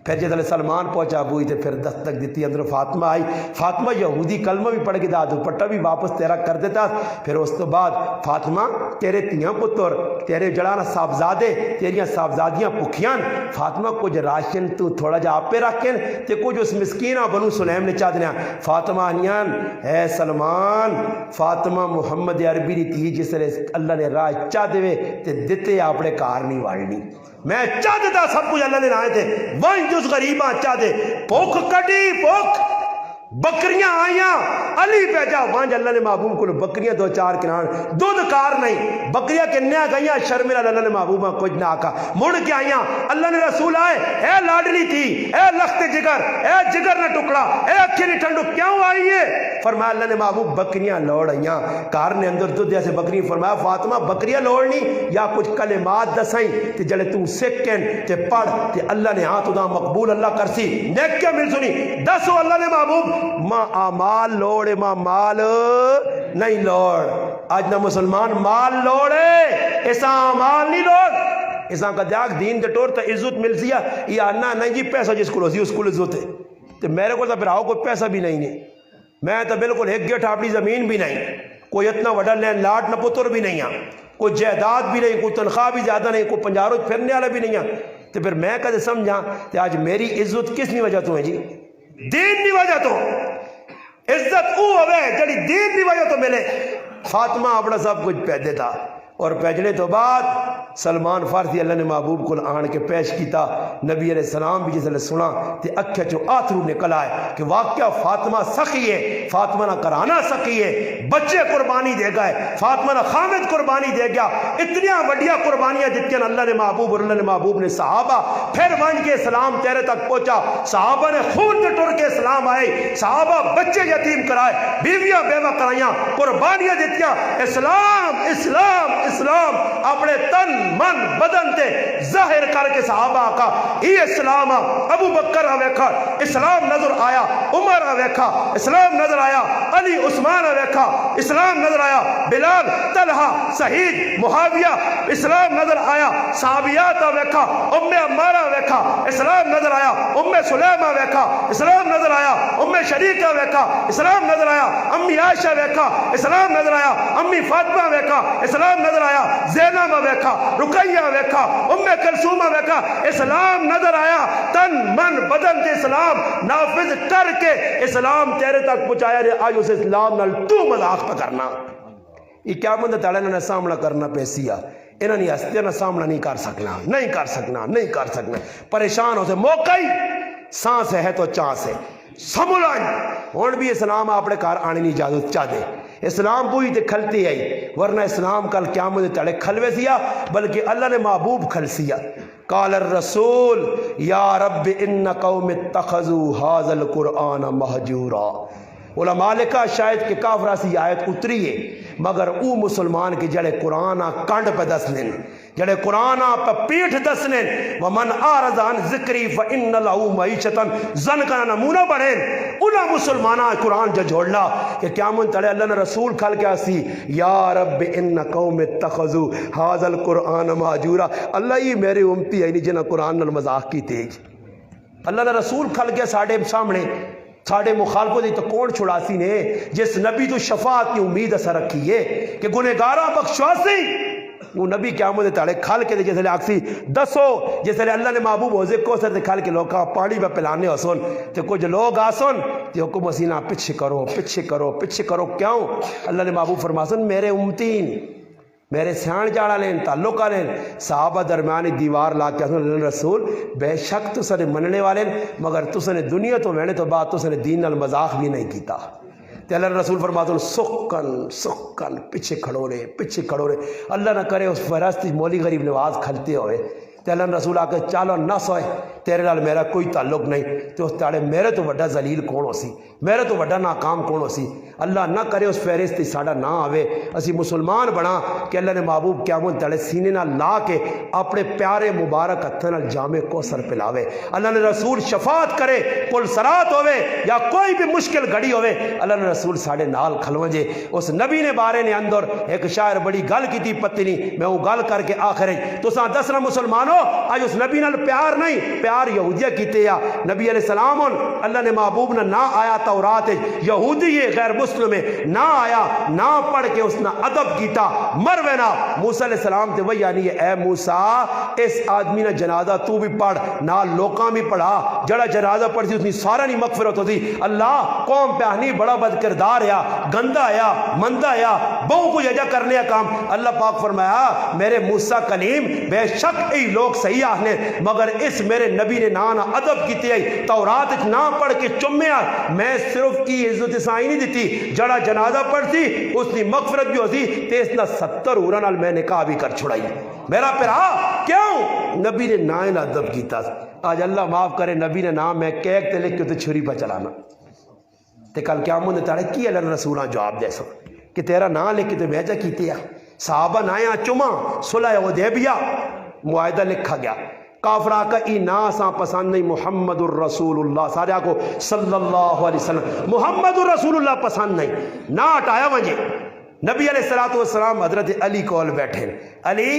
پھر جدھر سلمان پہنچا بوئی تے پھر دستک دیتی اندر فاطمہ آئی فاطمہ یہودی کلمہ بھی پڑھ کے دا دوپٹہ بھی واپس تیرا کر دیتا پھر اس تو بعد فاطمہ تیرے تیاں پتر تیرے جڑانا صاحبزادے تیریاں صاحبزادیاں پکھیاں فاطمہ کچھ راشن تو تھوڑا جا آپ پہ رکھیں تے کچھ اس مسکینہ بنو سلیم نے چاہ دینا فاطمہ آنیان اے سلمان فاطمہ محمد عربی دی تھی جس نے اللہ نے راہ چاہ دے تے دیتے اپنے کار نہیں والنی میں چاہ دیتا سب کچھ اللہ نے رائے تھے وہیں جس غریباں چاہ دے پوکھ کٹی پوکھ بکریاں آئیاں علی پہ جا وہاں اللہ نے محبوب کو بکریاں دو چار کنان دودھ کار نہیں بکریاں کنیا گئیاں شرمیلا اللہ نے محبوبہ کچھ نہ آکا مڑ کے آئیاں اللہ نے رسول آئے اے لاڈلی تھی اے لخت جگر اے جگر نہ ٹکڑا اے اکھے نہیں ٹھنڈو کیوں آئیے فرمایا اللہ نے محبوب بکریاں لوڑ آئیاں کار نے اندر دودھ جیسے بکری فرمایا فاطمہ بکریاں لوڑنی یا کچھ کلمات دسائیں تے جلے تو سیکن تے پڑھ تے اللہ نے ہاتھ دا مقبول اللہ کرسی نیک کیا مل سنی دسو اللہ نے محبوب ماں آمال لوڑے ماں مال نہیں لوڑ آج نہ مسلمان مال لوڑے ایسا مال نہیں لوڑ ایسا کا دیاغ دین دے ٹور تا عزت مل سیا یا نہ نہیں جی پیسہ جس کو لوسی اس کو عزت ہے تو میرے کو تو پھر آؤ کوئی پیسہ بھی نہیں ہے میں تو بالکل ایک گیٹ اپنی زمین بھی نہیں کوئی اتنا وڈا لین لاٹ نہ پتر بھی نہیں ہے کوئی جائیداد بھی نہیں کوئی تنخواہ بھی زیادہ نہیں کوئی پنجاروں پھرنے والا بھی نہیں ہے تو پھر میں کدے سمجھا کہ آج میری عزت کس نہیں وجہ تو ہے جی دین نہیں وجہ تو عزت او ہوئے جڑی دین نہیں وجہ تو ملے فاطمہ اپنا سب کچھ پہ دیتا اور پیجنے تو بعد سلمان فارسی اللہ نے محبوب کو آن کے پیش کیتا نبی علیہ السلام بھی جس نے سنا تے اکھے چو آتھرو نکل آئے کہ واقعہ فاطمہ سخی ہے فاطمہ نہ کرانا سخی ہے بچے قربانی دے گئے فاطمہ نہ خامد قربانی دے گیا اتنیاں وڈیاں قربانیاں دیتیاں اللہ نے محبوب اور اللہ نے محبوب نے صحابہ پھر ون کے اسلام تیرے تک پہنچا صحابہ نے خون کے ٹر کے اسلام آئے صحابہ بچے یتیم کرائے بیویاں بیوہ کرائیاں قربانیاں دیتیاں اسلام اسلام اسلام اپنے تن من بدن تے ظاہر کر کے صحابہ کا یہ اسلام ابو بکر ویکھا اسلام نظر آیا عمر ویکھا اسلام نظر آیا علی عثمان ویکھا اسلام نظر آیا بلال طلحہ سعید معاویہ اسلام نظر آیا صحابیات ویکھا ام عمارہ ویکھا اسلام نظر آیا ام سلیمہ ویکھا اسلام نظر آیا ام شریکہ ویکھا اسلام نظر آیا امی عائشہ ویکھا اسلام نظر آیا امی فاطمہ ویکھا اسلام نظر آیا زینب ویکھا رقیہ ویکھا ام کلثوم ویکھا اسلام نظر آیا تن من بدن تے اسلام نافذ کر کے اسلام تیرے تک پہنچایا رہے آج اس اسلام نال تو مذاق پہ کرنا یہ کیا مندہ تعالیٰ نے سامنا کرنا پیسیا انہوں نے ہستے نہ سامنا نہیں کر سکنا پریشان ہو سے موقع ہی سانس ہے تو چانس ہے سمولائن ہون بھی اسلام اپنے کار آنے نہیں اجازت چاہ دے اسلام بوئی تے کھلتی آئی ورنہ اسلام کل قیامت تڑے کھلوے سیا بلکہ اللہ نے محبوب کھل سیا قال الرسول یا رب ان قوم اتخذوا هذا القرآن مہجورا علماء لکھا شاید کہ کافرہ سی آیت اتری ہے مگر او مسلمان کے جڑے قرآن کانڈ پہ دسنن جڑے قرآن پہ پیٹھ دسنن ومن آرز عن ذکری فإن لہو معیشتاً زن کا نمونہ بڑھیں انہا مسلمانہ قرآن جو جھوڑلا کہ قیامت تڑے اللہ نے رسول کھل کے آسی یا رب ان قوم اتخذوا هذا القرآن مہجورا اللہ یہ میرے امتی ہے جنہ قرآن نال مذاق کی تیج اللہ نے رسول کھل کے ساڑھے سامنے ساڑھے مخالفوں دی تو کون چھڑاسی نے جس نبی تو شفاعت کی امید اثر رکھی ہے کہ گنہگاراں بخشواسی وہ نبی قیامت تاڑے کھال کے دے جیسے آکسی دسو جیسے اللہ نے محبوب ہوزے کو سر دے کھال کے لوگ پانی میں پلانے ہو سن تو کچھ لوگ آسن تو حکم مسینہ پیچھے کرو پیچھے کرو پیچھے کرو. کیوں؟ اللہ نے محبوب فرماسن میرے امتین میرے سیان جاڑا لین تعلق لین صحابہ درمیانی دیوار لا کے اللہ رسول بے شک تو سنے مننے والے مگر تو سنے دنیا تو میں نے تو بات تو سنے دین المذاق بھی نہیں کیتا. تے اللہ رسول فرماتے ہیں سکن پیچھے کھڑو رہے اللہ نہ کرے اس فرستی مولی غریب نواز کھلتے ہوئے تے اللہ رسول آ کے چالو نہ سوئے تیرے نال میرا کوئی تعلق نہیں تے اس تاڑے میرے تو وڈا ذلیل کون ہو سی میرے تو وڈا ناکام کون ہو سی. اللہ نہ کرے اس فہرست ساڑا نہ آوے اسی مسلمان بنا کہ اللہ نے محبوب قیامت تاڑے سینے نہ لا کے اپنے پیارے مبارک ہتھاں نال جامع کوثر پلاوے. اللہ نے رسول شفاعت کرے پل صراط ہوئے یا کوئی بھی مشکل گھڑی ہوئے اللہ نے رسول ساڑے نال کھلویں جے. اس نبی نے بارے نے اندر ایک شاعر بڑی گل کی تھی پتہ نہیں میں وہ گل کر کے آخر تو ساں دسنا مسلمانوں آج اس نبی نال پیار نہیں پیار یہودیہ کیتے یا نبی علیہ السلام اللہ نے محبوب نہ آیا تورات یہودی غیر مسلم نہ آیا نہ پڑھ کے اس نے ادب کیتا مروینا موسیٰ علیہ السلام تے وہی یعنی اے موسیٰ اس آدمی نے جنازہ تو بھی پڑھ نہ لوکاں بھی پڑھا جڑا جنازہ پڑھ سی اس نے سارا نہیں مغفرت ہوتی. اللہ قوم پہ آنی بڑا بد کردار یا گندہ یا مندہ یا بہو کو ججا کرنے کام. اللہ پاک فرمایا میرے موسیٰ کلیم بے شک ای لوگ صحیح آہنے مگر اس میرے نبی نے نانا ادب کیتے آئی تورات نہ پڑھ کے چمیا میں صرف ای عزت سائی نہیں دیتی جڑا جنازہ پڑھتی اس نے مغفرت بھی ہوتی تے اس نے 70 عورت نال میں نکاح بھی کر چھڑائی. میرا پھرا کیوں نبی نے نائن ادب کیتا. آج اللہ معاف کرے نبی نے نام میں کیک تے لکھ کے تے چھری پہ چلانا تے کل قیامت نے تاڑے کی اللہ رسولاں جواب دے سو کہ تیرا نام لکھ کے تے بھیجا کیتے صحابہ نایا چما صلح حدیبیہ معاہدہ لکھا گیا کافرہ کا ای ناساں پسند نہیں محمد الرسول اللہ سارے کو صلی اللہ علیہ وسلم محمد الرسول اللہ پسند نہیں نہ ہٹایا وجہ. نبی علیہ السلام حضرت علی کول بیٹھے علی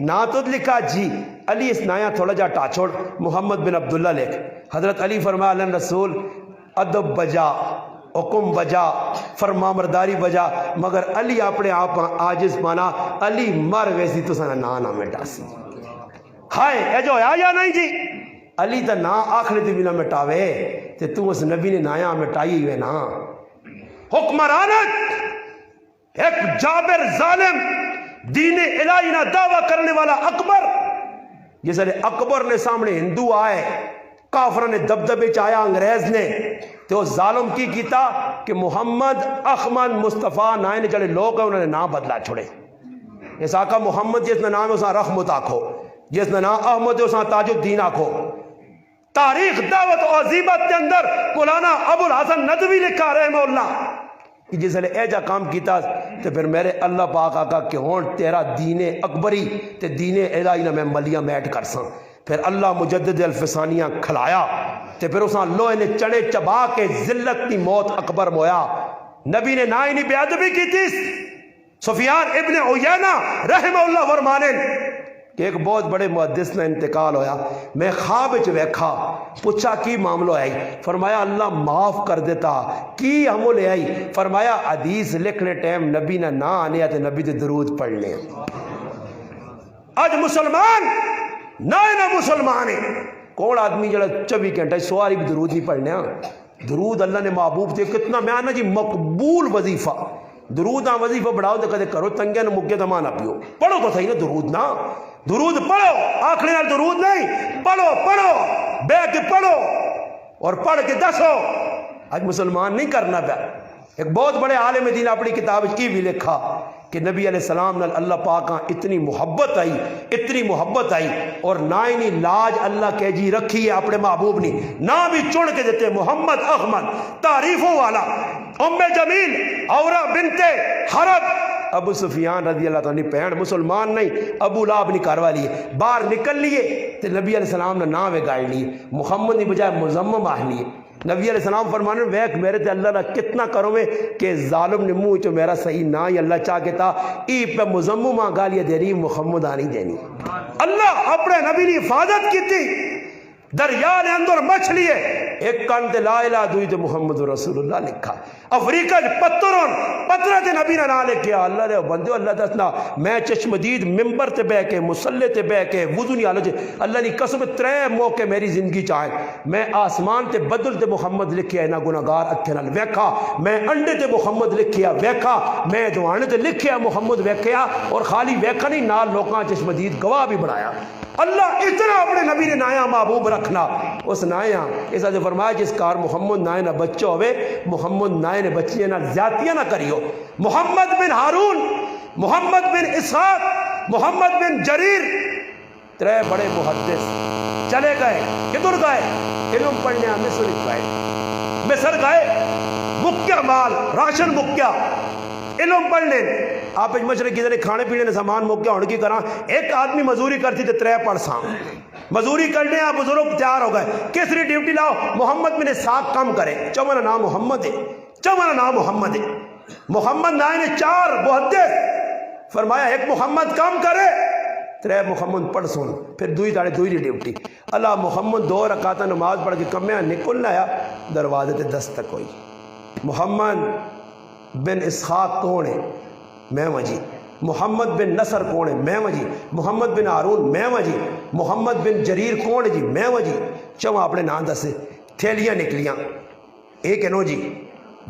نا تو لکھا جی علی اس نایا تھوڑا جا ٹاچوڑ محمد بن عبداللہ لکھ. حضرت علی فرمایا اللہ رسول ادب بجا حکم بجا فرما مرداری بجا مگر علی اپنے آپ عاجز مانا علی مر ویسی تو سنا نانا مٹا سی ہائے اے جو آیا یا نہیں جی علی تا نا آخری دی بھی نہ مٹاوے تے تو اس نبی نے نایا مٹائی ہوئے نا. حکمرانت ایک جابر ظالم دین الہی نہ دعویٰ کرنے والا اکبر جیسے اکبر نے سامنے ہندو آئے کافر نے دبدبے چایا انگریز نے تو ظالم کی کیتا کہ محمد احمد مصطفیٰ نائن جڑے لوگ ہیں انہوں نے نام بدلا چھوڑے. اس آقا محمد جس نے نام ہے اسا رحمت آکھو جس نے نام احمد ہے اسا تاج الدین آکھو. تاریخ دعوت و عزیبت کے اندر مولانا ابو الحسن ندوی لکھا رحمہ اللہ کہ جس نے ایجا کام کیتا تو پھر میرے اللہ پاک آقا کہ ہون تیرا دین اکبری تے دین الہی نہ میں ملیاں میٹ کر ساں. پھر اللہ مجدد الفسانیاں کھلایا تے پھر اساں لوہے نے چڑے چبا کے ذلت کی موت اکبر مویا. نبی نے نہ ہی بے ادبی کی تھی. سفیان ابن عیینہ رحمہ اللہ فرمانے کہ ایک بہت بڑے محدث نے انتقال ہویا میں خواب وچ ویکھا پوچھا کی معاملہ ہے فرمایا اللہ معاف کر دیتا کی ہمو لے آئی فرمایا حدیث لکھنے ٹائم نبی نہ آنے تے نبی تے درود پڑھ لیں. آج مسلمان نہ مسلمان ہے کون آدمی جڑا 24 گھنٹے سواری بھی درود نہیں پڑھنے. درود اللہ نے محبوب تے کتنا میں آنا جی مقبول وظیفہ درود وظیفہ بڑھاؤ تو کدے کرو تنگے نہ مکے دما نہ پیو پڑھو تو صحیح نا درود نہ درود پڑھو آخری نال درود نہیں پڑھو بے کے پڑھو اور پڑھ کے دسو. آج مسلمان نہیں کرنا پیا. ایک بہت بڑے عالم دین اپنی کتاب کی بھی لکھا کہ نبی علیہ السلام نال اللہ پاک اتنی محبت آئی اور نہ ہی لاج اللہ کے جی رکھی ہے اپنے محبوب نے نہ بھی چن کے دیتے محمد احمد تعریفوں والا ام جمیل اورا بنت حرب ابو سفیان رضی اللہ تعالیٰ نے پہن مسلمان نہیں ابو لہب نے کاروا لیے باہر نکل لیے تو نبی علیہ السلام نے نام گاڑ لیے محمد نے بجائے مزمم آہ لیے. نبی علیہ السلام فرمانے ویک میرے تے اللہ نہ کتنا کرو میں کہ ظالم نے منہ چو میرا صحیح نہ ہی اللہ چاہ کے تا ای پہ مزمم گالیاں دینی محمد آنی دینی. اللہ اپنے نبی نے حفاظت کی تھی دریا نے اندر مچھ لیے ایک کان تے لا الہ دوئی تے محمد رسول اللہ لکھا. افریقہ پترون پترہ تے نبی نہ لکھیا. اللہ دے بندے اللہ دسنا میں چشمدید ممبر تے بہ کے مصلی تے بہ کے وضو نہیں آلو جے اللہ دی قسم 3 موقع میری زندگی چاہیں میں آسمان تے بدل تے محمد لکھیا نہ گناہگار اکھے نال ویکھا, میں انڈے تے محمد لکھیا ویکھا, میں دوانے تے لکھیا محمد ویکھیا, اور خالی ویکھا نہیں نال لوکاں چشمدید گواہ بھی بنایا. اللہ اتنا اپنے نبی نے نایا محبوب رکھنا. اس نایا اس نے فرمایا جس کار محمد نائے نہ بچہ ہوئے محمد نائے نے بچیاں نہ زیادتیاں نہ کریو. محمد بن ہارون, محمد بن اسحاق, محمد بن جریر 3 بڑے محدث چلے گئے. کدھر گئے؟ علم پڑھنے مصر گئے. مصر گئے مکیا مال راشن مکیا علم پڑھنے. آپ مشرق کی کھانے پینے نے سامان مکیا ہونے کی کرا. ایک آدمی مزوری کرتی تھے 3 پڑھ سام مزوری کرنے آپ بزرگ تیار ہو گئے. کسری ڈیوٹی لاؤ محمد بن اسحاق کم کرے. چمنا نام محمد ہے, چمنا نام محمد ہے. محمد نائے نے 4 محدث فرمایا ایک محمد کم کرے. 3 محمد پڑھ سن پھر دوئی تاڑے دوئی ڈیوٹی. اللہ محمد 2 رکعتاں نماز پڑھ کے کمیا نکل آیا دروازے تے دستک ہوئی. محمد بن اسحاق کون ہے؟ میں وجی. محمد بن نصر کون ہے؟ میں وجی. محمد بن ہارون میں وجی. محمد بن جریر کون ہے جی؟ میں وجی. چواں اپنے نام دسے تھیلیاں نکلیاں. ایک ہے نو جی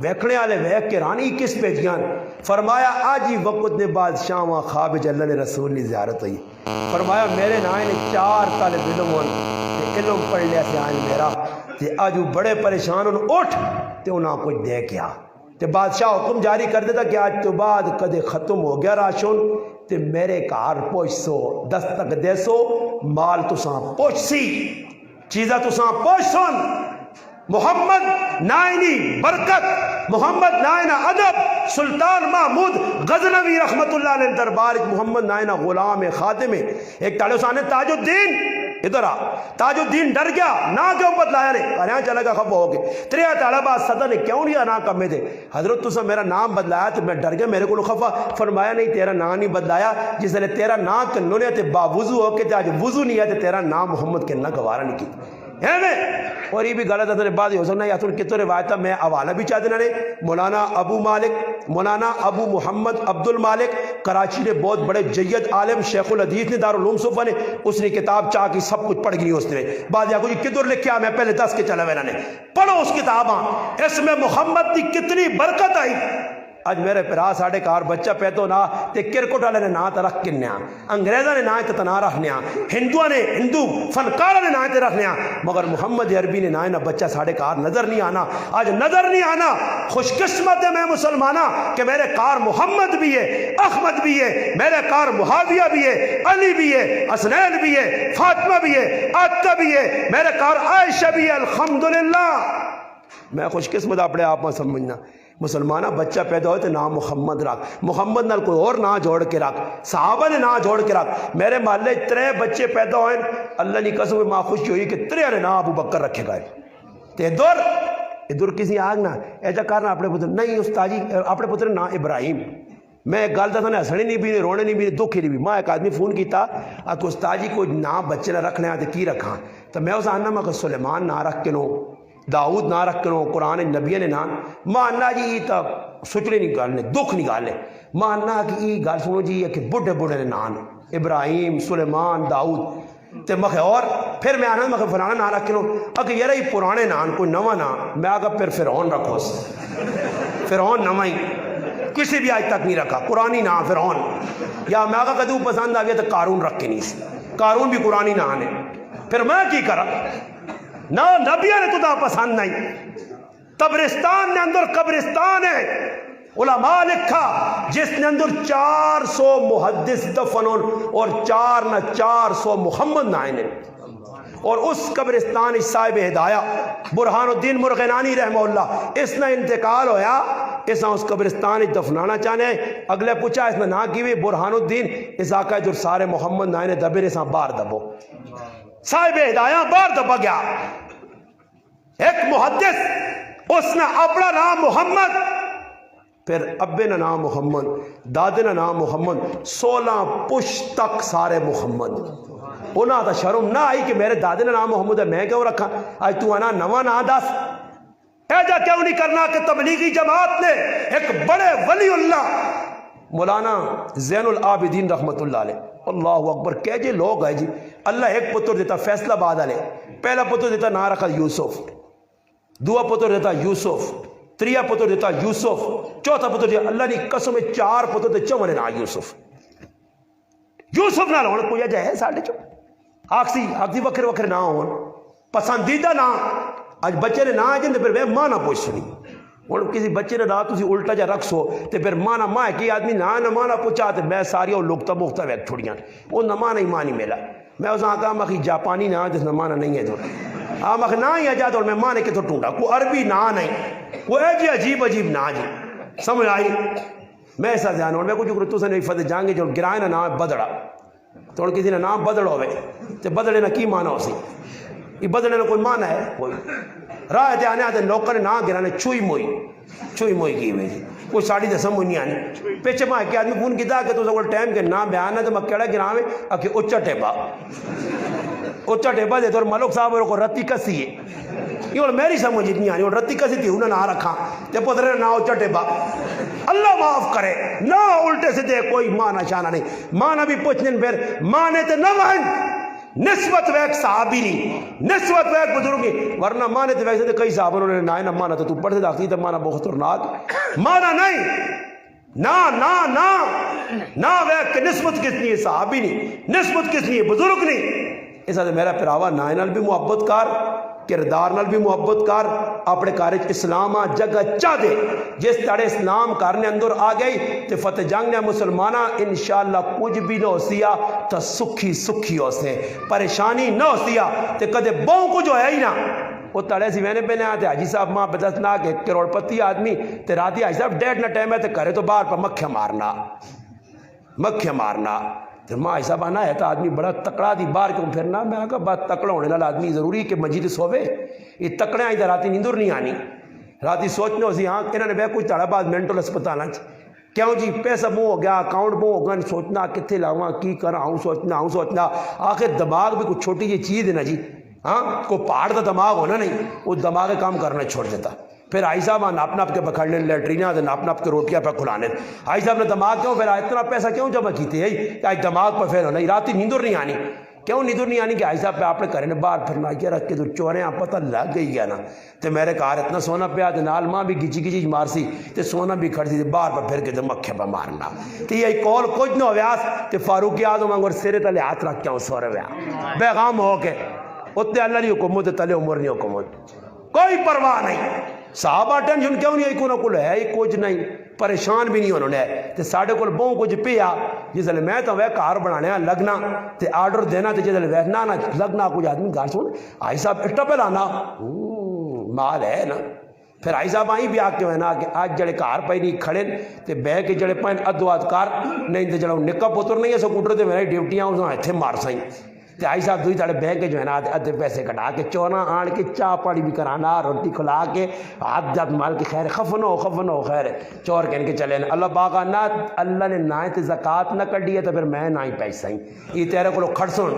ویکھنے والے ویکھ کے رانی کس پہ جیان. فرمایا آج ہی وقت نے بادشاہ وہاں خواب اللہ نے رسول نے زیارت ہوئی. فرمایا میرے نائے نے 4 طالب علم ہونے علم پڑھ لیا سے آج میرا تے آج وہ بڑے پریشان ہونے اٹھ تے انہاں کچھ دے کیا. تے بادشاہ حکم جاری کر دیتا کہ آج تو بعد کدے ختم ہو گیا راشن تے میرے کار پوچھ سو دستک دے سو مال تساں پوچھ سی چیزاں تساں پوچھ سن. محمد نائنی برکت, محمد نائنہ ادب, سلطان محمود غزنوی رحمت اللہ علیہ دربار محمد نائنہ غلام خادم. ایک تاڑے سانے تاج الدین ادھر آ. تاج الدین ڈر گیا نہ کیوں بدلایا نے کہاں چلا گا خفا ہو گئے. 3 طالبہ صدر نے کیوں نہیں نہ کمے تھے حضرت تسا میرا نام بدلایا تو میں ڈر گیا میرے کو خفا. فرمایا نہیں تیرا نام نہیں بدلایا جس نے تیرا نام کنوں نے تے باوضو ہو کے آج وضو نہیں ہے تے تیرا نام محمد کہنا گوارا نہیں کی ہے میں. اور یہ بھی غلط ہے بعد ہو سکنا یا تو کتنے روایتہ میں حوالہ بھی چاہ دینا نے. مولانا ابو مالک مولانا ابو محمد عبد المالک کراچی نے بہت بڑے جید عالم شیخ الحدیث نے دارالعلوم صوفہ نے اس نے کتاب چاہ کی سب کچھ پڑھ گئی اس نے. بعد یا کوئی کدھر لکھیا میں پہلے 10 کے چلا میں نے پڑھو اس کتاباں اس میں محمد کی کتنی برکت آئی. اج میرے پرا ساڑھے کار بچہ پیدا ہونا تے کرکٹ والے نے نام تے رکھ کنیا, انگریزاں نے نام تے نہ رکھنیا, ہندوؤں نے ہندو فنکاروں نے نام تے رکھنیا, مگر محمد عربی نے نام بچہ ساڑھے کار نظر نہیں آنا. آج نظر نہیں آنا. خوش قسمت ہے میں مسلمانہ کہ میرے کار محمد بھی ہے, احمد بھی ہے, میرے کار معاویہ بھی ہے, علی بھی ہے, حسنین بھی ہے, فاطمہ بھی ہے, آپکا بھی ہے, میرے کار عائشہ بھی ہے. الحمدللہ میں خوش قسمت اپنے آپ میں سمجھنا. مسلمانہ بچہ پیدا ہوئے تو نام محمد رکھ, محمد نال کوئی اور نام جوڑ کے رکھ, صحابہ نے نام جوڑ کے رکھ. میرے محلے 3 بچے پیدا ہوئے اللہ نے قسم ماں خوشی ہوئی کہ 3 نے نام ابو بکر رکھے گئے. تے ادھر کسی آگ نہ ایجا کرنا اپنے پتر نہیں استاد جی اپنے پتر نام ابراہیم. میں ایک گل دسا ہسنے نہیں بھی رونے نہیں بھی دکھ ہی نہیں بھی. ماں ایک آدمی فون کیتا کہ استاد جی کوئی نام بچے نہ رکھنے آتے کی رکھاں تو میں اس آنا میں سلیمان نہ رکھ کے نو داؤد نہ رکھنو قرآن نبی نے نام ماننا جی یہ تو سچنے نہیں گالنے دکھ نہیں گالنے ماننا کہ یہ گال سنو جی یہ کہ بڑھے بڑھے نے نام ابراہیم سلیمان داؤد تے مخے اور پھر میں آنا مخے فلانا نام رکھنو اگر یہ رہی پرانے نام کوئی نواں نام میں آگا پھر فرعون رکھو فرعون نواں ہی کسی بھی آج تک نہیں رکھا قرآنی نام فرعون یا میں آگا کدو پسند آ گیا تو قارون رکھ کے نہیں سی قارون بھی قرآنی نام ہے. پھر میں کی کرا نہ نبیہ نے تو دا پسند نہیں. قبرستان نے اندر قبرستان ہے علماء لکھا جس نے اندر 400 محدث دفنون اور 400 محمد نائن اور اس قبرستان صاحب ہدایہ برہان الدین مرغنانی رحمہ اللہ اس نے انتقال ہویا اس نے اس قبرستان دفنانا چاہنے اگلے پوچھا اس نے نہ کی برہان الدین اس آقا جو سارے محمد نائن دبے نے باہر دبو صاحب ہدایہ باہر دبا گیا. ایک محدث اس نے اپنا نام محمد پھر ابے نا نام محمد دادے نا نام محمد 16 پشت تک سارے محمد انہاں تا شرم نہ آئی کہ میرے دادے نے نام محمد ہے میں کیوں رکھا؟ آج تو انا نواں نام دس ایجا کیوں نہیں کرنا کہ تبلیغی جماعت نے ایک بڑے ولی اللہ مولانا زین العابدین رحمت اللہ علیہ اللہ اکبر کہ جی لوگ ہے جی اللہ ایک پتر دیتا فیصلہ باد علیہ پہلا پتر دیتا نہ رکھا یوسف دوا پتر دیتا یوسف تریا پتر دیتا یوسف چوتھا پتر دیتا اللہ نے قسم 4 پتر دے چونے نا یوسف نہ لون کوئی جائے ساڑھے چو آکسی وکھرے وکھرے نہ ہون پسندیدہ نہ آج بچے نے نہ جن پھر میں ماں نہ پوچھ سنی اور کسی بچے نے نہ تسی الٹا جا رکھ سو تے پھر ماں نہ ماں ہے کہ آدمی نہ ماں نہ پوچھا تے میں ساری اور لوگتا مختہ ویک چھوڑیاں وہ نہ ماں نہیں ماں نہیں میلا میں اس آنکہ مخی جاپانی نہ جس نہ ماں نہیں ہے تو آمخ نہ ہی آجا تو میں ماں نے کہ تو ٹونڈا کوئی عربی نہ نہیں وہ ہے جی عجیب نہ جی سمجھ آئی میں ایسا دھیان ہوں میں کچھ کرتو سے نہیں فتح جانگے جو گرائے نہ نام بدڑا تو کسی نے نام بدڑ ہوئے تے بدڑے نہ کی مانا ہو سی یہ بدڑے نہ کوئی مانا ہے کوئی راہ تے آنے آتے لوکر نے نام گرانے چھوئی موئی کی ہوئی تھی کوئی ساڑی دے سمجھ نہیں آنی پیچھے ماں کہ آدمی کون کتا کہ تو سکول ٹائم کے نام بیانا تو میں کیڑا گراوے اکھے اچھا ٹیبا دے تو ملک صاحب کو رتی کسی ہے یہ اور میری سمجھ نہیں آنی اور رتی کسی تھی انہیں نہ رکھا تے پترے نہ اچھا ٹیبا اللہ معاف کرے نہ الٹے سے دے کوئی مانا شانہ نہیں مانا بھی پوچھنے پھر مانے تے نہ مہن نسبت ویک صحابی نہیں نسبت ویک بزرگی ورنہ مانے تے ویک سے کئی صحابوں نے نہ مانا تو پڑھتے داختی تو مانا بہت خطرناک مانا نہیں نہ ویک کہ نسبت کتنی ہے صحابی نہیں نسبت کتنی ہے بزرگ نہیں اس وجہ میرا پراوا نائے نال بھی محبت کار کردار نال بھی محبت کار اپنے کارج اسلام جگہ چاہ دے جس تڑے اسلام کرنے اندر آ گئی تے فتح جنگ نے مسلمانہ انشاءاللہ کچھ بھی نہ ہو سیا تو سکھی ہو سے پریشانی نہ ہو سیا تے کدے بہوں کو جو ہے ہی نا وہ تڑے سی میں نے پہنے آتے حاجی صاحب ماں بدس نہ کہ کروڑ پتی آدمی تے راتی حاجی صاحب ڈیٹ نہ ٹائم ہے تے کرے تو باہر پر مکھے مارنا تو ماں ایسا بانا ہے تو آدمی بڑا تکڑا دی بار کیوں پھرنا میں کہا بات تکڑا ہونے لال آدمی ضروری کہ مجید سووے یہ تکڑے آئی تو راتی نیندر نہیں آنی راتی سوچنے ہو سی ہاں انہوں نے بے کچھ تڑا بعد مینٹل اسپتال کیوں جی پیسہ منہ ہو گیا اکاؤنٹ منہ ہو گیا سوچنا کتنے لاؤں کی کرا ہوں سوچنا آخر دماغ بھی کچھ چھوٹی یہ چیز ہے نا جی ہاں کوئی پہاڑ کا دماغ ہونا نہیں وہ دماغ کام کرنا چھوڑ دیتا پھر آئی صاحب ناپنا آپ کے پکڑنے لیٹرینا ناپنا آپ کے روٹیاں پہ کھلانے آئی صاحب نے دماغ کیوں پھر اتنا پیسہ کیوں جمع کیتے ہیں آج دماغ پہ پھر ہونا راتی نیندر نہیں آنی کیوں نیندر نہیں آنی کہ آئی صاحب پہ آپ نے کرنے باہر پھرنا کیا رکھ کے تو چورے آپ پتہ لگ گئی گیا نا تو میرے کار اتنا سونا پیا تو نال ماں بھی گچی مارسی تو سونا بھی کھڑی تھی باہر پہ پھر کے تو مکھے پہ مارنا تو یہ کول کچھ نہ ہویاس تو فاروقی آدم اور سرے تلے ہاتھ رکھ کے ہوں سورے ویا بیغام ہو کے اتنے اللہ نہیں حکومت تلے عمر نہیں حکومت کوئی پرواہ نہیں صحابہ ٹینشن کیوں نہیں آئی کوئی نہ کل ہے ہی کچھ نہیں پریشان بھی نہیں انہوں نے تے ساڑھے کل بہوں کچھ پیا جس لئے میں تو وہ کار بنانے لگنا تے آرڈر دینا تے جس لئے ویکنا لگنا کچھ آدمی گھر سن آئی صاحب اٹھا پہ لانا مال ہے نا پھر آئی صاحب آئی بھی آکے ہوئے نا کہ آج جڑے کار پہ نہیں کھڑے تے بے کے جڑے پائن ادوات کار نہیں تے جڑا نکا پتر نہیں ہے سکوٹر تے میرے ڈیوٹیاں اسے ایتھے مار سائیں تے آئی صاحب دوئی تاڑے بینک جو ہے نا ادھے پیسے کٹا کے چونا آن کے چاہ پاڑی بھی کرانا روٹی کھلا کے ہاتھ جات مال کے خیر خفن ہو خیر چور کہن کے چلے اللہ باقا نہ اللہ نے نہ تے زکاة نہ کر دیا تو پھر میں نہ ہی پیسہ ہی یہ تیرے کو لوگ کھڑ سن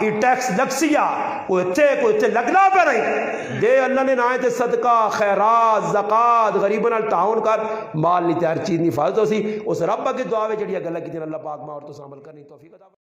یہ ٹیکس لگ سیا کوئی اتھے لگنا پہ رہی دے اللہ نے نہ تے صدقہ خیرات زکاة غریبن التعاون کر مال نہیں تیار چیز نہیں فاضل ہو سی اس رب کی دعا میں جڑی گلہ کی دن اللہ پاک ماں اور تو سامل کرنی توفیق عطا